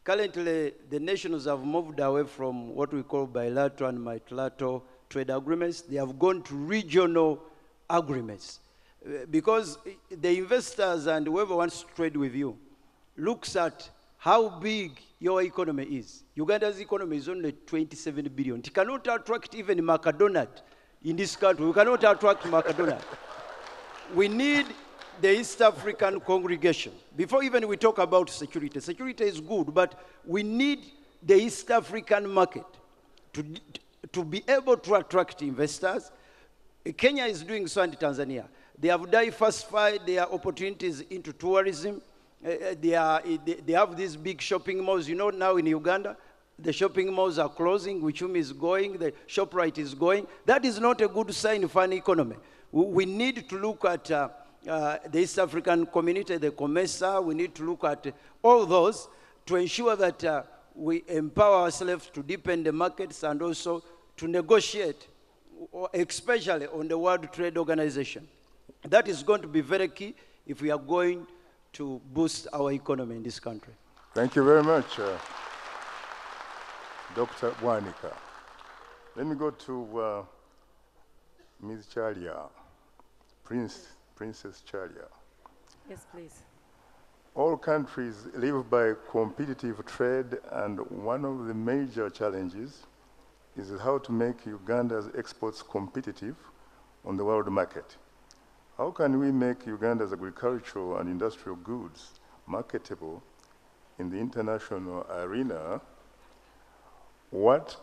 Currently, the nations have moved away from what we call bilateral and multilateral trade agreements. They have gone to regional agreements. Because the investors and whoever wants to trade with you looks at how big your economy is. Uganda's economy is only 27 billion. It cannot attract even McDonald's in this country. We cannot attract McDonald's. We need the East African congregation. Before even we talk about security, security is good, but we need the East African market to be able to attract investors. Kenya is doing so, and Tanzania. They have diversified their opportunities into tourism. They have these big shopping malls. You know, now in Uganda, the shopping malls are closing, Wichumi is going, the ShopRite is going. That is not a good sign for an economy. We need to look at the East African community, the COMESA. We need to look at all those to ensure that we empower ourselves to deepen the markets and also to negotiate, especially on the World Trade Organization. That is going to be very key if we are going to boost our economy in this country. Thank you very much, Dr. Wanika. Let me go to Ms. Chalia, Princess Chalia. Yes, please. All countries live by competitive trade, and one of the major challenges is how to make Uganda's exports competitive on the world market. How can we make Uganda's agricultural and industrial goods marketable in the international arena? What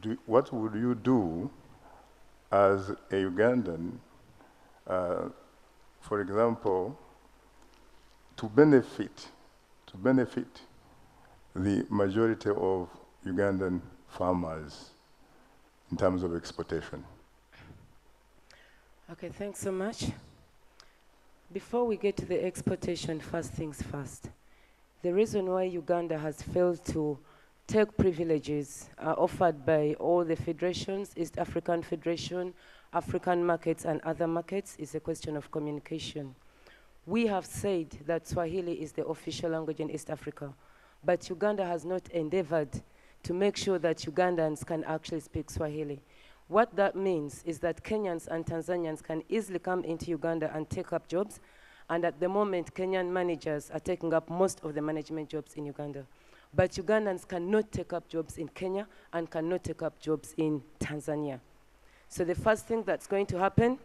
would you do as a Ugandan, for example, to benefit the majority of Ugandan farmers in terms of exportation? Okay, thanks so much. Before we get to the exportation, first things first. The reason why Uganda has failed to take privileges offered by all the federations, East African Federation, African markets, and other markets is a question of communication. We have said that Swahili is the official language in East Africa, but Uganda has not endeavored to make sure that Ugandans can actually speak Swahili. What that means is that Kenyans and Tanzanians can easily come into Uganda and take up jobs, and at the moment, Kenyan managers are taking up most of the management jobs in Uganda. But Ugandans cannot take up jobs in Kenya and cannot take up jobs in Tanzania. So the first thing that's going to happen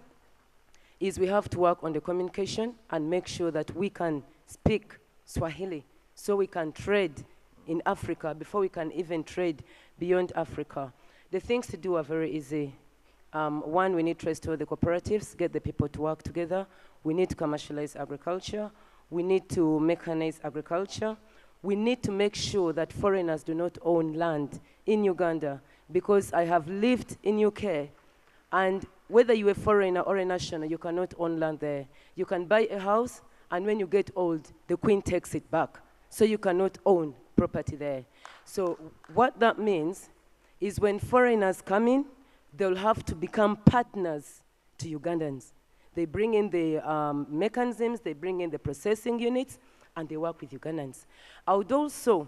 is we have to work on the communication and make sure that we can speak Swahili so we can trade in Africa before we can even trade beyond Africa. The things to do are very easy. One, we need to restore the cooperatives, get the people to work together. We need to commercialize agriculture. We need to mechanize agriculture. We need to make sure that foreigners do not own land in Uganda, because I have lived in UK, and whether you're a foreigner or a national, you cannot own land there. You can buy a house, and when you get old, the Queen takes it back. So you cannot own property there. So what that means is when foreigners come in, they'll have to become partners to Ugandans. They bring in the mechanisms, they bring in the processing units, and they work with Ugandans. I would also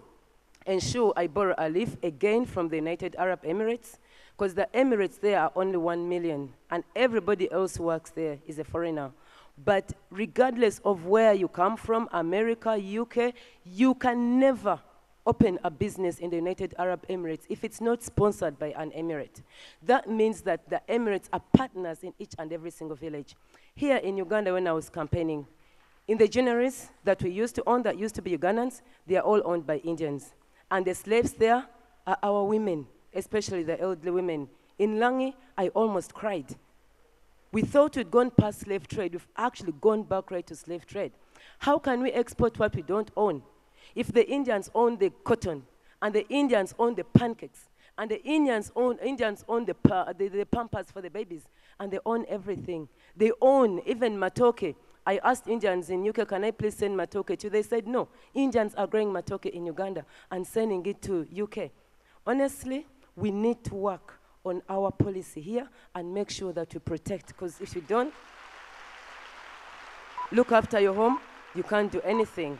ensure I borrow a leaf again from the United Arab Emirates, because the Emirates there are only 1 million, and everybody else who works there is a foreigner. But regardless of where you come from, America, UK, you can never open a business in the United Arab Emirates if it's not sponsored by an emirate. That means that the Emirates are partners in each and every single village. Here in Uganda, when I was campaigning, in the generaries that we used to own, that used to be Ugandans, they are all owned by Indians. And the slaves there are our women, especially the elderly women. In Langi, I almost cried. We thought we'd gone past slave trade. We've actually gone back right to slave trade. How can we export what we don't own? If the Indians own the cotton, and the Indians own the pancakes, and the Indians own the pampers for the babies, and they own everything. They own even matoke. I asked Indians in UK, can I please send matoke to you? They said no. Indians are growing matoke in Uganda and sending it to UK. Honestly, we need to work on our policy here and make sure that we protect, because if you don't look after your home, you can't do anything.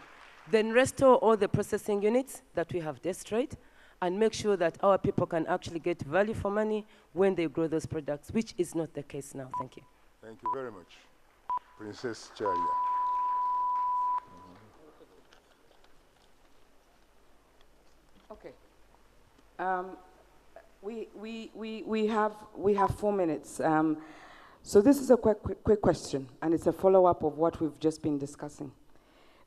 then restore all the processing units that we have destroyed, and make sure that our people can actually get value for money when they grow those products, which is not the case now. Thank you. Thank you very much. Princess Charia. Okay. We have 4 minutes. So this is a quick question, and it's a follow-up of what we've just been discussing.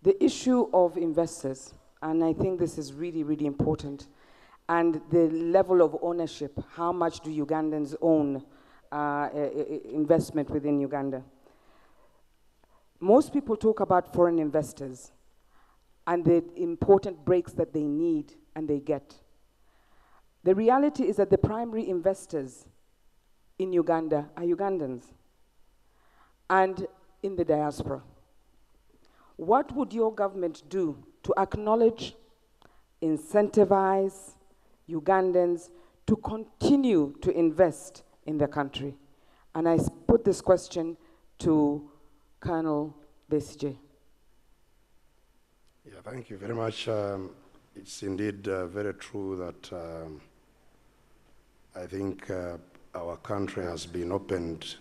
The issue of investors, and I think this is really, really important, and the level of ownership. How much do Ugandans own investment within Uganda? Most people talk about foreign investors and the important breaks that they need and they get. The reality is that the primary investors in Uganda are Ugandans and in the diaspora. What would your government do to acknowledge, incentivize Ugandans to continue to invest in the country? And I put this question to Colonel Besigye. Yeah, thank you very much. It's indeed very true that I think our country has been opened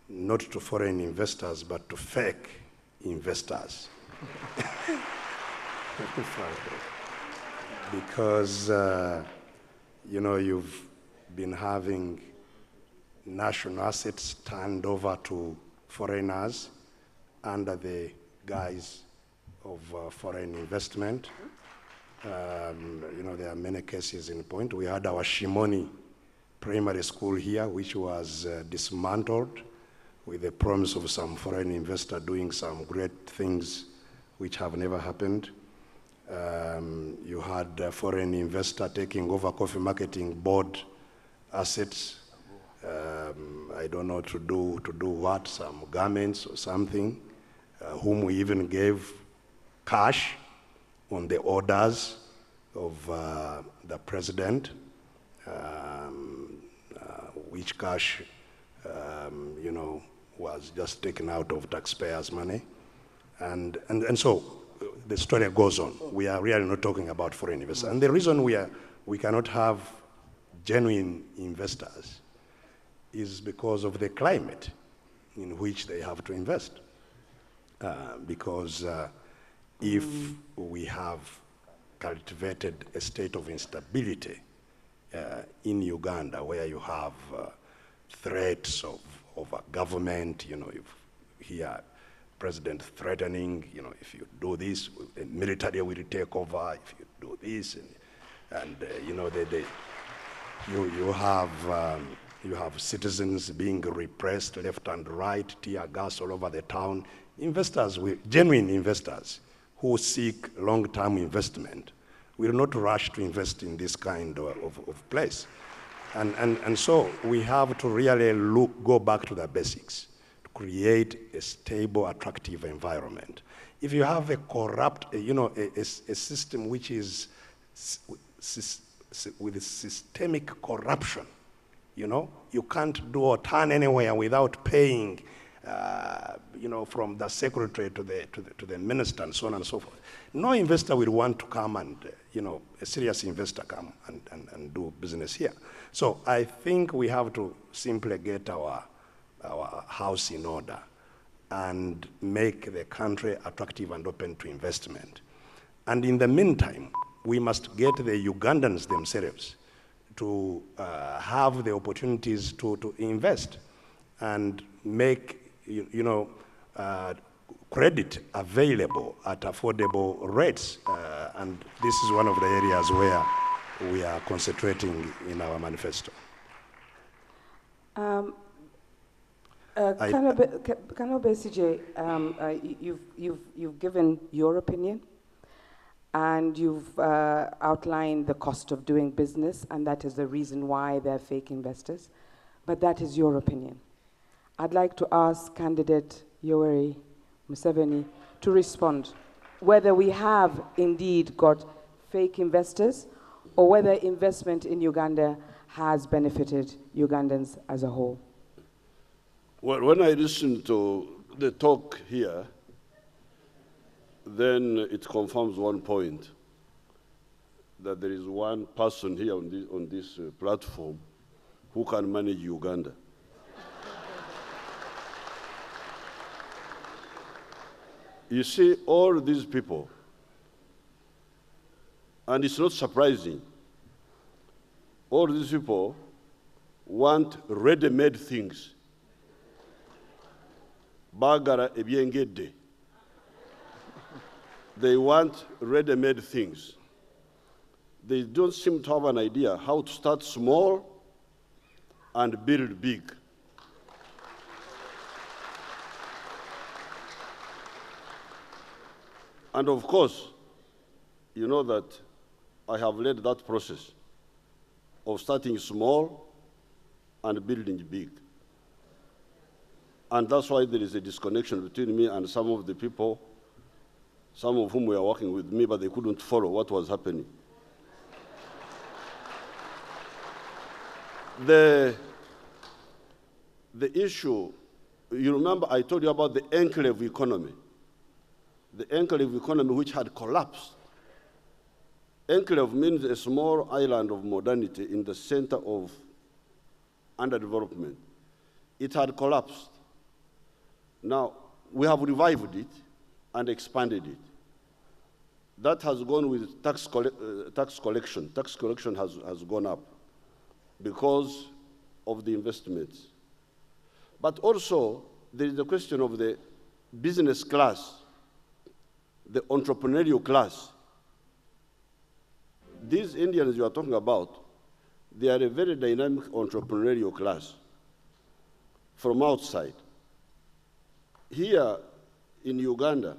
not to foreign investors, but to fake investors. Because, you know, you've been having national assets turned over to foreigners under the guise of foreign investment. You know, there are many cases in point. We had our Shimoni primary school here, which was dismantled with the promise of some foreign investor doing some great things which have never happened. You had a foreign investor taking over coffee marketing board assets. I don't know to do what, some garments or something, whom we even gave cash on the orders of the president, which cash, you know, was just taken out of taxpayers' money. And so the story goes on. We are really not talking about foreign investors. And the reason we cannot have genuine investors is because of the climate in which they have to invest. Because if we have cultivated a state of instability in Uganda, where you have threats of a government, you know, if here president threatening, you know, if you do this, the military will take over. If you do this, and you know, you have citizens being repressed left and right, tear gas all over the town. Investors, genuine investors who seek long-term investment will not rush to invest in this kind of place. And so we have to really go back to the basics, to create a stable, attractive environment. If you have a corrupt, you know, a system which is with systemic corruption, you know, you can't do or turn anywhere without paying, you know, from the secretary to the minister and so on and so forth. No investor will want to come and, you know, a serious investor come and do business here. So I think we have to simply get our house in order and make the country attractive and open to investment. And in the meantime, we must get the Ugandans themselves to have the opportunities to invest and make, you know, credit available at affordable rates. And this is one of the areas where we are concentrating in our manifesto. Colonel Besigye, you've given your opinion, and you've outlined the cost of doing business, and that is the reason why they're fake investors. But that is your opinion. I'd like to ask candidate Yoweri Museveni to respond, whether we have indeed got fake investors or whether investment in Uganda has benefited Ugandans as a whole. Well, when I listen to the talk here, then it confirms one point, that there is one person here on this platform who can manage Uganda. You see, all these people, and it's not surprising, all these people want ready-made things. Bagara ebyengedde. They want ready-made things. They don't seem to have an idea how to start small and build big. And of course, you know that I have led that process of starting small and building big. And that's why there is a disconnection between me and some of the people, some of whom were working with me, but they couldn't follow what was happening. The issue, you remember I told you about the enclave economy. The enclave economy which had collapsed. Enclave means a small island of modernity in the center of underdevelopment. It had collapsed. Now, we have revived it and expanded it. That has gone with tax collection. Tax collection has gone up because of the investments. But also, there is the question of the business class, the entrepreneurial class. These Indians you are talking about, they are a very dynamic entrepreneurial class from outside. Here in Uganda,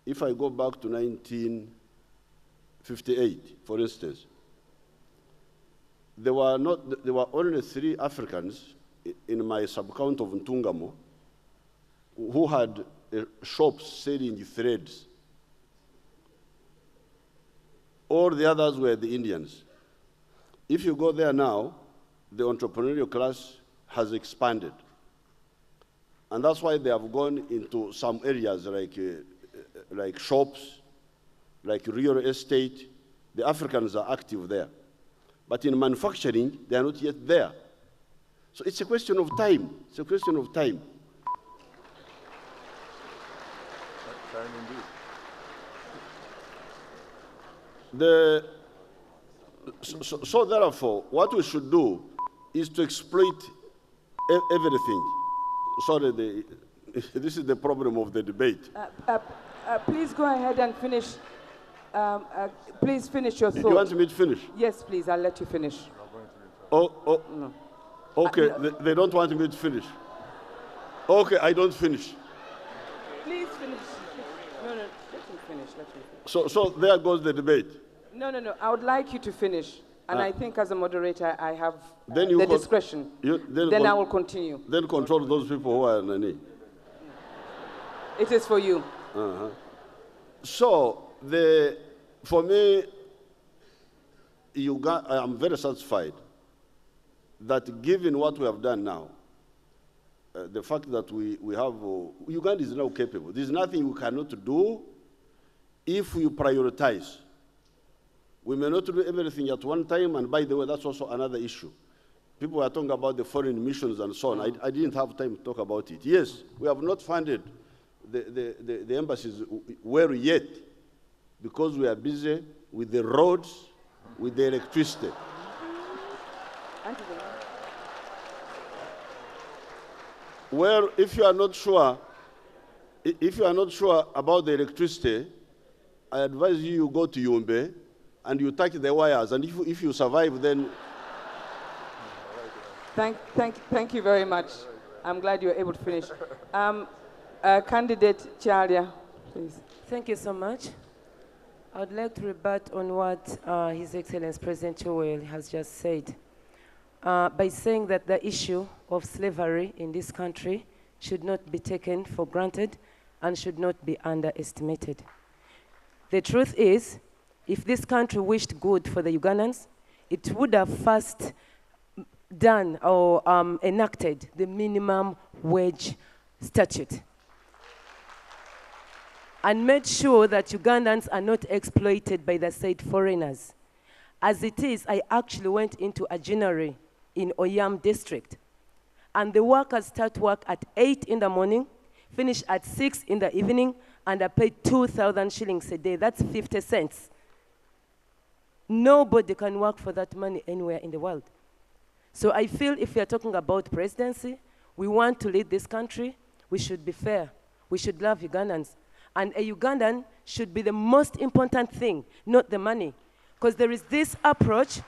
if I go back to 1958, for instance, there were only 3 Africans in my sub-count of Ntungamo who had shops selling threads. All the others were the Indians. If you go there now, the entrepreneurial class has expanded. And that's why they have gone into some areas like shops, like real estate. The Africans are active there. But in manufacturing, they are not yet there. So it's a question of time. It's a question of time. Time indeed. So therefore, what we should do is to exploit everything. Sorry, this is the problem of the debate. Please go ahead and finish. Please finish your thought. You want me to finish? Yes, please. I'll let you finish. No. Okay, they don't want me to finish. Okay, I don't finish. Please finish. No, let him finish. So there goes the debate. No. I would like you to finish. And I think as a moderator, I have the discretion. Then I will continue. Then control those people who are on the knee. It is for you. So, for me, I am very satisfied that given what we have done now, the fact that we have, Uganda is now capable. There's nothing we cannot do if we prioritize. We may not do everything at one time, and by the way, that's also another issue. People are talking about the foreign missions and so on. I didn't have time to talk about it. Yes, we have not funded the embassies well yet because we are busy with the roads, with the electricity. Well, if you are not sure about the electricity, I advise you go to Yumbe and you touch the wires, and if you survive, then... Thank you very much. I'm glad you were able to finish. Candidate Chalia, please. Thank you so much. I would like to rebut on what His Excellency President Joel has just said by saying that the issue of slavery in this country should not be taken for granted and should not be underestimated. The truth is, if this country wished good for the Ugandans, it would have first done or enacted the minimum wage statute. and made sure that Ugandans are not exploited by the said foreigners. As it is, I actually went into a ginnery in Oyam district, and the workers start work at 8 in the morning, finish at 6 in the evening, and are paid 2,000 shillings a day. That's 50 cents. Nobody can work for that money anywhere in the world. So I feel if we are talking about presidency, we want to lead this country, we should be fair. We should love Ugandans. And a Ugandan should be the most important thing, not the money. Because there is this approach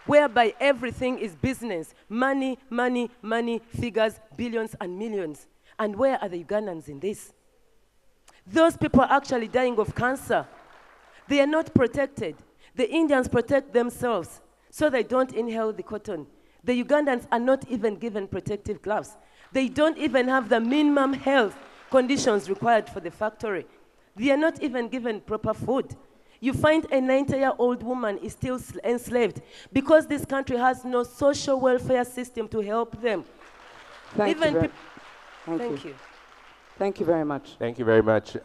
whereby everything is business. Money, money, money, figures, billions and millions. And where are the Ugandans in this? Those people are actually dying of cancer. They are not protected. The Indians protect themselves so they don't inhale the cotton. The Ugandans are not even given protective gloves. They don't even have the minimum health conditions required for the factory. They are not even given proper food. You find a 90-year-old woman is still enslaved because this country has no social welfare system to help them. Thank you. Thank you. Thank you very much. Thank you very much.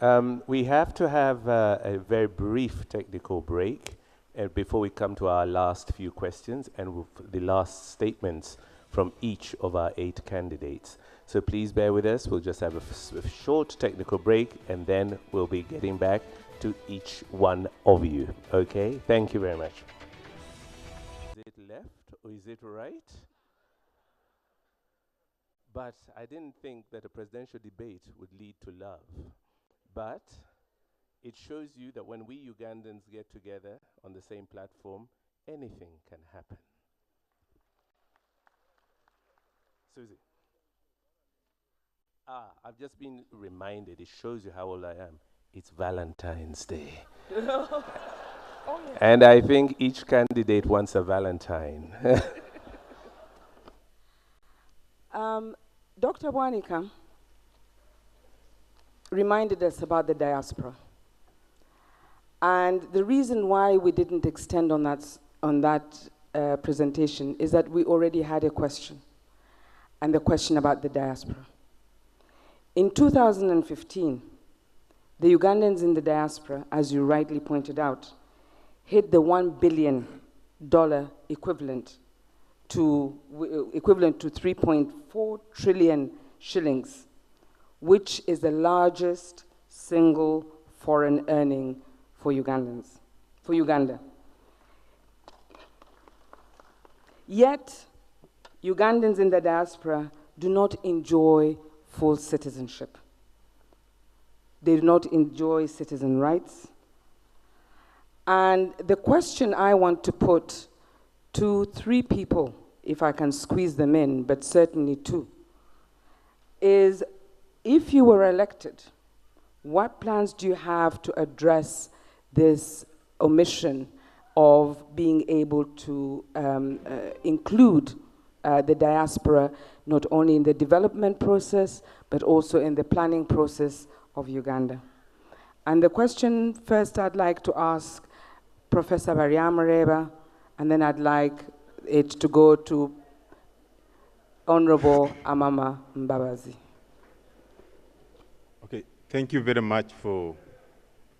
We have to have a very brief technical break before we come to our last few questions and the last statements from each of our 8 candidates. So please bear with us. We'll just have a short technical break, and then we'll be getting back to each one of you. Okay? Thank you very much. Is it left or is it right? But I didn't think that a presidential debate would lead to love. But it shows you that when we Ugandans get together on the same platform, anything can happen. Susie. I've just been reminded, it shows you how old I am. It's Valentine's Day. Oh, yeah. And I think each candidate wants a Valentine. Dr. Bwanika reminded us about the diaspora. And the reason why we didn't extend on that presentation is that we already had a question, and the question about the diaspora. In 2015, the Ugandans in the diaspora, as you rightly pointed out, hit the $1 billion equivalent to 3.4 trillion shillings, which is the largest single foreign earning for Uganda. Yet, Ugandans in the diaspora do not enjoy full citizenship. They do not enjoy citizen rights. And the question I want to put to 3 people, if I can squeeze them in, but certainly 2, is if you were elected, what plans do you have to address this omission of being able to include the diaspora not only in the development process, but also in the planning process of Uganda? And the question first I'd like to ask Professor Baryamareba, and then I'd like it to go to Honorable Amama Mbabazi. Okay, thank you very much for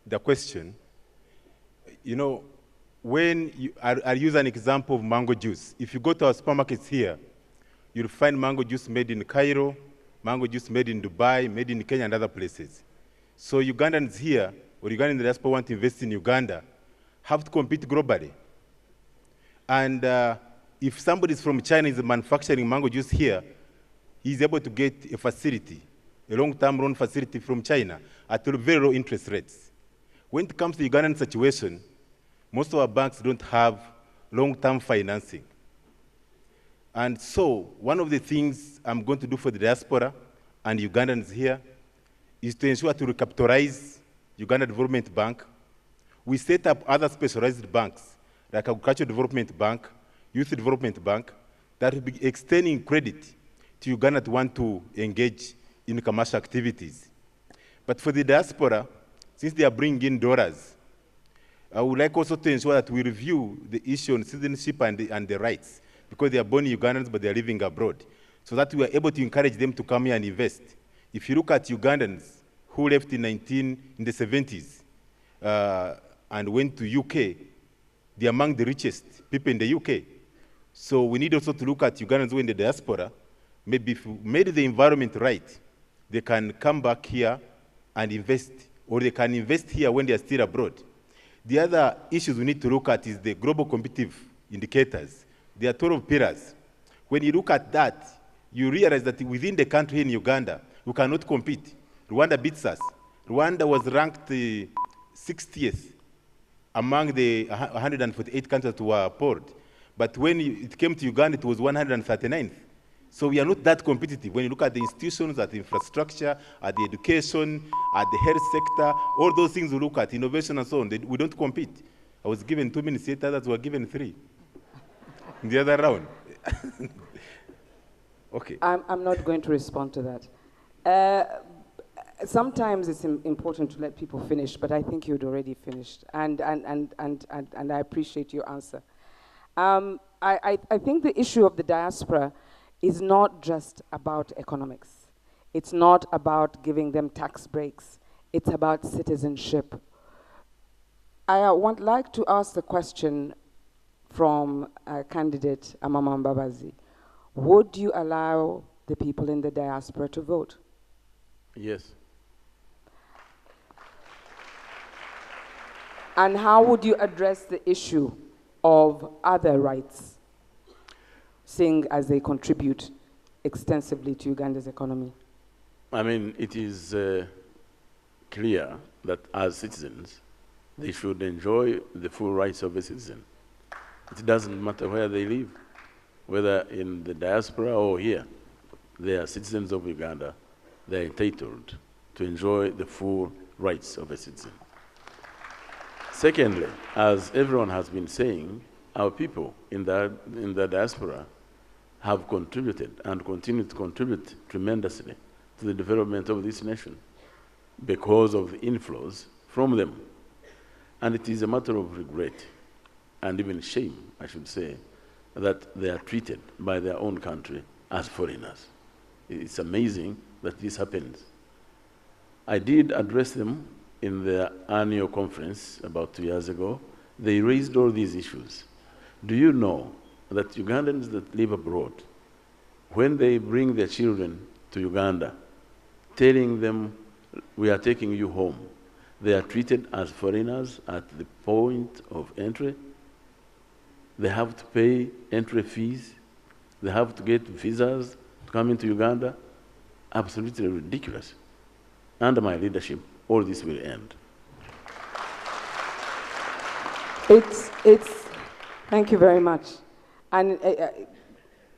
the question. You know, when I'll use an example of mango juice. If you go to our supermarkets here, you'll find mango juice made in Cairo, mango juice made in Dubai, made in Kenya and other places. So Ugandans here, or Ugandans in the diaspora want to invest in Uganda, have to compete globally. And if somebody from China is manufacturing mango juice here, he's able to get a facility, a long-term loan facility from China at very low interest rates. When it comes to the Ugandan situation, most of our banks don't have long-term financing. And so one of the things I'm going to do for the diaspora and Ugandans here is to ensure to recapitalize Uganda Development Bank. We set up other specialized banks, like Agricultural Development Bank, Youth Development Bank, that will be extending credit to Uganda to want to engage in commercial activities. But for the diaspora, since they are bringing in dollars, I would like also to ensure that we review the issue on citizenship and the rights, because they are born Ugandans, but they are living abroad, so that we are able to encourage them to come here and invest. If you look at Ugandans who left in the 70s and went to UK, they're among the richest people in the UK. So we need also to look at Ugandans who are in the diaspora. Maybe if we made the environment right, they can come back here and invest, or they can invest here when they are still abroad. The other issues we need to look at is the global competitive indicators. There are 12 pillars. When you look at that, you realize that within the country in Uganda, we cannot compete. Rwanda beats us. Rwanda was ranked 60th among the 148 countries that were polled. But when it came to Uganda, it was 139th. So we are not that competitive. When you look at the institutions, at the infrastructure, at the education, at the health sector, all those things we look at, innovation and so on, we don't compete. I was given 2 minutes, yet others were given 3 in the other round. Okay. I'm not going to respond to that. Sometimes it's important to let people finish, but I think you'd already finished, and I appreciate your answer. I think the issue of the diaspora is not just about economics. It's not about giving them tax breaks. It's about citizenship. I would like to ask the question from candidate Amama Mbabazi. Would you allow the people in the diaspora to vote? Yes. And how would you address the issue of other rights, seeing as they contribute extensively to Uganda's economy? I mean, it is clear that as citizens, they should enjoy the full rights of a citizen. It doesn't matter where they live, whether in the diaspora or here. They are citizens of Uganda. They are entitled to enjoy the full rights of a citizen. Secondly, as everyone has been saying, our people in the diaspora have contributed and continue to contribute tremendously to the development of this nation because of the inflows from them. And it is a matter of regret and even shame, I should say, that they are treated by their own country as foreigners. It's amazing that this happens. I did address them in their annual conference about 2 years ago. They raised all these issues. Do you know that Ugandans that live abroad, when they bring their children to Uganda, telling them, we are taking you home, they are treated as foreigners at the point of entry? They have to pay entry fees. They have to get visas to come into Uganda. Absolutely ridiculous. Under my leadership, all this will end. Thank you very much. And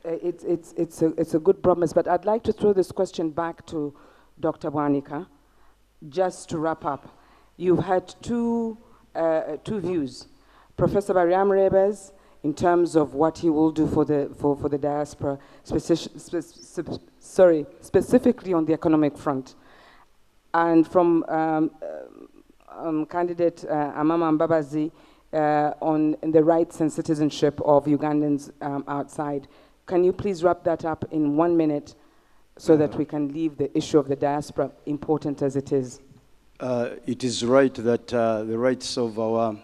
it's a good promise, but I'd like to throw this question back to Dr. Bwanika, just to wrap up. You've had two views. Professor Mariam Rebes, in terms of what he will do for the diaspora, specifically on the economic front. And from candidate Amama Mbabazi on the rights and citizenship of Ugandans outside. Can you please wrap that up in 1 minute so that we can leave the issue of the diaspora, important as it is? It is right that the rights of our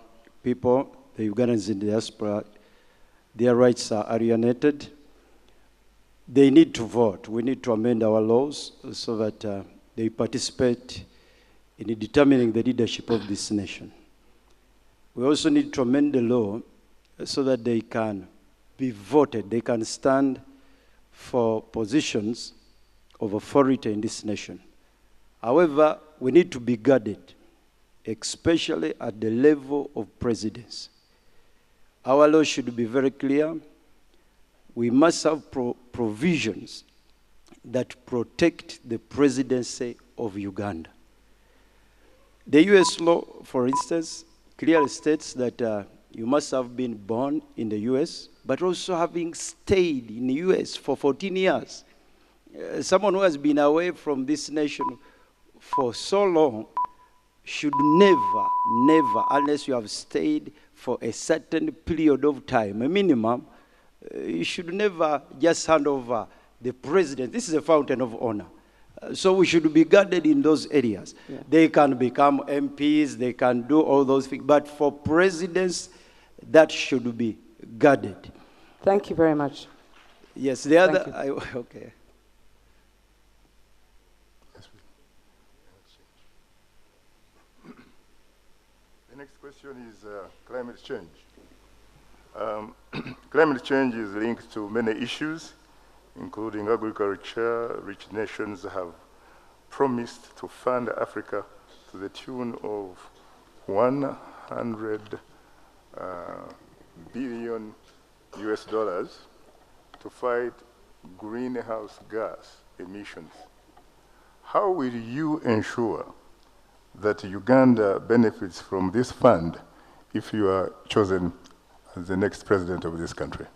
people, the Ugandans in the diaspora, their rights are alienated. They need to vote. We need to amend our laws so that they participate in determining the leadership of this nation. We also need to amend the law so that they can be voted. They can stand for positions of authority in this nation. However, we need to be guarded, especially at the level of presidency. Our law should be very clear. We must have provisions that protect the presidency of Uganda. The US law, for instance, clearly states that you must have been born in the US, but also having stayed in the US for 14 years. Someone who has been away from this nation for so long should never, unless you have stayed for a certain period of time, a minimum, you should never just hand over the president. This is a fountain of honor. So we should be guarded in those areas. Yeah. They can become MPs, they can do all those things, but for presidents, that should be guarded. Thank you very much. Yes, the other, okay. The next question is climate change. Climate change is linked to many issues, including agriculture. Rich nations have promised to fund Africa to the tune of 100 billion US dollars to fight greenhouse gas emissions. How will you ensure that Uganda benefits from this fund if you are chosen as the next president of this country?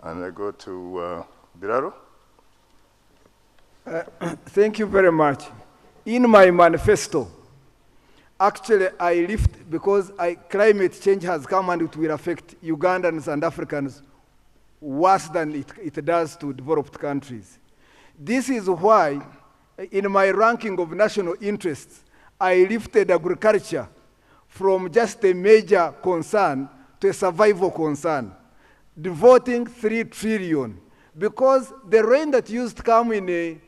And I go to Biraro. Thank you very much. In my manifesto, actually I lift, because climate change has come and it will affect Ugandans and Africans worse than it does to developed countries. This is why, in my ranking of national interests, I lifted agriculture from just a major concern to a survival concern, devoting 3 trillion, because the rain that used to come in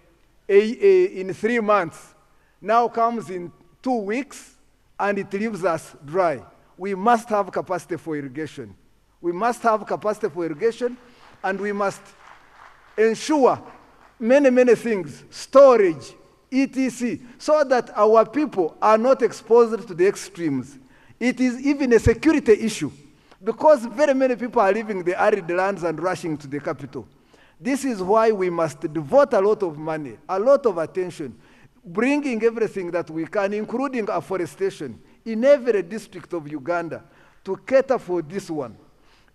3 months now comes in 2 weeks and it leaves us dry. We must have capacity for irrigation. We must have capacity for irrigation, and we must ensure many things, storage, etc., so that our people are not exposed to the extremes. It is even a security issue, because very many people are leaving the arid lands and rushing to the capital. This is why we must devote a lot of money, a lot of attention, bringing everything that we can, including afforestation, in every district of Uganda, to cater for this one.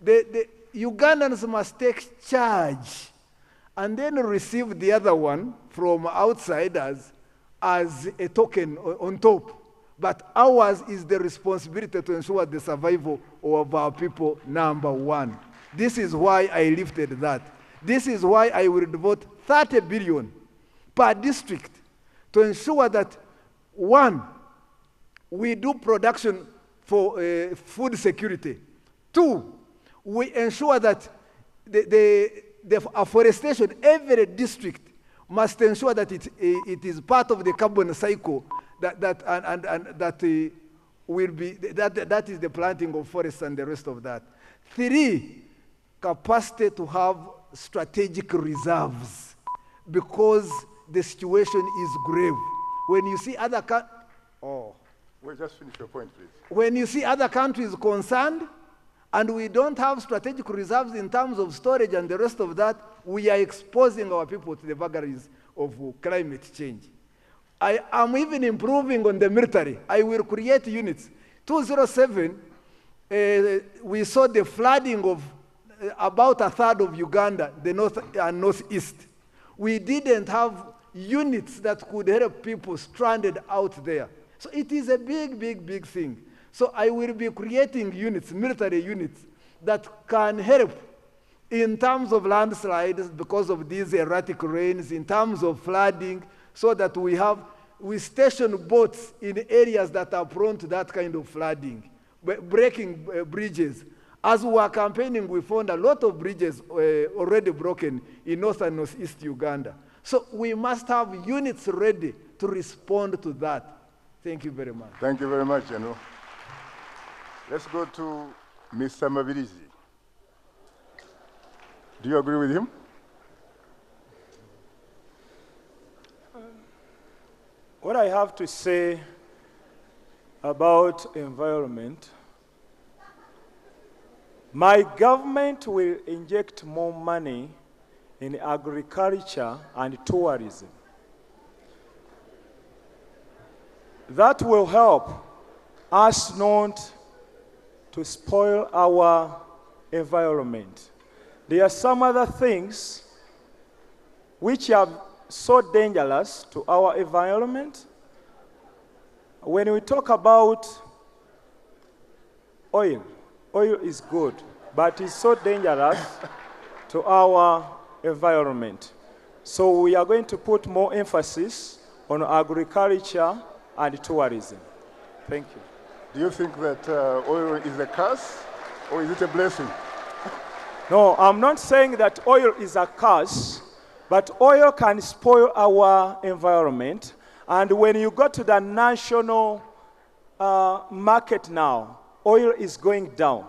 The Ugandans must take charge and then receive the other one from outsiders as a token on top. But ours is the responsibility to ensure the survival of our people, number one. This is why I lifted that. This is why I will devote 30 billion per district to ensure that, one, we do production for food security. 2, we ensure that the afforestation, every district must ensure that it is part of the carbon cycle, that is the planting of forests and the rest of that. 3, capacity to have strategic reserves, because the situation is grave. When you see other Wait, just finish your point, please. When you see other countries concerned, and we don't have strategic reserves in terms of storage and the rest of that, we are exposing our people to the vagaries of climate change. I am even improving on the military. I will create units. 2007, we saw the flooding of about a third of Uganda, the north and northeast. We didn't have units that could help people stranded out there. So it is a big thing. So I will be creating units, military units, that can help in terms of landslides because of these erratic rains, in terms of flooding, so that we station boats in areas that are prone to that kind of flooding, breaking bridges. As we were campaigning, we found a lot of bridges already broken in north and northeast Uganda. So we must have units ready to respond to that. Thank you very much. Thank you very much, General. Let's go to Mr. Mabirizi. Do you agree with him? What I have to say about environment, my government will inject more money in agriculture and tourism. That will help us not to spoil our environment. There are some other things which are so dangerous to our environment. When we talk about oil, oil is good, but it's so dangerous to our environment. So we are going to put more emphasis on agriculture and tourism. Thank you. Do you think that oil is a curse or is it a blessing? No, I'm not saying that oil is a curse, but oil can spoil our environment. And when you go to the national market now, oil is going down.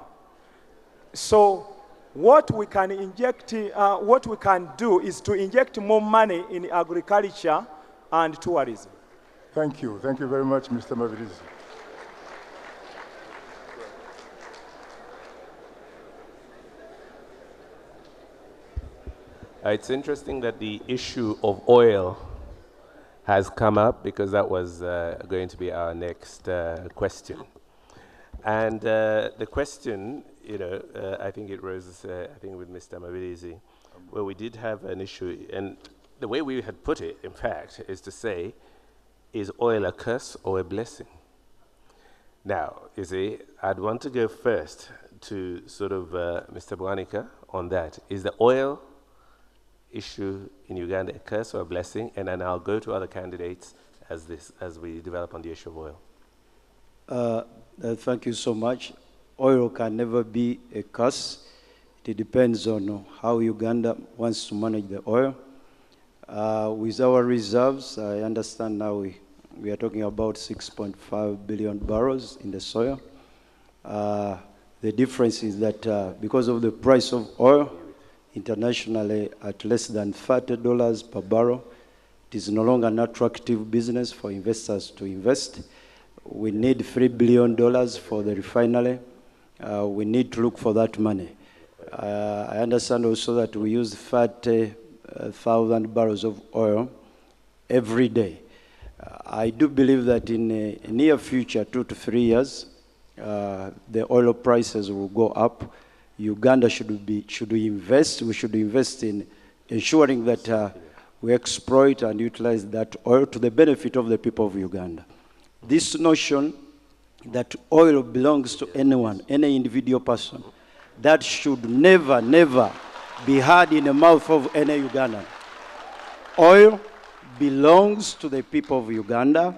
So what we can inject, what we can do is to inject more money in agriculture and tourism. Thank you. Thank you very much, Mr. Mabirizi. It's interesting that the issue of oil has come up because that was going to be our next question. And the question, you know, I think it rose, I think with Mr. Mabirizi, where we did have an issue, and the way we had put it, in fact, is to say, is oil a curse or a blessing? Now, you see, I'd want to go first to sort of Mr. Bwanika on that. Is the oil issue in Uganda a curse or a blessing? And then I'll go to other candidates as we develop on the issue of oil. Thank you so much. Oil can never be a curse. It depends on how Uganda wants to manage the oil. With our reserves, I understand now we are talking about 6.5 billion barrels in the soil. The difference is that because of the price of oil, internationally at less than $30 per barrel, it is no longer an attractive business for investors to invest. We need $3 billion for the refinery. We need to look for that money. I understand also that we use 30,000 barrels of oil every day. I do believe that in the near future, 2 to 3 years, the oil prices will go up. Uganda should invest. We should invest in ensuring that we exploit and utilize that oil to the benefit of the people of Uganda. This notion that oil belongs to anyone, any individual person, that should never, never be heard in the mouth of any Ugandan. Oil belongs to the people of Uganda,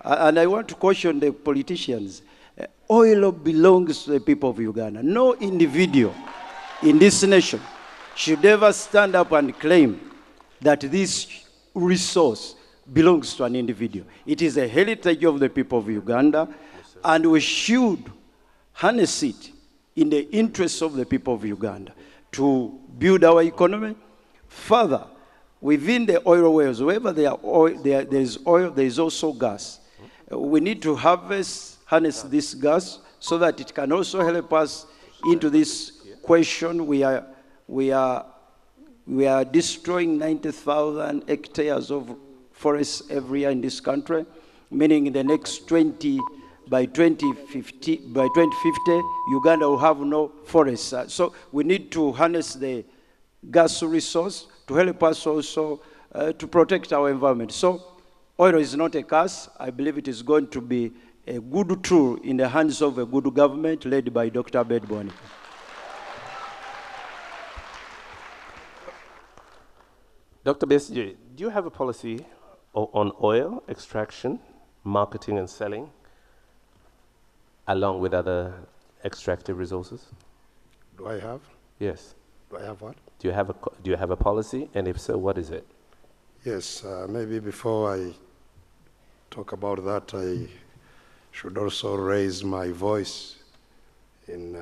and I want to caution the politicians. Oil belongs to the people of Uganda. No individual in this nation should ever stand up and claim that this resource belongs to an individual. It is a heritage of the people of Uganda, and we should harness it in the interests of the people of Uganda to build our economy. Further, within the oil wells, wherever there is oil, there is also gas. We need to harness this gas so that it can also help us into this question. We are destroying 90,000 hectares of forests every year in this country, meaning in the next by 2050, Uganda will have no forests. So we need to harness the gas resource to help us also to protect our environment. So oil is not a curse. I believe it is going to be a good tool in the hands of a good government led by Dr. Bedboni. Dr. Besje, do you have a policy on oil extraction, marketing and selling, along with other extractive resources? Do I have? Yes. Do I have what? Do you have a policy, and if so, what is it? Yes, maybe before I talk about that, I should also raise my voice in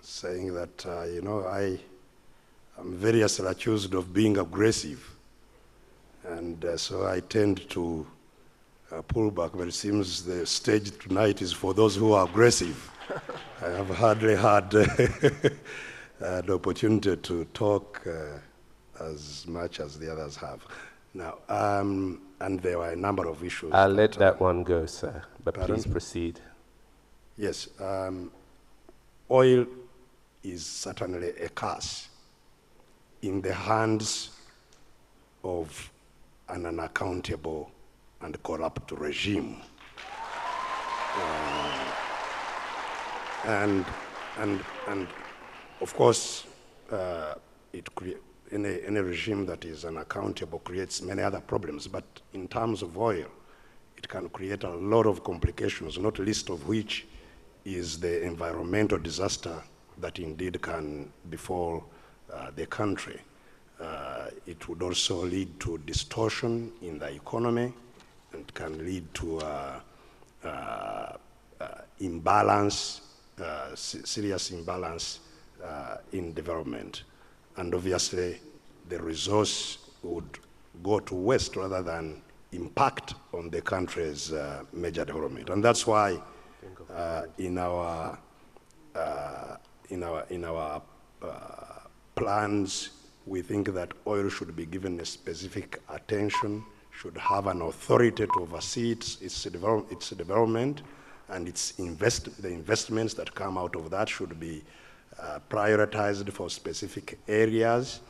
saying that, you know, I'm variously accused of being aggressive. And so I tend to pull back, but it seems the stage tonight is for those who are aggressive. I have hardly had the opportunity to talk as much as the others have. Now, and there were a number of issues. I'll let that one go, sir, but pardon? Please proceed. Yes, oil is certainly a curse in the hands of an unaccountable and corrupt regime. And of course, any regime that is unaccountable creates many other problems, but in terms of oil, it can create a lot of complications, not least of which is the environmental disaster that indeed can befall the country. It would also lead to distortion in the economy and can lead to imbalance, serious imbalance in development. And obviously, the resource would go to waste rather than impact on the country's major development. And that's why in our plans, we think that oil should be given a specific attention, should have an authority to oversee its development, and the investments that come out of that should be prioritized for specific areas,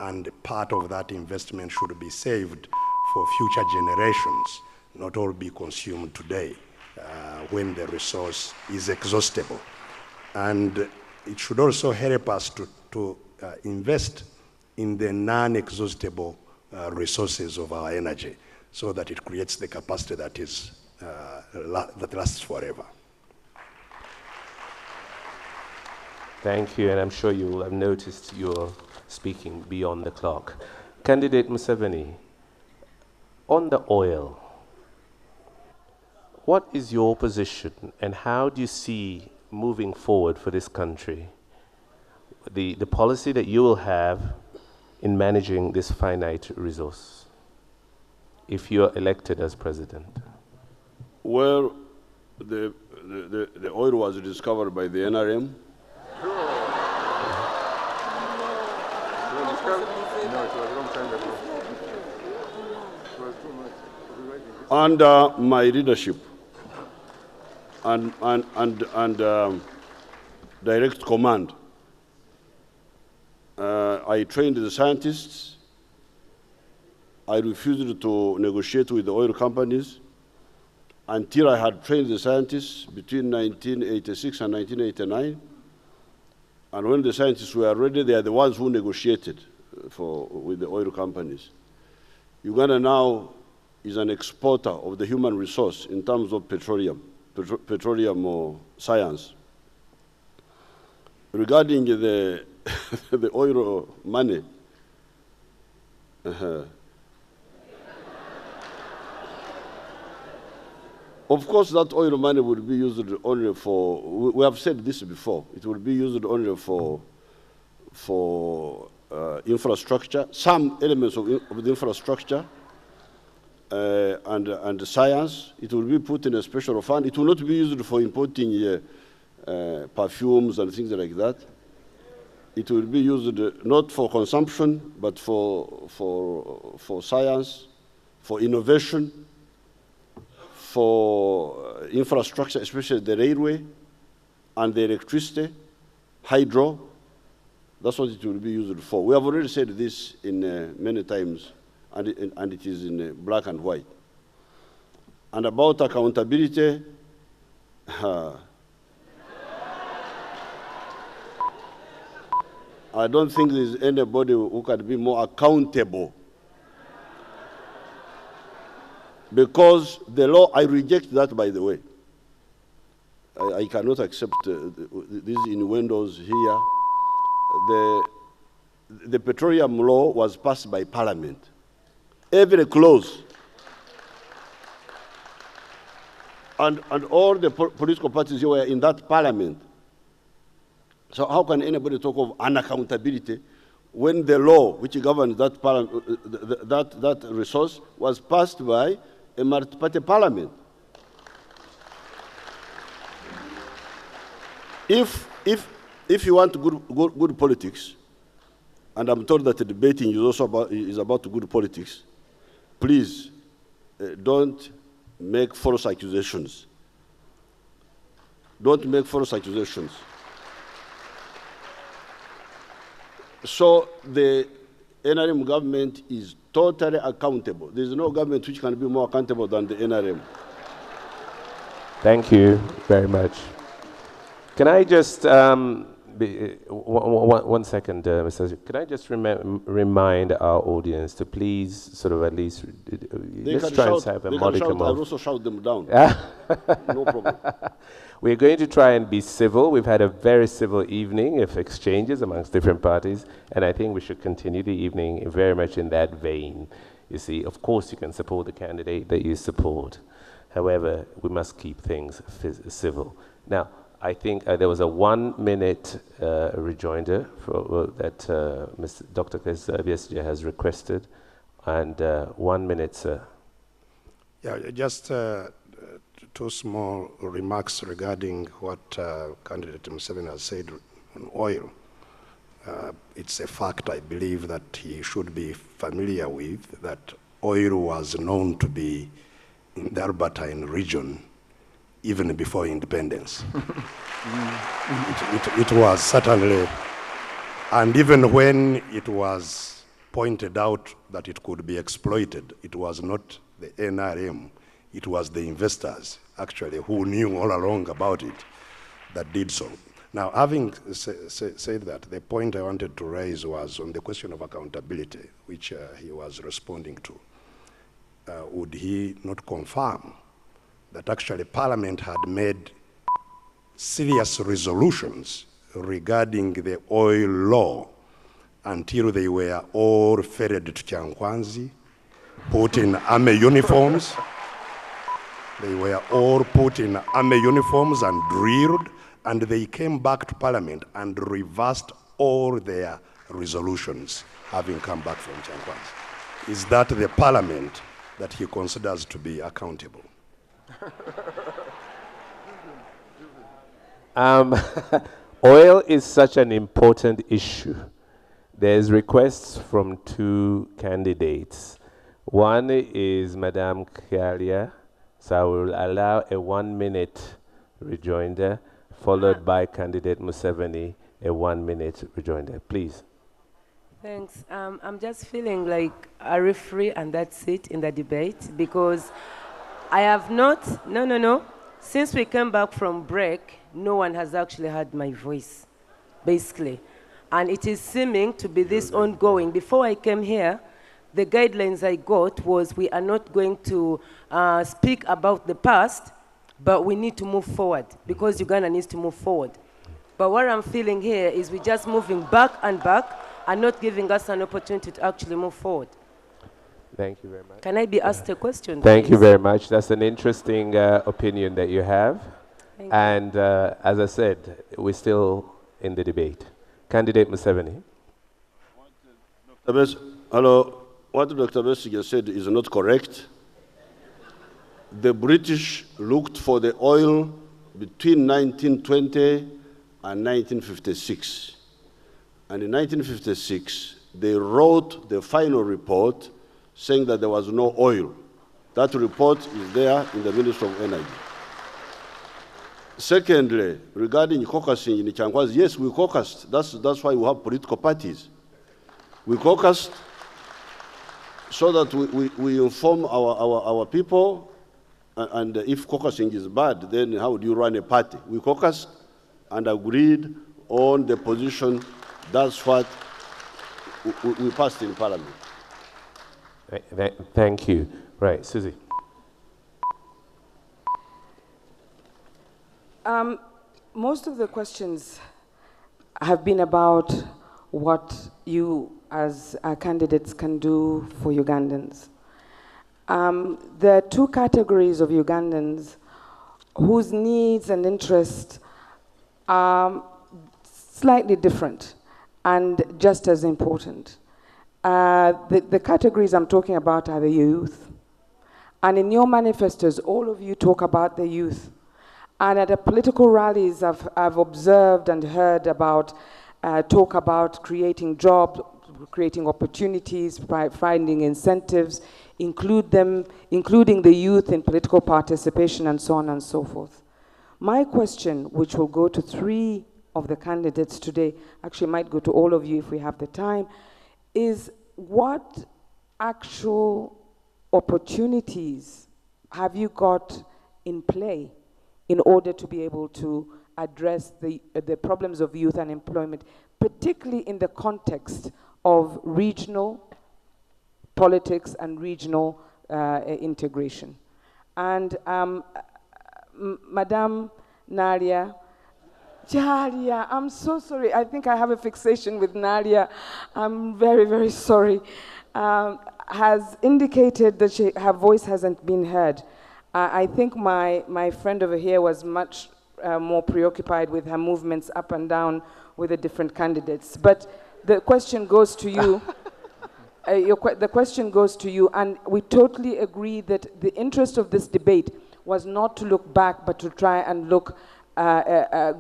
and part of that investment should be saved for future generations, not all be consumed today when the resource is exhaustible. And it should also help us to invest in the non-exhaustible resources of our energy, so that it creates the capacity that that lasts forever. Thank you, and I'm sure you will have noticed you're speaking beyond the clock. Candidate Museveni, on the oil, what is your position and how do you see moving forward for this country? The policy that you will have in managing this finite resource if you are elected as president? Well, the oil was discovered by the NRM. Under my leadership and direct command, I trained the scientists. I refused to negotiate with the oil companies until I had trained the scientists between 1986 and 1989. And when the scientists were ready, they are the ones who negotiated with the oil companies. Uganda now is an exporter of the human resource in terms of petroleum science. Regarding the the oil money, of course, that oil money will be used only for, we have said this before, it will be used only for infrastructure, some elements of the infrastructure and science. It will be put in a special fund. It will not be used for importing perfumes and things like that. It will be used not for consumption, but for science, for innovation, for infrastructure, especially the railway and the electricity, hydro. That's what it will be used for. We have already said this in many times, and it is in black and white. And about accountability, I don't think there's anybody who can be more accountable. Because the law, I reject that, by the way. I cannot accept this innuendos here. The petroleum law was passed by Parliament. Every clause. And all the political parties here were in that Parliament. So how can anybody talk of unaccountability when the law which governs that, that resource was passed by a multi-party parliament? If you want good politics, and I'm told that the debating is also about good politics, please don't make false accusations. Don't make false accusations. So the NRM government is totally accountable. There's no government which can be more accountable than the NRM. Thank you very much. Can I just one second, Mr. Could I just remind our audience to please sort of at least let's try and have a modicum of. I'll also shout them down. No problem. We're going to try and be civil. We've had a very civil evening of exchanges amongst different parties, and I think we should continue the evening very much in that vein. You see, of course, you can support the candidate that you support. However, we must keep things civil. Now, I think there was a 1 minute rejoinder that Dr. Mabirizi has requested, and 1 minute, sir. Yeah, just two small remarks regarding what candidate Museveni has said on oil. It's a fact I believe that he should be familiar with, that oil was known to be in the Albertine region even before independence. It was certainly, and even when it was pointed out that it could be exploited, it was not the NRM, it was the investors actually who knew all along about it that did so. Now, having said that, the point I wanted to raise was on the question of accountability, which he was responding to. Would he not confirm that actually Parliament had made serious resolutions regarding the oil law until they were all ferried to Chankwanzi, put in army uniforms? They were all put in army uniforms and drilled, and they came back to Parliament and reversed all their resolutions, having come back from Chankwanzi. Is that the Parliament that he considers to be accountable? Oil is such an important issue. There's requests from two candidates. One is Madame Kalia, so I will allow a 1 minute rejoinder, followed by candidate Museveni, a 1 minute rejoinder. Please. Thanks. I'm just feeling like a referee and that's it in the debate, because I have not, no. Since we came back from break, no one has actually heard my voice, basically. And it is seeming to be this ongoing. Before I came here, the guidelines I got was we are not going to speak about the past, but we need to move forward because Uganda needs to move forward. But what I'm feeling here is we're just moving back and not giving us an opportunity to actually move forward. Thank you very much. Can I be asked a question? Thank please? you very much. That's an interesting opinion that you have. Thank and as I said, we're still in the debate. Candidate Museveni. Hello. What Dr. Besigye said is not correct. The British looked for the oil between 1920 and 1956. And in 1956, they wrote the final report saying that there was no oil. That report is there in the Ministry of Energy. Secondly, regarding caucusing in Chankwanzi, yes, we caucused. That's why we have political parties. We caucused so that we inform our people, and if caucusing is bad, then how do you run a party? We caucused and agreed on the position. That's what we passed in Parliament. Thank you. Right, Susie. Most of the questions have been about what you as candidates can do for Ugandans. There are two categories of Ugandans whose needs and interests are slightly different and just as important. The categories I'm talking about are the youth. And in your manifestos, all of you talk about the youth. And at the political rallies, I've observed and heard about talk about creating jobs, creating opportunities, finding incentives, including the youth in political participation, and so on and so forth. My question, which will go to three of the candidates today, actually might go to all of you if we have the time, is what actual opportunities have you got in play in order to be able to address the problems of youth unemployment, particularly in the context of regional politics and regional integration. And Madame Nadia, Jalia, I'm so sorry. I think I have a fixation with Nadia. I'm very, very sorry. Has indicated that her voice hasn't been heard. I think my friend over here was much more preoccupied with her movements up and down with the different candidates. But the question goes to you. The question goes to you, and we totally agree that the interest of this debate was not to look back, but to try and look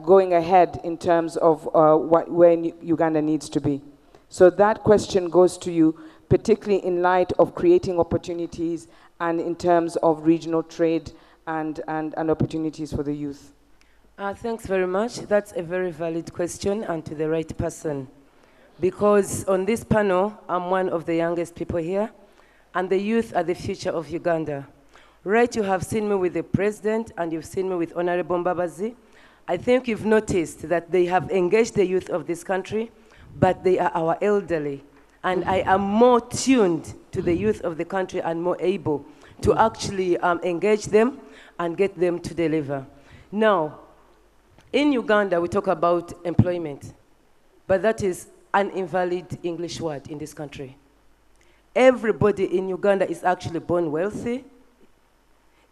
going ahead in terms of where Uganda needs to be. So that question goes to you, particularly in light of creating opportunities and in terms of regional trade and opportunities for the youth. Thanks very much. That's a very valid question, and to the right person. Because on this panel, I'm one of the youngest people here, and the youth are the future of Uganda. Right, you have seen me with the president, and you've seen me with Honorable Mbabazi. I think you've noticed that they have engaged the youth of this country, but they are our elderly. And I am more tuned to the youth of the country and more able to actually engage them and get them to deliver. Now, in Uganda, we talk about employment, but that is an invalid English word in this country. Everybody in Uganda is actually born wealthy.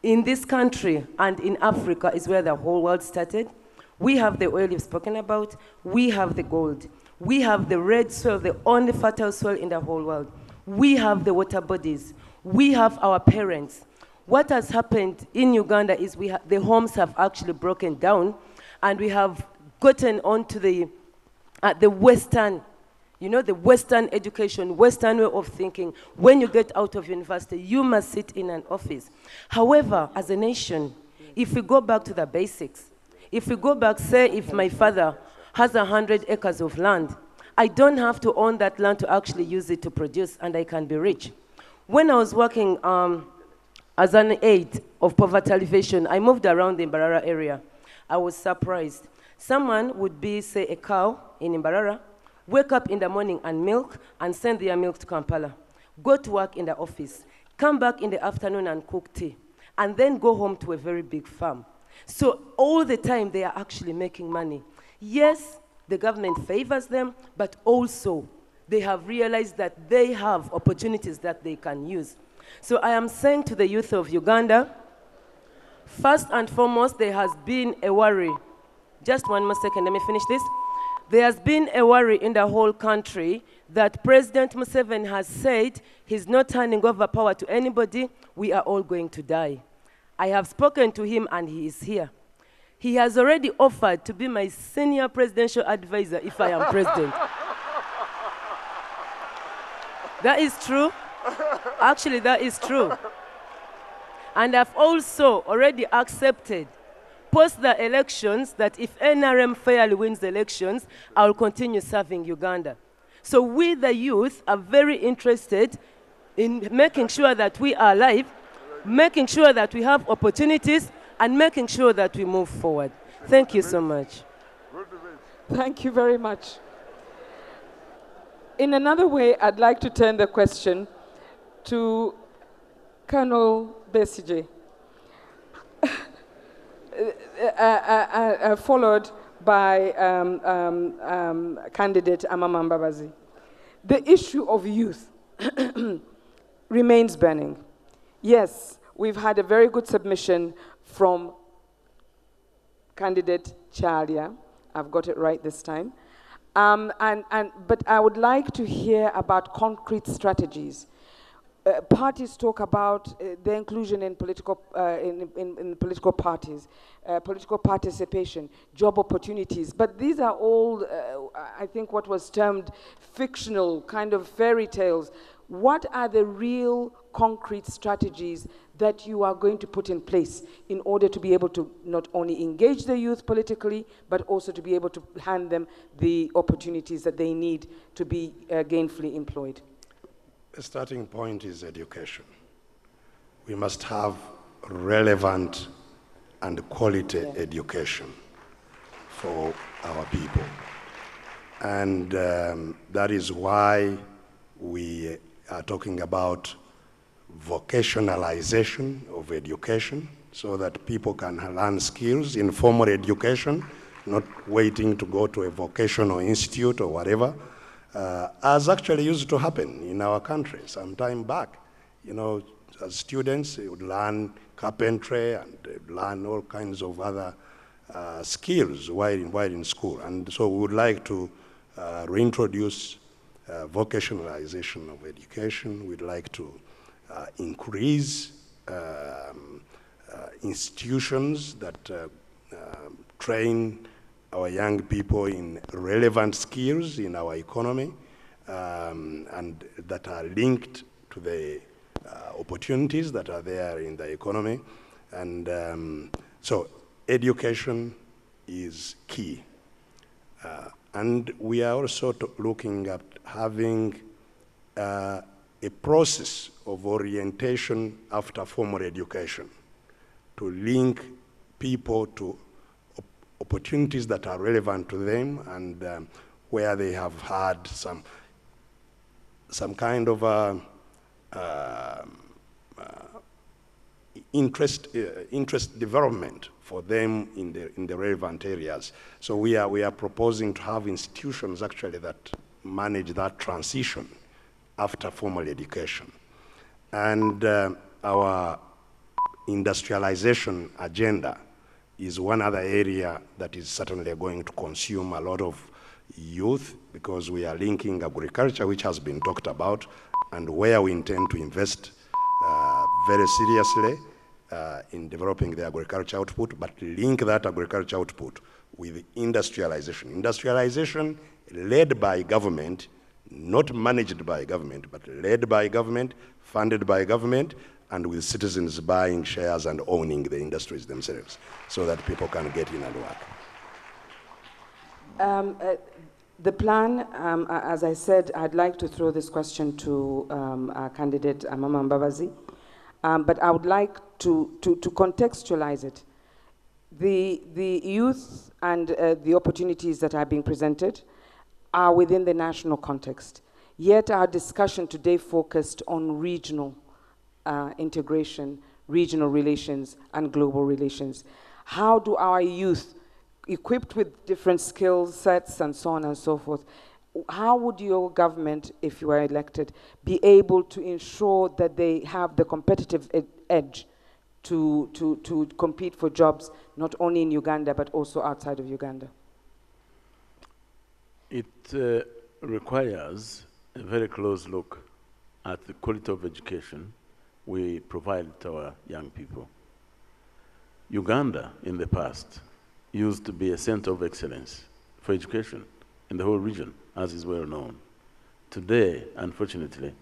In this country and in Africa is where the whole world started. We have the oil you've spoken about. We have the gold. We have the red soil, the only fertile soil in the whole world. We have the water bodies. We have our parents. What has happened in Uganda is the homes have actually broken down, and we have gotten onto the Western, the Western education, Western way of thinking. When you get out of university, you must sit in an office. However, as a nation, if we go back to the basics, if we go back, say, if my father has 100 acres of land, I don't have to own that land to actually use it to produce, and I can be rich. When I was working as an aide of poverty alleviation, I moved around the Mbarara area. I was surprised. Someone would be, say, a cow in Mbarara, wake up in the morning and milk, and send their milk to Kampala. Go to work in the office, come back in the afternoon and cook tea, and then go home to a very big farm. So all the time they are actually making money. Yes, the government favors them, but also they have realized that they have opportunities that they can use. So I am saying to the youth of Uganda, first and foremost, there has been a worry. Just one more second, let me finish this. There has been a worry in the whole country that President Museveni has said he's not turning over power to anybody. We are all going to die. I have spoken to him, and he is here. He has already offered to be my senior presidential advisor if I am president. That is true. Actually, that is true. And I've also already accepted, post the elections, that if NRM fairly wins the elections, I will continue serving Uganda. So we, the youth, are very interested in making sure that we are alive, making sure that we have opportunities, and making sure that we move forward. Thank you so much. Thank you very much. In another way, I'd like to turn the question to Colonel Besigye, followed by candidate Amama Mbabazi. The issue of youth remains burning. Yes, we've had a very good submission from candidate Chalia. I've got it right this time. But I would like to hear about concrete strategies. Parties talk about the inclusion in political, in political parties, political participation, job opportunities. But these are all, I think, what was termed fictional, kind of fairy tales. What are the real concrete strategies that you are going to put in place in order to be able to not only engage the youth politically, but also to be able to hand them the opportunities that they need to be gainfully employed? The starting point is education. We must have relevant and quality education. for our people. And that is why we are talking about vocationalization of education, so that people can learn skills in formal education, not waiting to go to a vocational institute or whatever, as actually used to happen in our country some time back. You know, as students, they would learn carpentry and learn all kinds of other skills while in school. And so we would like to reintroduce vocationalization of education. We'd like to increase institutions that train our young people in relevant skills in our economy, and that are linked to the opportunities that are there in the economy. And so education is key. And we are also looking at having a process of orientation after formal education to link people to opportunities that are relevant to them, and where they have had some kind of interest development for them in the relevant areas. So we are proposing to have institutions actually that manage that transition after formal education. And our industrialization agenda is one other area that is certainly going to consume a lot of youth, because we are linking agriculture, which has been talked about, and where we intend to invest very seriously in developing the agriculture output, but link that agriculture output with industrialization. Industrialization led by government, not managed by government, but led by government, funded by government, and with citizens buying shares and owning the industries themselves, so that people can get in and work. The plan, as I said, I'd like to throw this question to our candidate, Mama Mabirizi, but I would like to contextualize it. The youth and the opportunities that are being presented are within the national context, yet our discussion today focused on regional integration, regional relations, and global relations. How do our youth, equipped with different skill sets and so on and so forth, how would your government, if you are elected, be able to ensure that they have the competitive edge to compete for jobs, not only in Uganda, but also outside of Uganda? It requires a very close look at the quality of education we provide to our young people. Uganda, in the past, used to be a center of excellence for education in the whole region, as is well known. Today, unfortunately,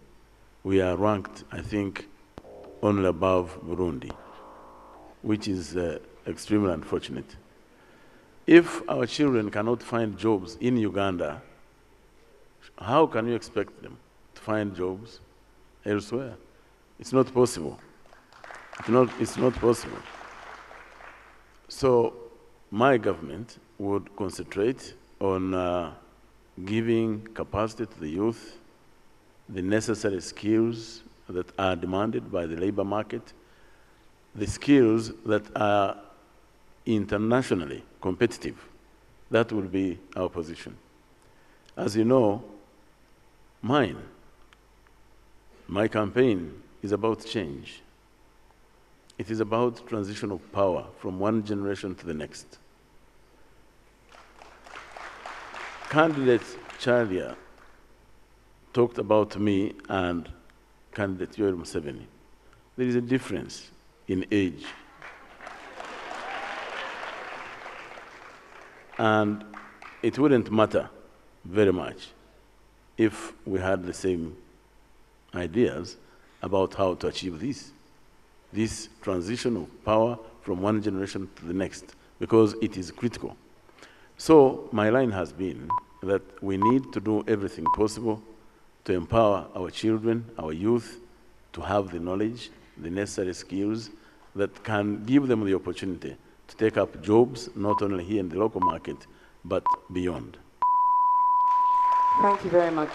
we are ranked, I think, only above Burundi, which is extremely unfortunate. If our children cannot find jobs in Uganda, how can you expect them to find jobs elsewhere? It's not possible. It's not possible. So my government would concentrate on giving capacity to the youth, the necessary skills that are demanded by the labor market, the skills that are internationally competitive. That will be our position. As you know, my campaign is about change. It is about transition of power from one generation to the next. Candidate Chalia talked about me and candidate Yoweri Museveni. There is a difference in age. And it wouldn't matter very much if we had the same ideas about how to achieve this transition of power from one generation to the next, because it is critical. So my line has been that we need to do everything possible to empower our children, our youth, to have the knowledge, the necessary skills that can give them the opportunity to take up jobs, not only here in the local market, but beyond. Thank you very much.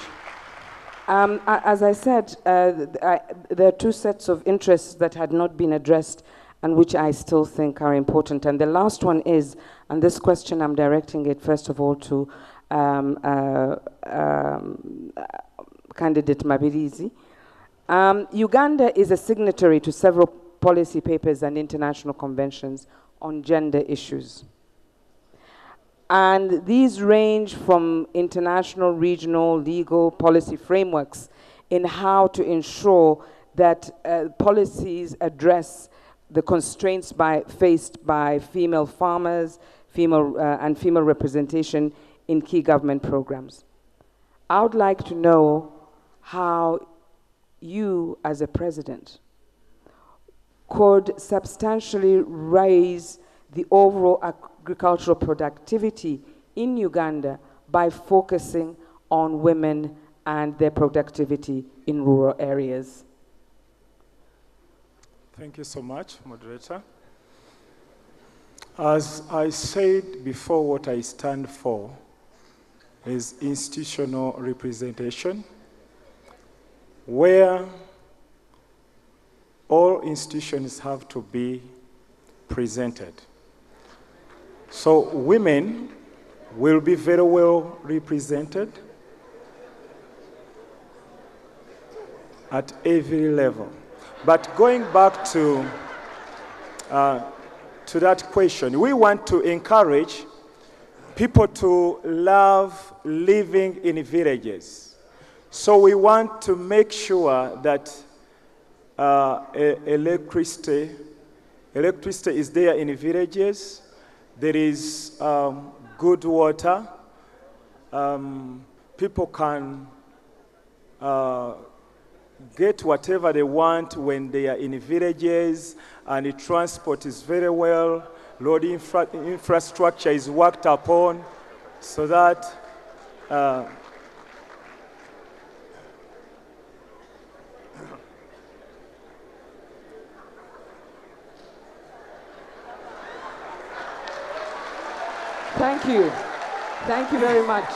As I said, there are two sets of interests that had not been addressed and which I still think are important. And the last one is, and this question I'm directing it first of all to candidate Mabirizi. Uganda is a signatory to several policy papers and international conventions on gender issues. And these range from international, regional, legal policy frameworks in how to ensure that policies address the constraints faced by female farmers, and female representation in key government programs. I would like to know how you, as a president, could substantially raise the overall agricultural productivity in Uganda by focusing on women and their productivity in rural areas. Thank you so much, Moderator. As I said before, what I stand for is institutional representation, where all institutions have to be presented. So women will be very well represented at every level. But going back to that question, we want to encourage people to love living in villages. So we want to make sure that electricity is there in villages. There is good water. People can get whatever they want when they are in villages, and the transport is very well. Road infrastructure is worked upon so that Thank you. Thank you very much.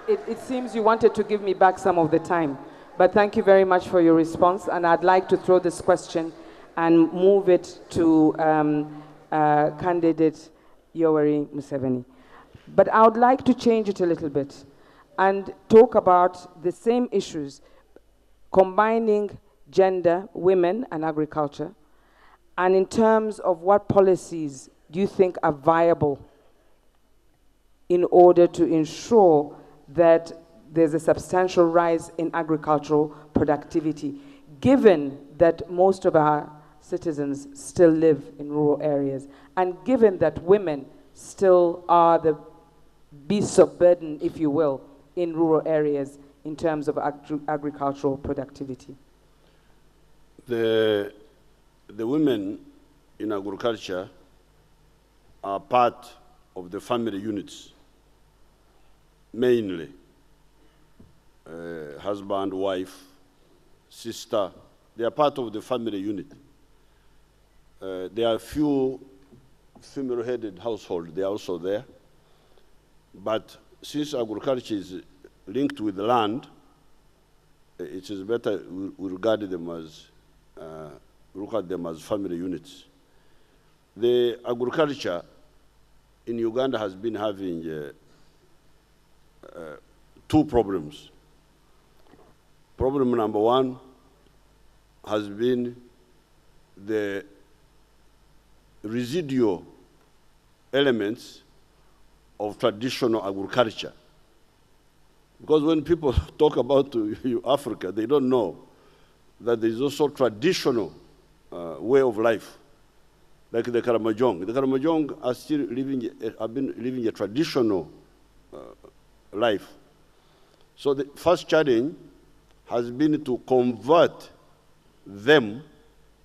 It seems you wanted to give me back some of the time, but thank you very much for your response, and I'd like to throw this question and move it to candidate Yoweri Museveni. But I would like to change it a little bit and talk about the same issues, combining gender, women, and agriculture, and in terms of what policies do you think are viable in order to ensure that there's a substantial rise in agricultural productivity, given that most of our citizens still live in rural areas, and given that women still are the beasts of burden, if you will, in rural areas in terms of agricultural productivity? The women in agriculture are part of the family units, mainly. Husband, wife, sister, they are part of the family unit. There are few female-headed households, they are also there. But since agriculture is linked with the land, it is better we regard them as, look at them as family units. The agriculture in Uganda has been having two problems. Problem number one has been the residual elements of traditional agriculture. Because when people talk about Africa, they don't know that there is also traditional way of life, like the Karamojong. The Karamojong are still living, have been living a traditional life. So the first challenge has been to convert them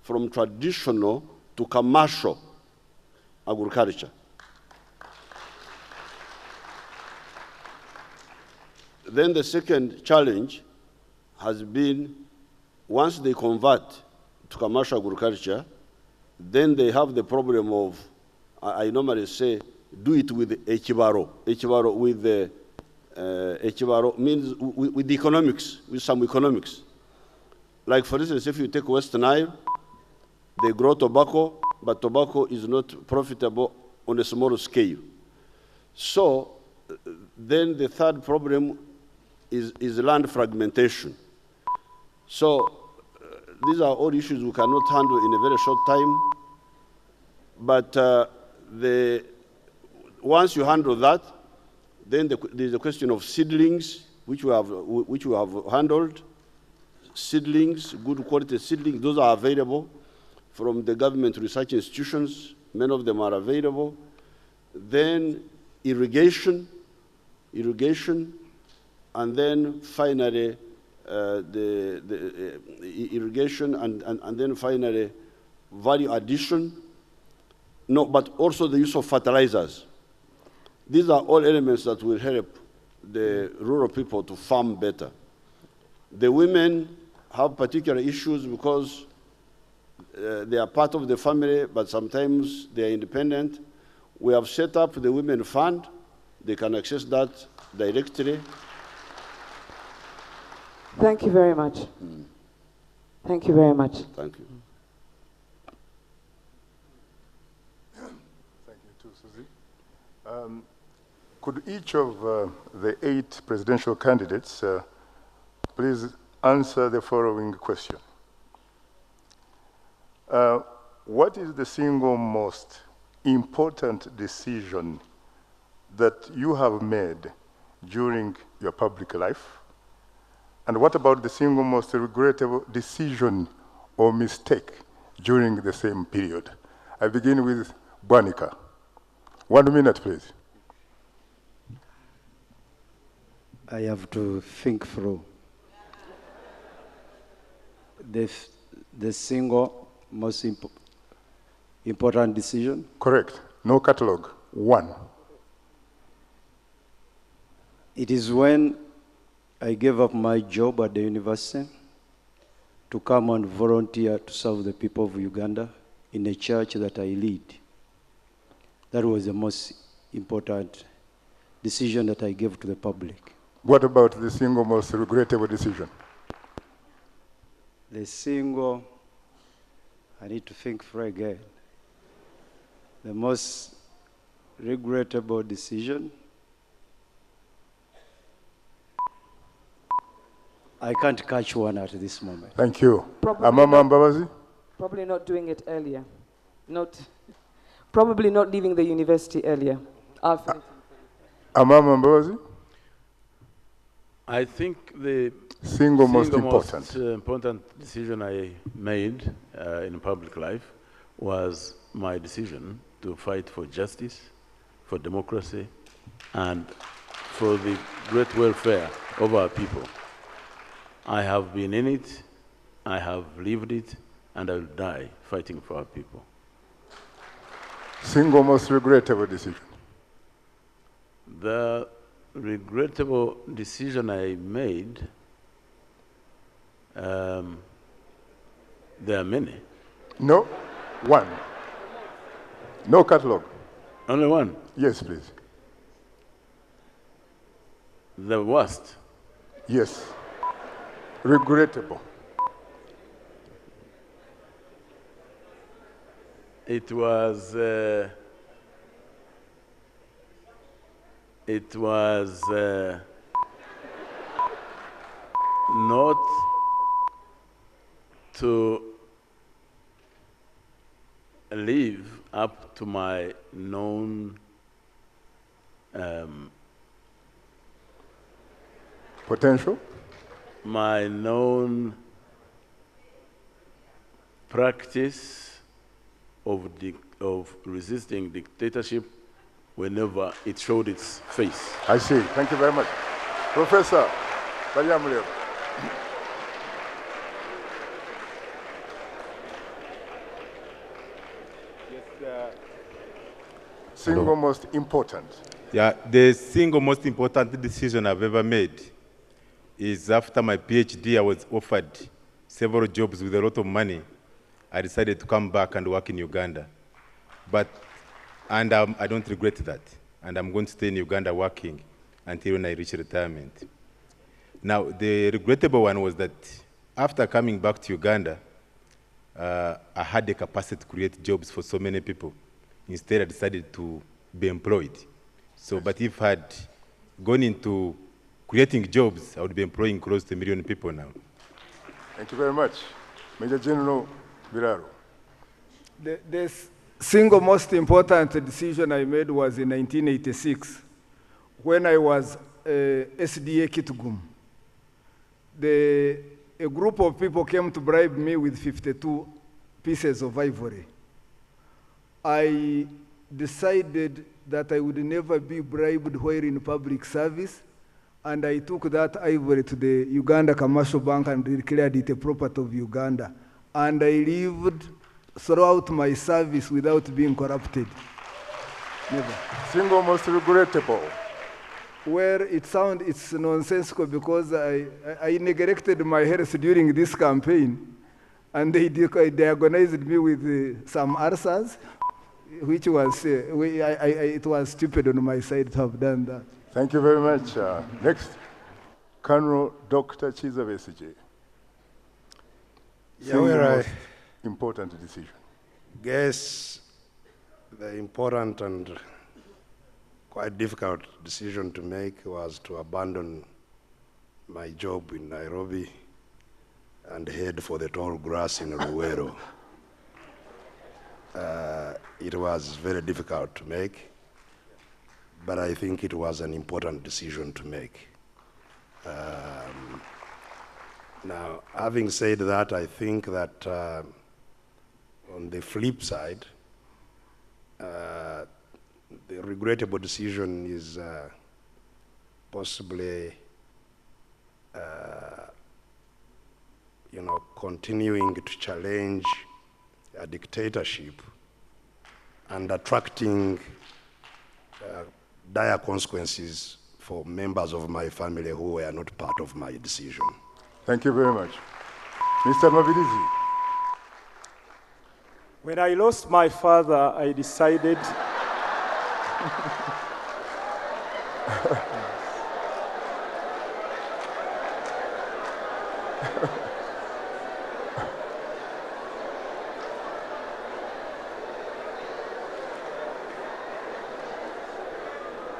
from traditional to commercial agriculture. Then the second challenge has been, once they convert to commercial agriculture, Then they have the problem of, I normally say, do it with echibaro. Echibaro with the, echibaro means with the economics, with some economics. Like for instance, if you take West Nile, they grow tobacco, but tobacco is not profitable on a small scale. So then the third problem is land fragmentation. So these are all issues we cannot handle in a very short time. But once you handle that, then there's a question of seedlings, which we have handled. Seedlings, good quality seedlings, those are available from the government research institutions. Many of them are available. Then irrigation, and then finally the irrigation, and then finally value addition. No, but also the use of fertilizers. These are all elements that will help the rural people to farm better. The women have particular issues because they are part of the family, but sometimes they are independent. We have set up the Women Fund. They can access that directly. Thank you very much. Thank you very much. Thank you. Thank you too, Susie. Could each of the 8 presidential candidates please answer the following question? What is the single most important decision that you have made during your public life? And what about the single most regrettable decision or mistake during the same period? I begin with Bwanika. 1 minute, please. I have to think through. The single most important decision? Correct. No catalog. 1. It is when I gave up my job at the university to come and volunteer to serve the people of Uganda in a church that I lead. That was the most important decision that I gave to the public. What about the single most regrettable decision? The single, I need to think through again. The most regrettable decision, I can't catch one at this moment. Thank you. Probably Mbabazi? Probably not doing it earlier. Probably not leaving the university earlier. Amama Mbabazi? I think the single most important important decision I made in public life was my decision to fight for justice, for democracy, and for the great welfare of our people. I have been in it, I have lived it, and I will die fighting for our people. Single most regrettable decision? The regrettable decision I made, there are many. No, 1. No catalog. Only 1? Yes, please. The worst? Yes. Regrettable. It was not to live up to my known potential? My known practice of resisting dictatorship whenever it showed its face. I see. Thank you very much. Professor Bayamuleo. Single most important. Yeah, the single most important decision I've ever made is after my PhD, I was offered several jobs with a lot of money. I decided to come back and work in Uganda. I don't regret that. And I'm going to stay in Uganda working until when I reach retirement. Now, the regrettable one was that after coming back to Uganda, I had the capacity to create jobs for so many people. Instead, I decided to be employed. So, but if I had gone into creating jobs, I would be employing close to 1 million people now. Thank you very much. Major General Biraro. The single most important decision I made was in 1986, when I was SDA Kitgum. A group of people came to bribe me with 52 pieces of ivory. I decided that I would never be bribed while in public service, and I took that ivory to the Uganda Commercial Bank and declared it a property of Uganda. And I lived throughout my service without being corrupted. Never. Single most regrettable. Where it's nonsensical because I neglected my health during this campaign, and they diagnosed me with some ulcers, which was, it was stupid on my side to have done that. Thank you very much. Next, Colonel Dr. Chiza Besigye. Yeah, important decision. Guess the important and quite difficult decision to make was to abandon my job in Nairobi and head for the tall grass in Luwero. It was very difficult to make, but I think it was an important decision to make. Now, having said that, I think that on the flip side, the regrettable decision is possibly, continuing to challenge a dictatorship and attracting dire consequences for members of my family who were not part of my decision. Thank you very much. Mr. Mabirizi. When I lost my father, I decided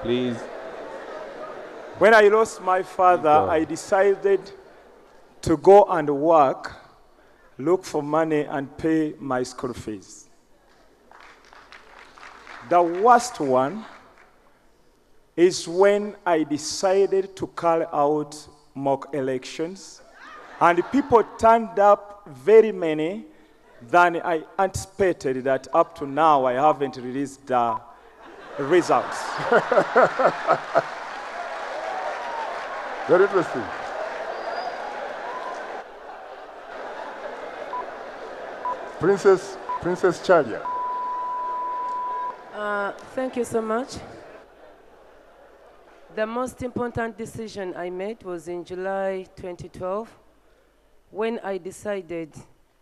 Please. When I lost my father, I decided to go and work, look for money and pay my school fees. The worst one is when I decided to carry out mock elections, and people turned up very many than I anticipated. That up to now I haven't released the results. Very interesting. Princess Chalia. Thank you so much. The most important decision I made was in July 2012 when I decided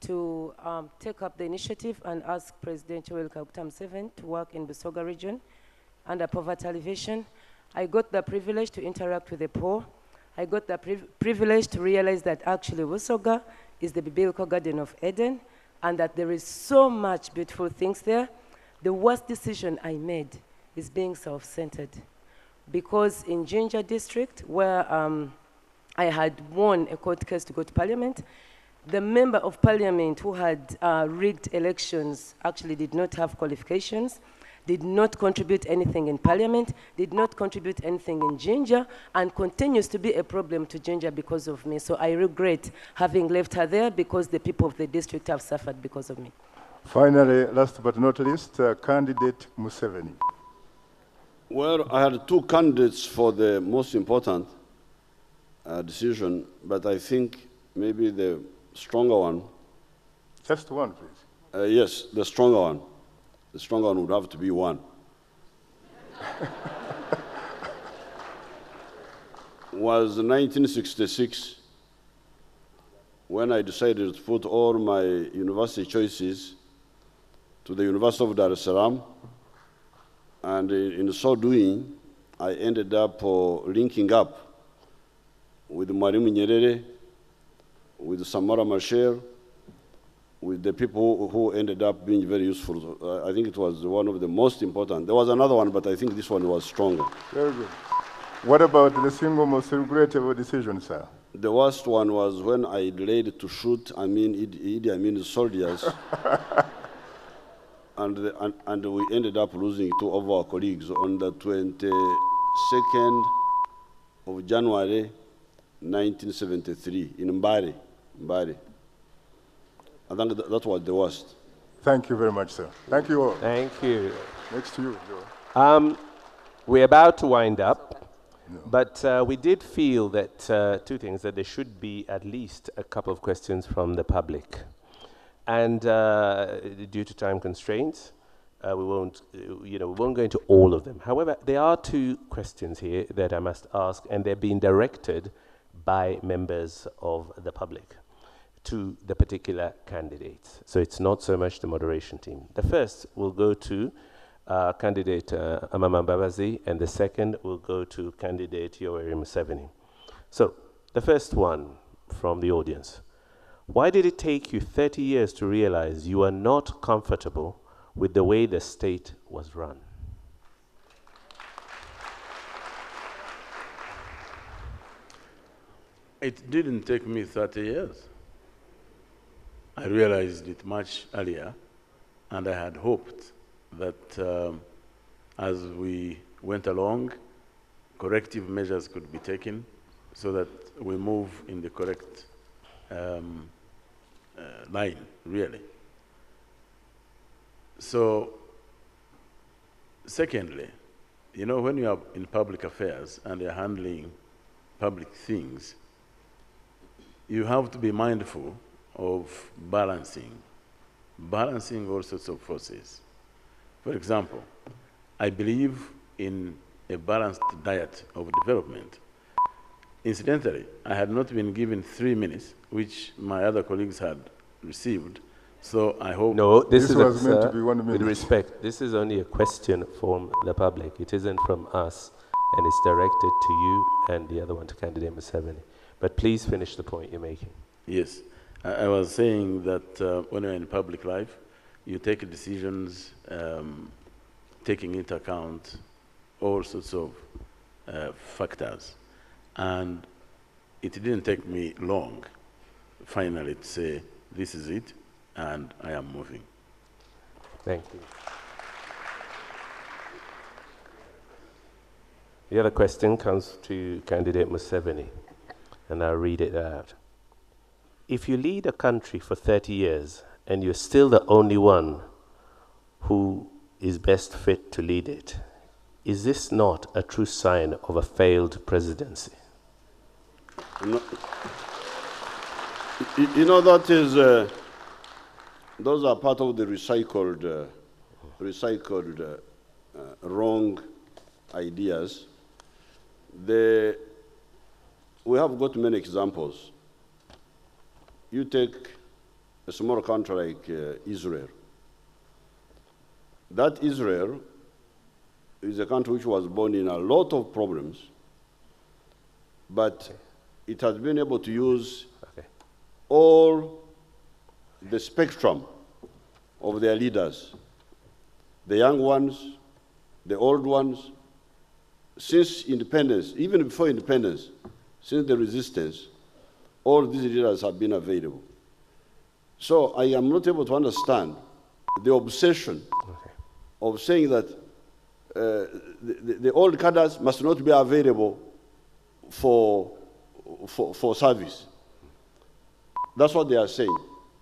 to take up the initiative and ask President Yoweri Kaguta Museveni to work in Busoga region under poverty alleviation. I got the privilege to interact with the poor. I got the privilege to realize that actually Busoga is the biblical Garden of Eden and that there is so much beautiful things there. The worst decision I made is being self-centered. Because in Jinja district, where I had won a court case to go to parliament, the member of parliament who had rigged elections actually did not have qualifications, did not contribute anything in parliament, did not contribute anything in Jinja, and continues to be a problem to Jinja because of me. So I regret having left her there because the people of the district have suffered because of me. Finally, last but not least, candidate Museveni. Well, I had two candidates for the most important decision, but I think maybe the stronger one. Just one, please. Yes, the stronger one. The stronger one would have to be one. Was 1966 when I decided to put all my university choices to the University of Dar es Salaam. And in so doing, I ended up linking up with Mwalimu Nyerere, with Samora Machel, with the people who ended up being very useful. I think it was one of the most important. There was another one, but I think this one was stronger. Very good. What about the single most regrettable decision, sir? The worst one was when I delayed to shoot Idi Amin's soldiers, and we ended up losing two of our colleagues on the 22nd of January, 1973, in Mbari. I think that was the worst. Thank you very much, sir. Thank you all. Thank you. Next to you, Joe. We're about to wind up, but we did feel that two things, that there should be at least a couple of questions from the public. And due to time constraints, we won't go into all of them. However, there are two questions here that I must ask, and they're being directed by members of the public to the particular candidates. So it's not so much the moderation team. The first will go to candidate Mabirizi, and the second will go to candidate Yoweri Museveni. So the first one from the audience. Why did it take you 30 years to realize you are not comfortable with the way the state was run? It didn't take me 30 years. I realized it much earlier, and I had hoped that as we went along, corrective measures could be taken so that we move in the correct line, really. So, secondly, when you are in public affairs and you're handling public things, you have to be mindful of balancing all sorts of forces. For example, I believe in a balanced diet of development. Incidentally, I had not been given 3 minutes, which my other colleagues had received, so I hope... No, this was meant to be 1 minute. With respect, this is only a question from the public. It isn't from us, and it's directed to you and the other one to candidate Museveni. But please finish the point you're making. Yes. I was saying that when you're in public life, you take decisions taking into account all sorts of factors. And it didn't take me long, finally, to say, this is it, and I am moving. Thank you. The other question comes to candidate Museveni, and I'll read it out. If you lead a country for 30 years and you're still the only one who is best fit to lead it, is this not a true sign of a failed presidency? That is, those are part of the recycled wrong ideas. We have got many examples. You take a small country like Israel. That Israel is a country which was born in a lot of problems, but it has been able to use all the spectrum of their leaders, the young ones, the old ones. Since independence, even before independence, since the resistance, all these leaders have been available. So I am not able to understand the obsession of saying that the old cadres must not be available for service. That's what they are saying.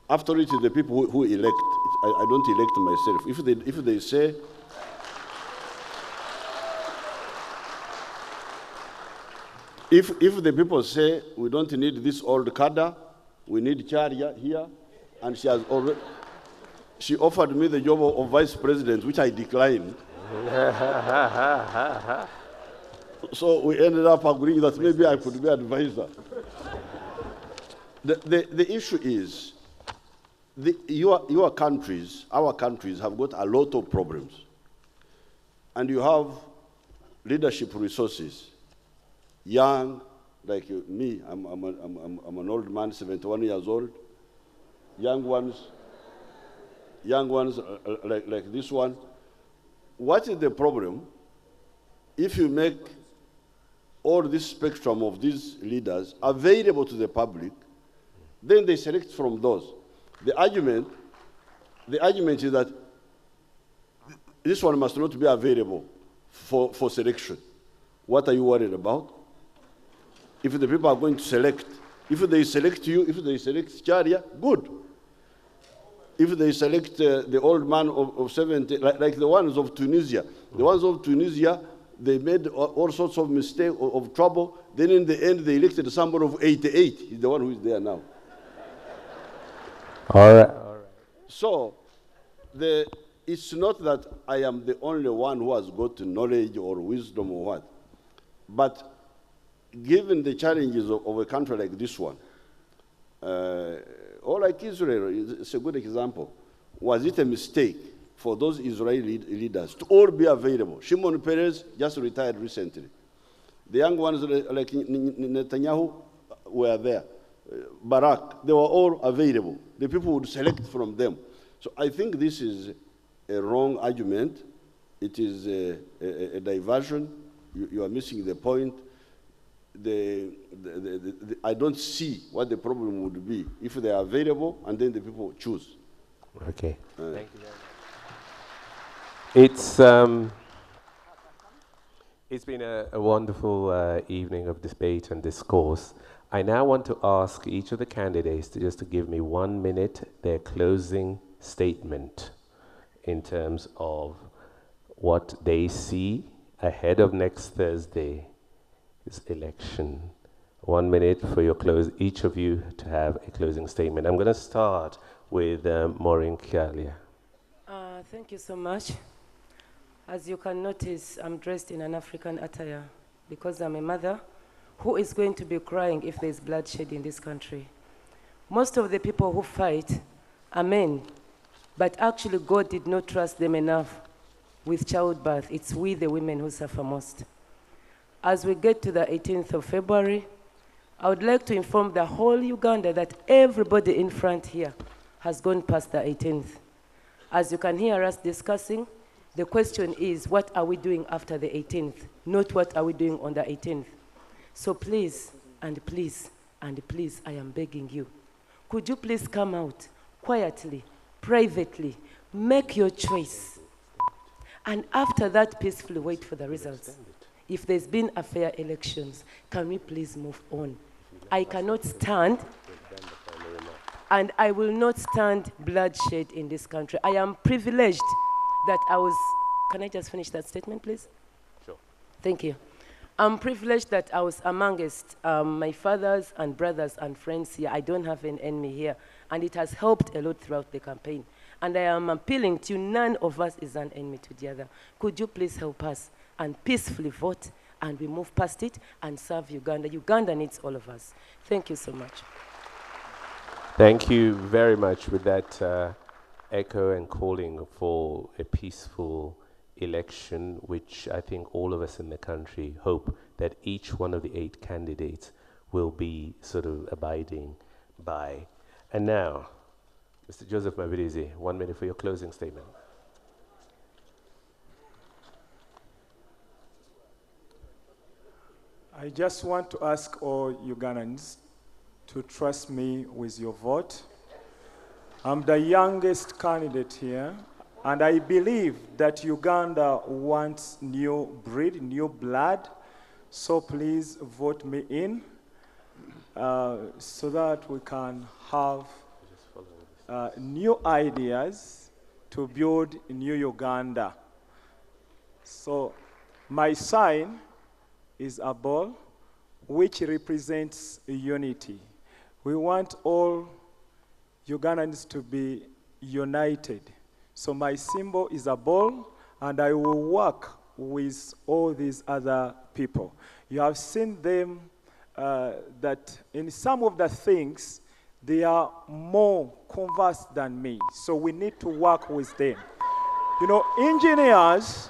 After it is the people who elect. I don't elect myself. If they say, if the people say we don't need this old cadre, we need Charia here, and she offered me the job of vice president, which I declined. So we ended up agreeing that maybe I could be advisor. The issue is, our countries have got a lot of problems. And you have leadership resources, young, like me, I'm an old man, 71 years old. Young ones like this one. What is the problem? If you make all this spectrum of these leaders available to the public, then they select from those. The argument is that this one must not be available for selection. What are you worried about? If the people are going to select, if they select you, if they select Charia, good. If they select the old man of 70, like the ones of Tunisia, the ones of Tunisia, they made all sorts of mistakes, of trouble. Then in the end, they elected somebody of 88. He's the one who is there now. All right. So, it's not that I am the only one who has got knowledge or wisdom or what. But given the challenges of a country like this one, or like Israel, it's a good example. Was it a mistake for those Israeli leaders to all be available? Shimon Peres just retired recently. The young ones like Netanyahu were there. Barak, they were all available. The people would select from them. So I think this is a wrong argument. It is a diversion. You are missing the point. I don't see what the problem would be if they are available and then the people choose. Okay. Thank you very much. It's been a wonderful evening of debate and discourse. I now want to ask each of the candidates to give me 1 minute their closing statement in terms of what they see ahead of next Thursday's election. 1 minute for your each of you to have a closing statement. I'm going to start with Maureen Kialia. Thank you so much. As you can notice, I'm dressed in an African attire because I'm a mother who is going to be crying if there's bloodshed in this country. Most of the people who fight are men, but actually God did not trust them enough with childbirth. It's we, the women, who suffer most. As we get to the 18th of February, I would like to inform the whole Uganda that everybody in front here has gone past the 18th. As you can hear us discussing, the question is, what are we doing after the 18th? Not what are we doing on the 18th. So please, and please, and please, I am begging you, could you please come out quietly, privately, make your choice, and after that, peacefully wait for the results. If there's been a fair elections, can we please move on? I cannot stand, and I will not stand bloodshed in this country. I am privileged that I was, can I just finish that statement, please? Sure. Thank you. I'm privileged that I was amongst my fathers and brothers and friends here. I don't have an enemy here, and it has helped a lot throughout the campaign. And I am appealing to you, none of us is an enemy to the other. Could you please help us and peacefully vote, and we move past it and serve Uganda? Uganda needs all of us. Thank you so much. Thank you very much with that echo and calling for a peaceful election, which I think all of us in the country hope that each one of the 8 candidates will be sort of abiding by. And now, Mr. Joseph Mabirizi, 1 minute for your closing statement. I just want to ask all Ugandans to trust me with your vote. I'm the youngest candidate here, and I believe that Uganda wants new breed, new blood. So please vote me in so that we can have new ideas to build new Uganda. So my sign is a ball which represents unity. We want all Ugandans to be united. So my symbol is a ball, and I will work with all these other people. You have seen them that in some of the things, they are more conversed than me, so we need to work with them. You know, engineers,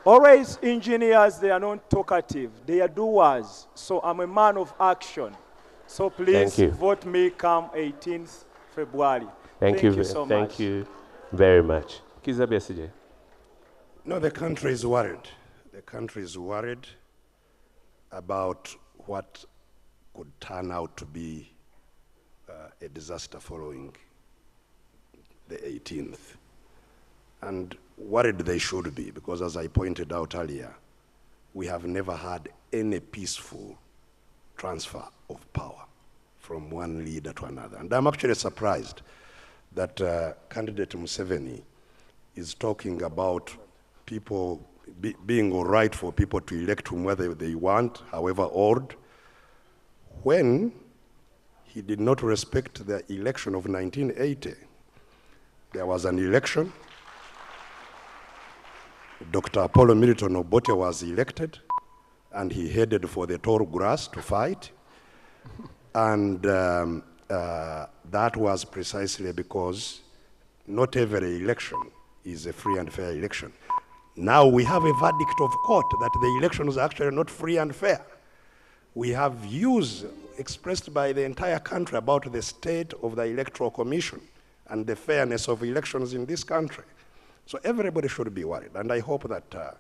always engineers, they are not talkative, they are doers. So I'm a man of action. So please vote me come 18th February. Thank you so much. Thank you very much. Kiza Besije. No, the country is worried. The country is worried about what could turn out to be a disaster following the 18th. And worried they should be, because as I pointed out earlier, we have never had any peaceful transfer of power from one leader to another. And I'm actually surprised that candidate Museveni is talking about people being all right for people to elect whomever they want, however old, when he did not respect the election of 1980. There was an election. Dr. Apollo Milton Obote was elected, and he headed for the tall grass to fight. And that was precisely because not every election is a free and fair election. Now we have a verdict of court that the election was actually not free and fair. We have views expressed by the entire country about the state of the Electoral Commission and the fairness of elections in this country. So everybody should be worried. And I hope that,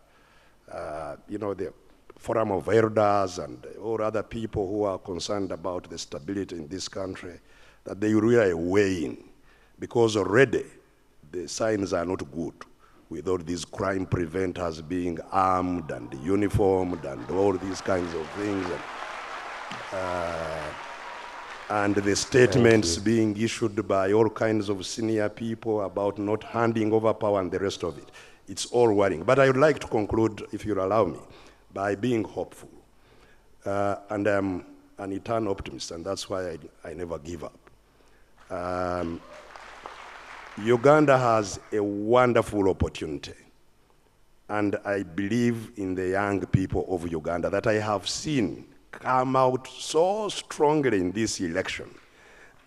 you know, the Forum of Elders and all other people who are concerned about the stability in this country, that they really weigh in, because already the signs are not good, with all these crime preventers being armed and uniformed and all these kinds of things. And the statements being issued by all kinds of senior people about not handing over power and the rest of it. It's all worrying. But I would like to conclude, if you'll allow me, by being hopeful. And I'm an eternal optimist, and that's why I never give up. Uganda has a wonderful opportunity. And I believe in the young people of Uganda that I have seen come out so strongly in this election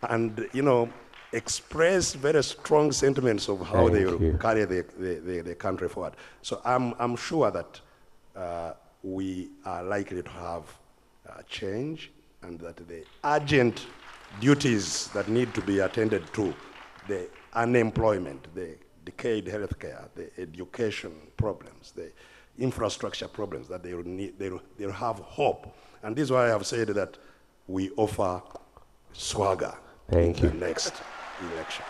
and, you know, express very strong sentiments of how they will carry the country forward. So I'm sure that we are likely to have change, and that the urgent duties that need to be attended to, the unemployment, the decayed healthcare, the education problems, the infrastructure problems, that they'll have hope. And this is why I have said that we offer swagger in the next election.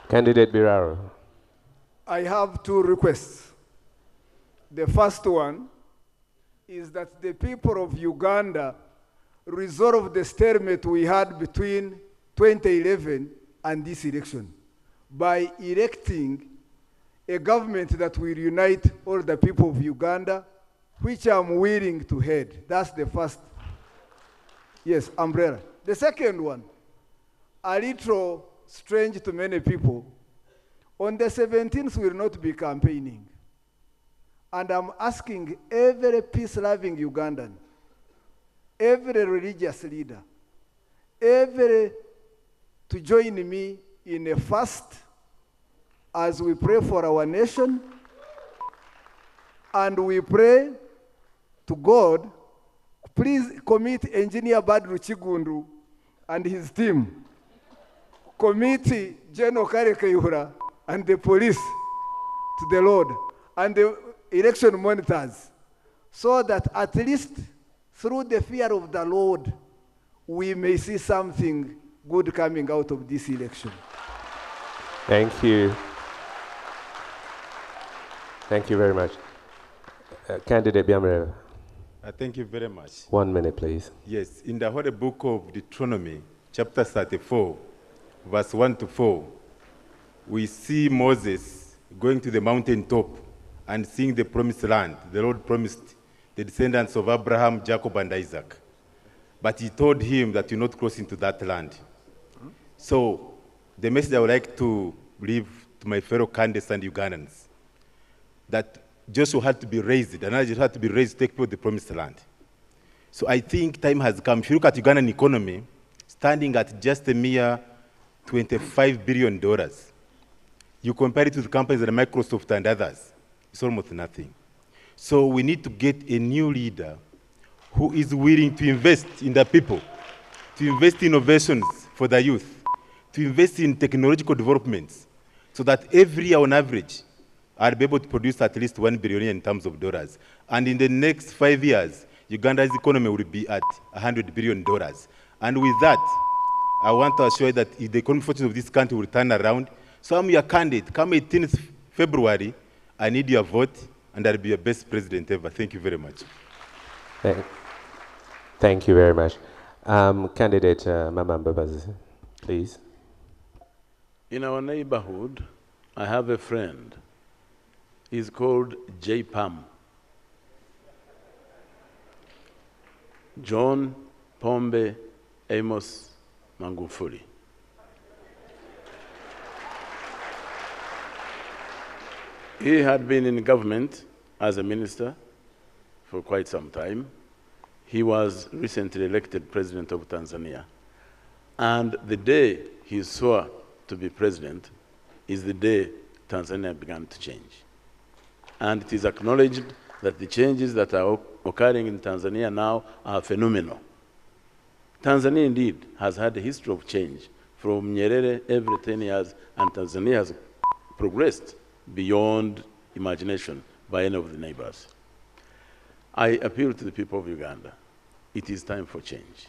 Candidate Biraro. I have two requests. The first one is that the people of Uganda resolve the stalemate we had between 2011 and this election by electing a government that will unite all the people of Uganda, which I'm willing to head. That's the first, yes, umbrella. The second one, a little strange to many people, on the 17th we will not be campaigning. And I'm asking every peace-loving Ugandan, every religious leader, to join me in a fast as we pray for our nation, and we pray to God. Please commit Engineer Badru Chigundu and his team, commit General Karekayura and the police to the Lord, and the election monitors, so that at least through the fear of the Lord, we may see something good coming out of this election. Thank you. Thank you very much. Candidate Biamre. Thank you very much. 1 minute, please. Yes, in the Holy Book of Deuteronomy, chapter 34, verse 1 to 4, we see Moses going to the mountaintop and seeing the promised land. The Lord promised the descendants of Abraham, Jacob, and Isaac. But he told him that you're not crossing to that land. So the message I would like to leave to my fellow candidates and Ugandans, that Joshua had to be raised, another had to be raised to take people to the promised land. So I think time has come. If you look at Ugandan economy, standing at just a mere $25 billion, you compare it to the companies like Microsoft and others, it's almost nothing. So we need to get a new leader who is willing to invest in the people, to invest in innovations for the youth, to invest in technological developments, so that every year on average, I'll be able to produce at least $1 billion in terms of dollars. And in the next 5 years, Uganda's economy will be at $100 billion. And with that, I want to assure you that if the economic fortunes of this country will turn around, so I'm your candidate. Come 18th February, I need your vote, and I'll be your best president ever. Thank you very much. Thank you very much. Candidate Mabirizi, please. In our neighborhood, I have a friend. He's called J-Pam. John Pombe Amos Magufuli. He had been in government as a minister for quite some time. He was recently elected president of Tanzania. And the day he swore to be president is the day Tanzania began to change. And it is acknowledged that the changes that are occurring in Tanzania now are phenomenal. Tanzania indeed has had a history of change from Nyerere every 10 years, and Tanzania has progressed beyond imagination by any of the neighbors. I appeal to the people of Uganda. It is time for change.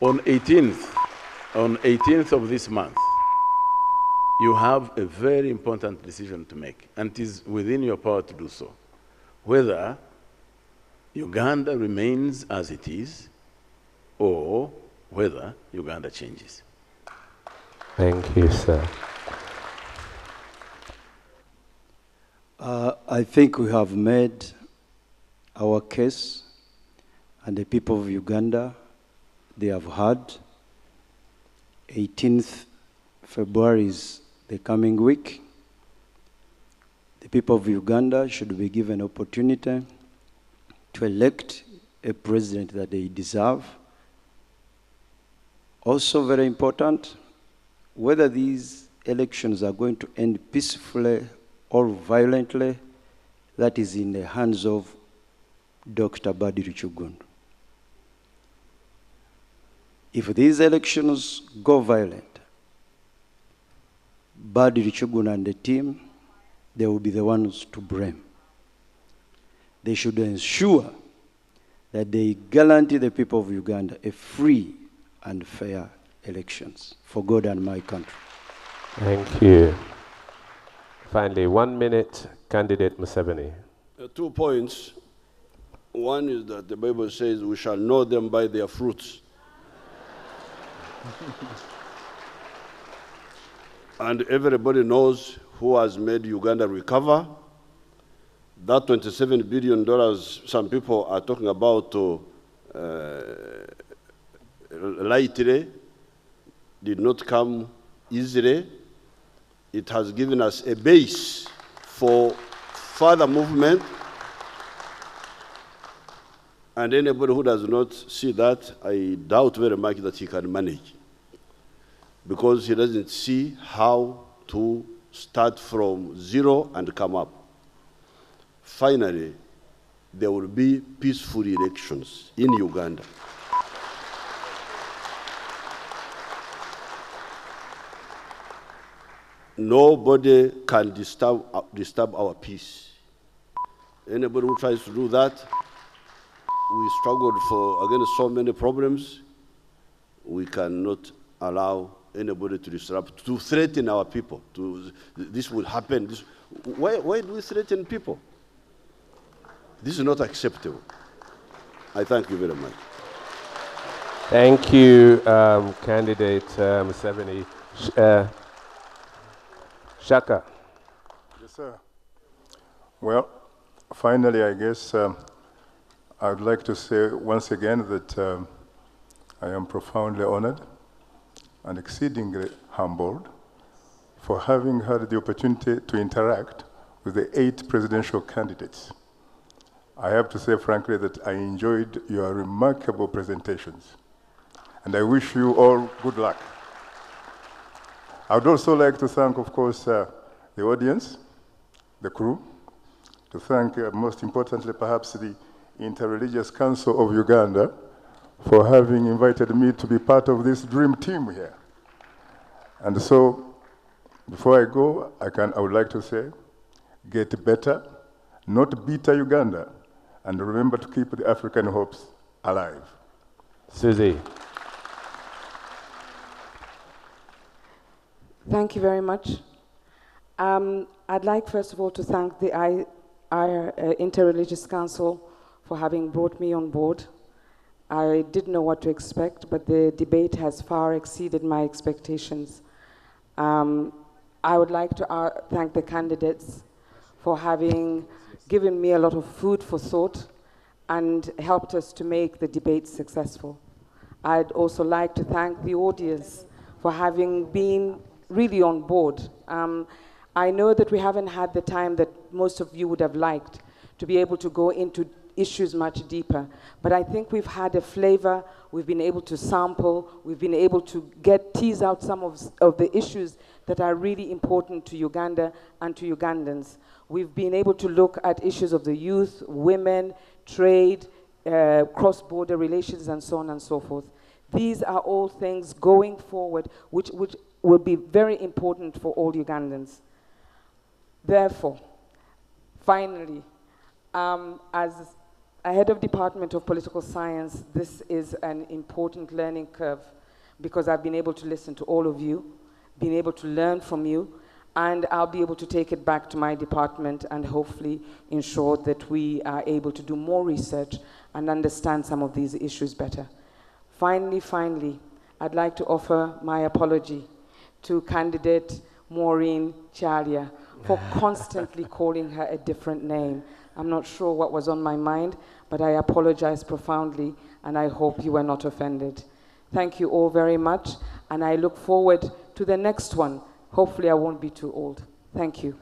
On 18th of this month, you have a very important decision to make, and it is within your power to do so. Whether Uganda remains as it is, or whether Uganda changes. Thank you, sir. I think we have made our case, and the people of Uganda, they have heard. 18th February is the coming week. The people of Uganda should be given opportunity to elect a president that they deserve. Also very important, whether these elections are going to end peacefully or violently, that is in the hands of Dr. Badiri Chugundu. If these elections go violent, Badiri Chugundu and the team, they will be the ones to blame. They should ensure that they guarantee the people of Uganda a free and fair elections for God and my country. Thank you. Finally, 1 minute, candidate Museveni. 2 points. One is that the Bible says we shall know them by their fruits. And everybody knows who has made Uganda recover. That $27 billion some people are talking about lightly did not come easily. It has given us a base for further movement. And anybody who does not see that, I doubt very much that he can manage, because he doesn't see how to start from zero and come up. Finally, there will be peaceful elections in Uganda. Nobody can disturb our peace. Anybody who tries to do that, we struggled against so many problems. We cannot allow anybody to disrupt, to threaten our people. This will happen. Why do we threaten people? This is not acceptable. I thank you very much. Thank you, candidate Museveni. Shaka. Yes, sir. Well, finally, I guess I would like to say once again that I am profoundly honored and exceedingly humbled for having had the opportunity to interact with the 8 presidential candidates. I have to say frankly that I enjoyed your remarkable presentations. And I wish you all good luck. I would also like to thank, of course, the audience, the crew, to thank, most importantly, perhaps the Interreligious Council of Uganda for having invited me to be part of this dream team here. And so, before I go, I would like to say, get better, not bitter Uganda, and remember to keep the African hopes alive. Susie. Thank you very much. I'd like, first of all, to thank the Interreligious Council for having brought me on board. I didn't know what to expect, but the debate has far exceeded my expectations. I would like to thank the candidates for having given me a lot of food for thought and helped us to make the debate successful. I'd also like to thank the audience for having been really on board. I know that we haven't had the time that most of you would have liked to be able to go into issues much deeper, but I think we've had a flavor, we've been able to sample, we've been able to tease out some of the issues that are really important to Uganda and to Ugandans. We've been able to look at issues of the youth, women, trade, cross-border relations, and so on and so forth. These are all things going forward which will be very important for all Ugandans. Therefore, finally, as a head of Department of Political Science, this is an important learning curve because I've been able to listen to all of you, been able to learn from you, and I'll be able to take it back to my department and hopefully ensure that we are able to do more research and understand some of these issues better. Finally, I'd like to offer my apology to candidate Maureen Chalia for constantly calling her a different name. I'm not sure what was on my mind, but I apologize profoundly, and I hope you were not offended. Thank you all very much, and I look forward to the next one. Hopefully I won't be too old. Thank you.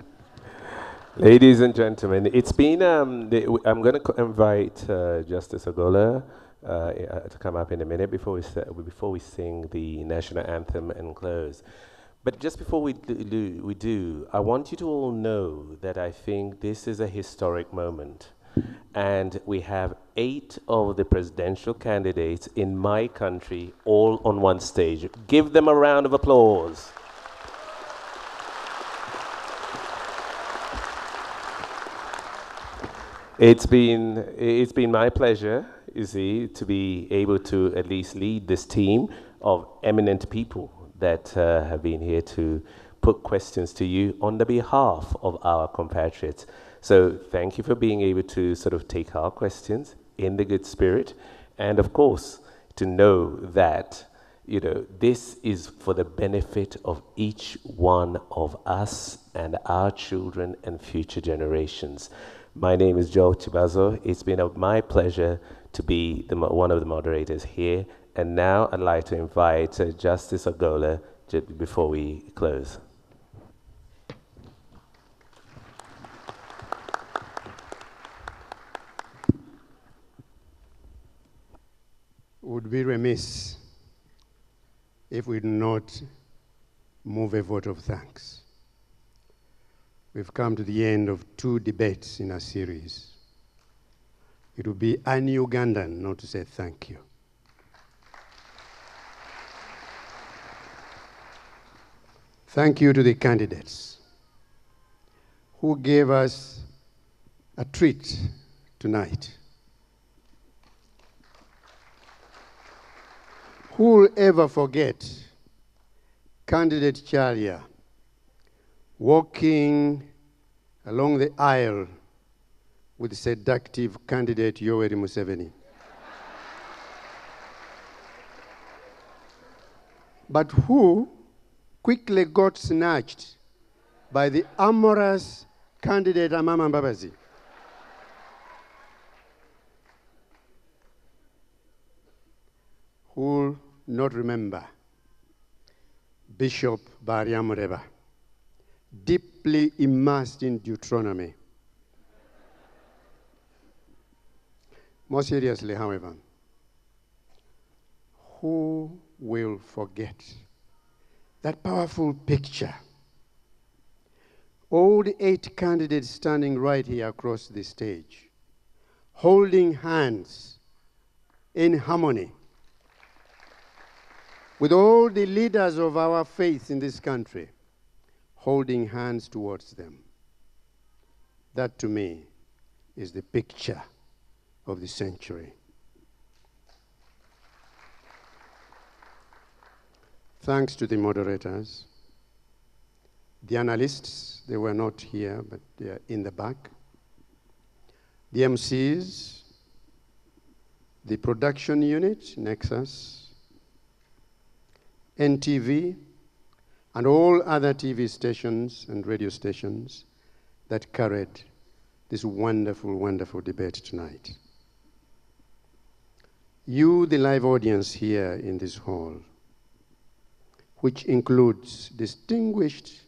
Ladies and gentlemen, it's been, I'm going to invite Justice Ogola to come up in a minute before we sing the national anthem and close. But just before we do, I want you to all know that I think this is a historic moment. And we have 8 of the presidential candidates in my country all on one stage. Give them a round of applause. It's been my pleasure, you see, to be able to at least lead this team of eminent people that have been here to put questions to you on the behalf of our compatriots. So thank you for being able to sort of take our questions in the good spirit, and of course, to know that, you know, this is for the benefit of each one of us and our children and future generations. My name is Joe Chibazo. It's been my pleasure to be one of the moderators here. And now I'd like to invite Justice Ogola before we close. Would be remiss if we do not move a vote of thanks. We've come to the end of 2 debates in a series. It would be un-Ugandan not to say thank you. Thank you to the candidates who gave us a treat tonight. Who will ever forget candidate Chalia walking along the aisle with seductive candidate Yoweri Museveni? But who quickly got snatched by the amorous candidate Amama Mbabazi? Who will not remember Bishop Bariamureba, deeply immersed in Deuteronomy, More seriously, however, who will forget that powerful picture? All the 8 candidates standing right here across the stage, holding hands in harmony with all the leaders of our faith in this country, holding hands towards them. That, to me, is the picture of the century. Thanks to the moderators, the analysts, they were not here, but they are in the back, the MCs, the production unit, Nexus, NTV, and all other TV stations and radio stations that carried this wonderful, wonderful debate tonight. You, the live audience here in this hall, which includes distinguished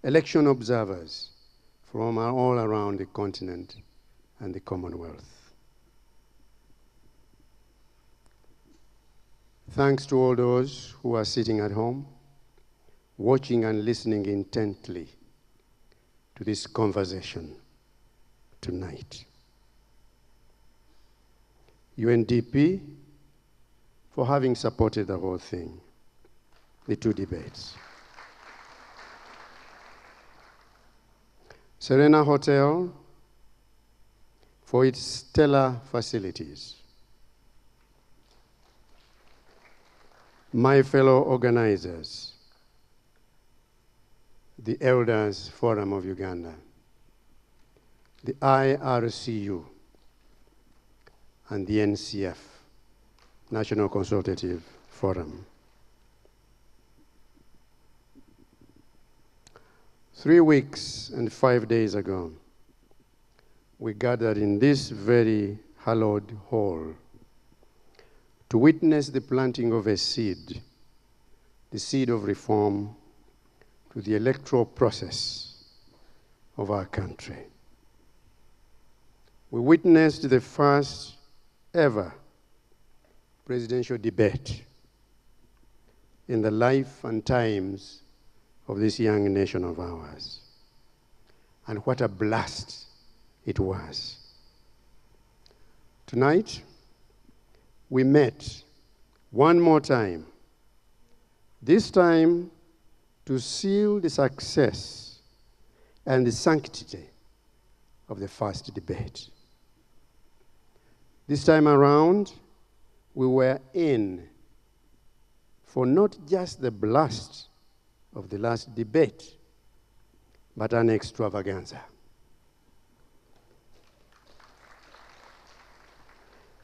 election observers from all around the continent and the Commonwealth. Thanks to all those who are sitting at home, watching and listening intently to this conversation tonight. UNDP for having supported the whole thing, the 2 debates. Serena Hotel for its stellar facilities. My fellow organizers, the Elders Forum of Uganda, the IRCU, and the NCF, National Consultative Forum. 3 weeks and 5 days ago, we gathered in this very hallowed hall to witness the planting of a seed, the seed of reform to the electoral process of our country. We witnessed the first ever presidential debate in the life and times of this young nation of ours. And what a blast it was. Tonight, we met one more time, this time to seal the success and the sanctity of the first debate. This time around, we were in for not just the blast of the last debate, but an extravaganza.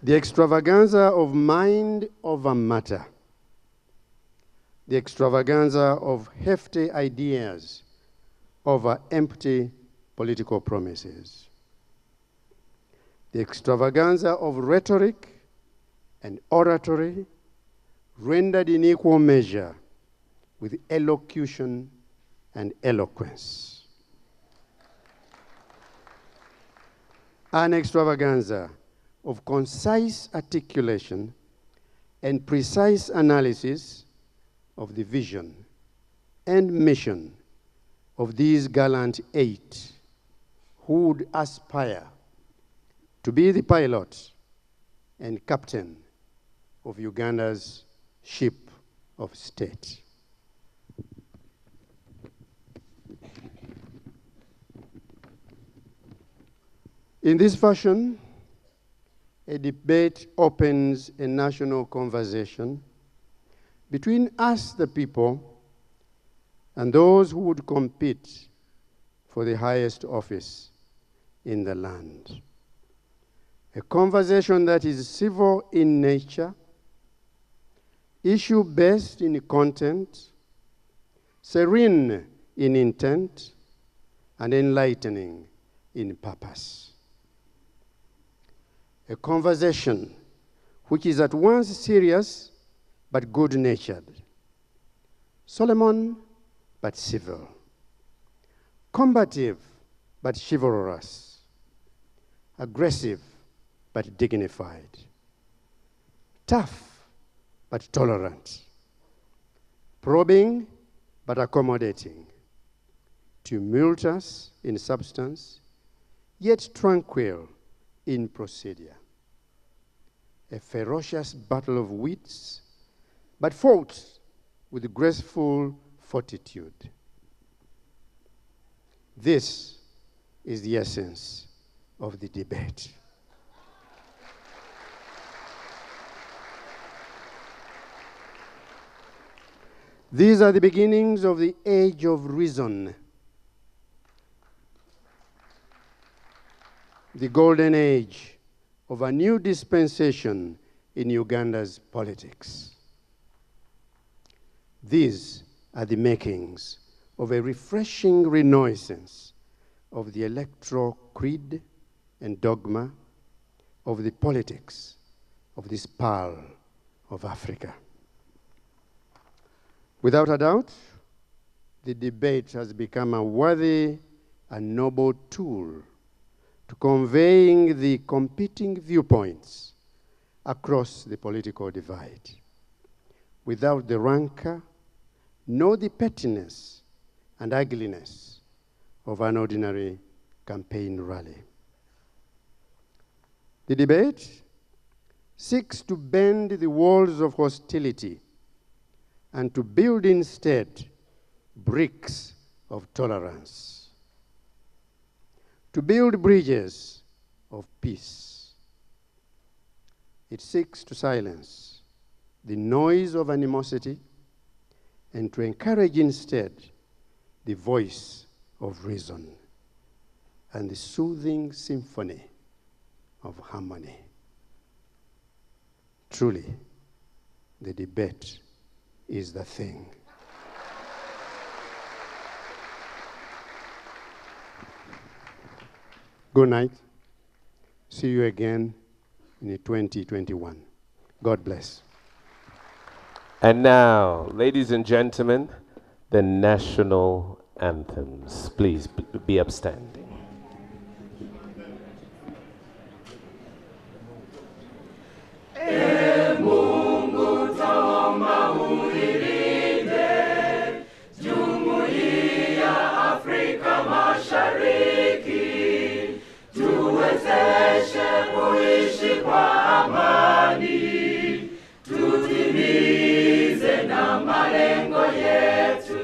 The extravaganza of mind over matter. The extravaganza of hefty ideas over empty political promises. The extravaganza of rhetoric and oratory rendered in equal measure with elocution and eloquence. An extravaganza of concise articulation and precise analysis of the vision and mission of these gallant 8 who would aspire to be the pilot and captain of Uganda's ship of state. In this fashion, a debate opens a national conversation between us, the people, and those who would compete for the highest office in the land. A conversation that is civil in nature, issue-based in content, serene in intent, and enlightening in purpose. A conversation which is at once serious but good-natured, solemn but civil, combative but chivalrous, aggressive but dignified. Tough, but tolerant. Probing, but accommodating. Tumultuous in substance, yet tranquil in procedure. A ferocious battle of wits, but fought with graceful fortitude. This is the essence of the debate. These are the beginnings of the age of reason, the golden age of a new dispensation in Uganda's politics. These are the makings of a refreshing renaissance of the electoral creed and dogma of the politics of this pearl of Africa. Without a doubt, the debate has become a worthy and noble tool to conveying the competing viewpoints across the political divide, without the rancor nor the pettiness and ugliness of an ordinary campaign rally. The debate seeks to bend the walls of hostility and to build instead bricks of tolerance, to build bridges of peace. It seeks to silence the noise of animosity and to encourage instead the voice of reason and the soothing symphony of harmony. Truly, the debate is the thing. Good night. See you again in 2021. God bless. And now, ladies and gentlemen, the national anthems. Please be upstanding. Mungu taomba uilinde Jumuiya Afrika Mashariki, tuwezeshe kuishi kwa amani, tutimize na malengo yetu.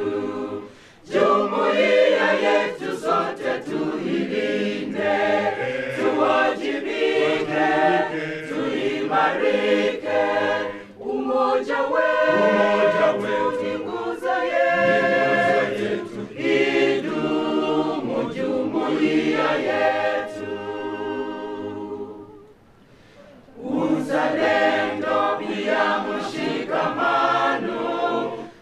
Jumuiya yetu sote tuilinde, tuwajibike, tuimarike, umoja wetu ni nguzo yetu, idumu jumuiya yetu. Uzalendo pia mshikamano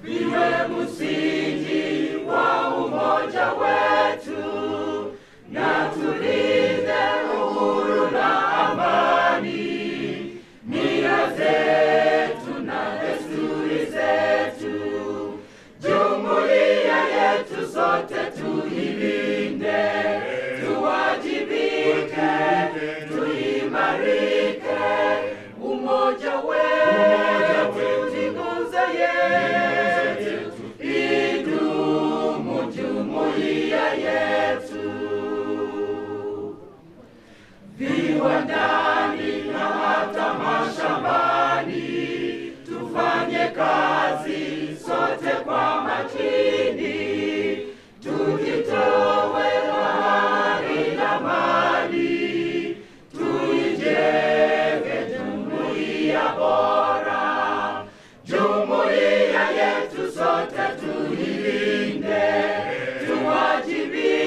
viwe msingi wa umoja wetu, na tulinde uhuru na amani, mila zetu na desturi zetu. Jumuiya yetu sote tuilinde, tuwajibike, tuimarike, umoja wetu ni nguzo yetu, idumu jumuiya yetu. Viwandani na hata mashambani, tufanye kazi sote kwa makini, tujitoe mahali na mali, tuijenge jumuiya bora. Jumuiya yetu sote tuilinde, tuwajibike,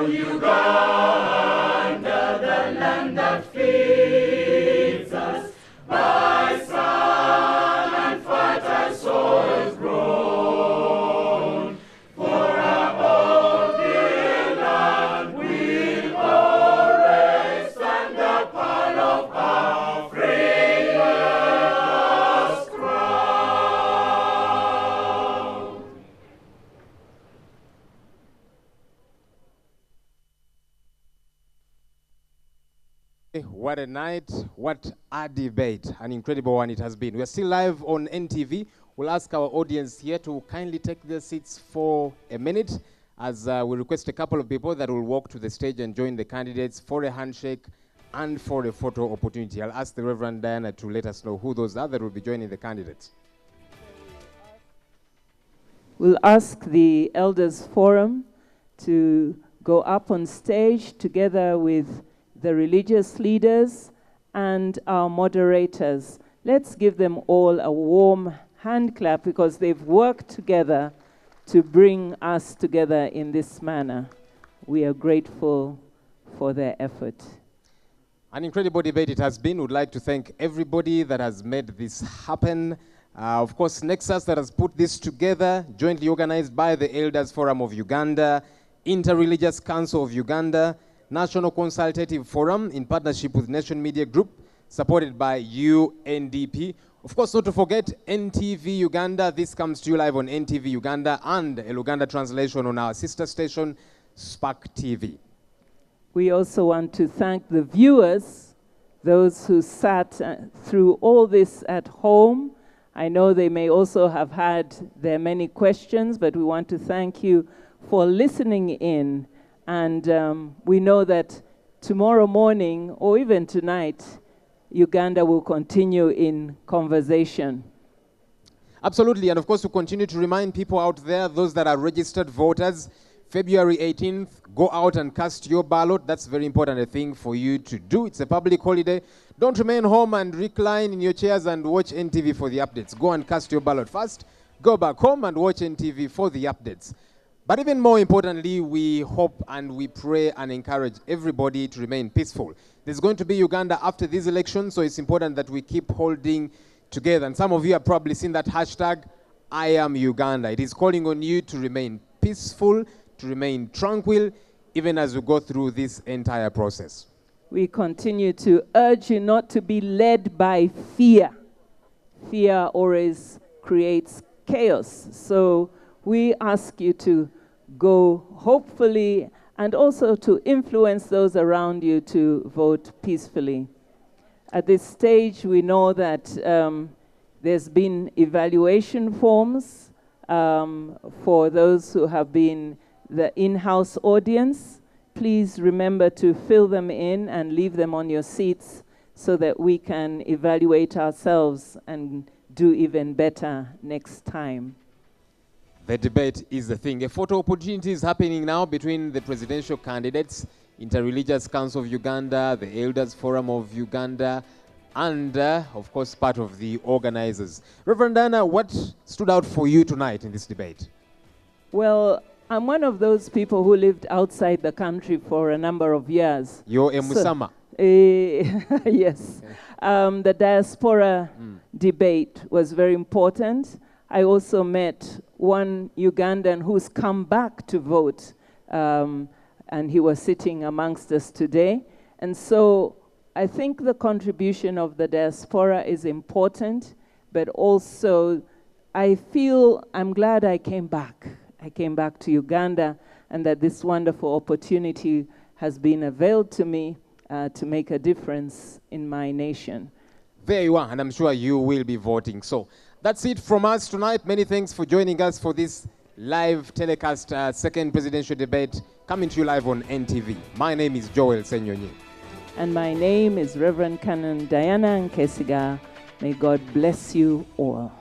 Uganda, the land that feeds us, by sun and fertile soils grown. For our own dear land will always stand the Pearl of Africa's crown. What a night, what a debate, an incredible one it has been. We are still live on NTV. We'll ask our audience here to kindly take their seats for a minute as we request a couple of people that will walk to the stage and join the candidates for a handshake and for a photo opportunity. I'll ask the Reverend Diana to let us know who those are that will be joining the candidates. We'll ask the Elders Forum to go up on stage together with the religious leaders and our moderators. Let's give them all a warm hand clap because they've worked together to bring us together in this manner. We are grateful for their effort. An incredible debate it has been. We'd like to thank everybody that has made this happen. Of course, Nexus that has put this together, jointly organized by the Elders Forum of Uganda, Interreligious Council of Uganda, National Consultative Forum in partnership with Nation Media Group, supported by UNDP. Of course, not to forget NTV Uganda. This comes to you live on NTV Uganda and a Luganda translation on our sister station, Spark TV. We also want to thank the viewers, those who sat through all this at home. I know they may also have had their many questions, but we want to thank you for listening in. And we know that tomorrow morning, or even tonight, Uganda will continue in conversation. Absolutely, and of course, we continue to remind people out there, those that are registered voters, February 18th, go out and cast your ballot. That's very important a thing for you to do. It's a public holiday. Don't remain home and recline in your chairs and watch NTV for the updates. Go and cast your ballot first. Go back home and watch NTV for the updates. But even more importantly, we hope and we pray and encourage everybody to remain peaceful. There's going to be Uganda after these elections, so it's important that we keep holding together. And some of you have probably seen that hashtag, I am Uganda. It is calling on you to remain peaceful, to remain tranquil, even as we go through this entire process. We continue to urge you not to be led by fear. Fear always creates chaos. So we ask you to go hopefully and also to influence those around you to vote peacefully. At this stage, we know that there's been evaluation forms for those who have been the in-house audience. Please remember to fill them in and leave them on your seats so that we can evaluate ourselves and do even better next time. The debate is the thing. A photo opportunity is happening now between the presidential candidates, Interreligious Council of Uganda, the Elders Forum of Uganda, and, of course, part of the organizers. Reverend Diana, what stood out for you tonight in this debate? Well, I'm one of those people who lived outside the country for a number of years. You're a Musama. Yes. The diaspora debate was very important. I also met one Ugandan who's come back to vote, and he was sitting amongst us today. And so I think the contribution of the diaspora is important, but also I feel I'm glad I came back. I came back to Uganda, and that this wonderful opportunity has been availed to me to make a difference in my nation. There you are, and I'm sure you will be voting. So that's it from us tonight. Many thanks for joining us for this live telecast, second presidential debate, coming to you live on NTV. My name is Joel Senyonyi. And my name is Reverend Canon Diana Nkesiga. May God bless you all.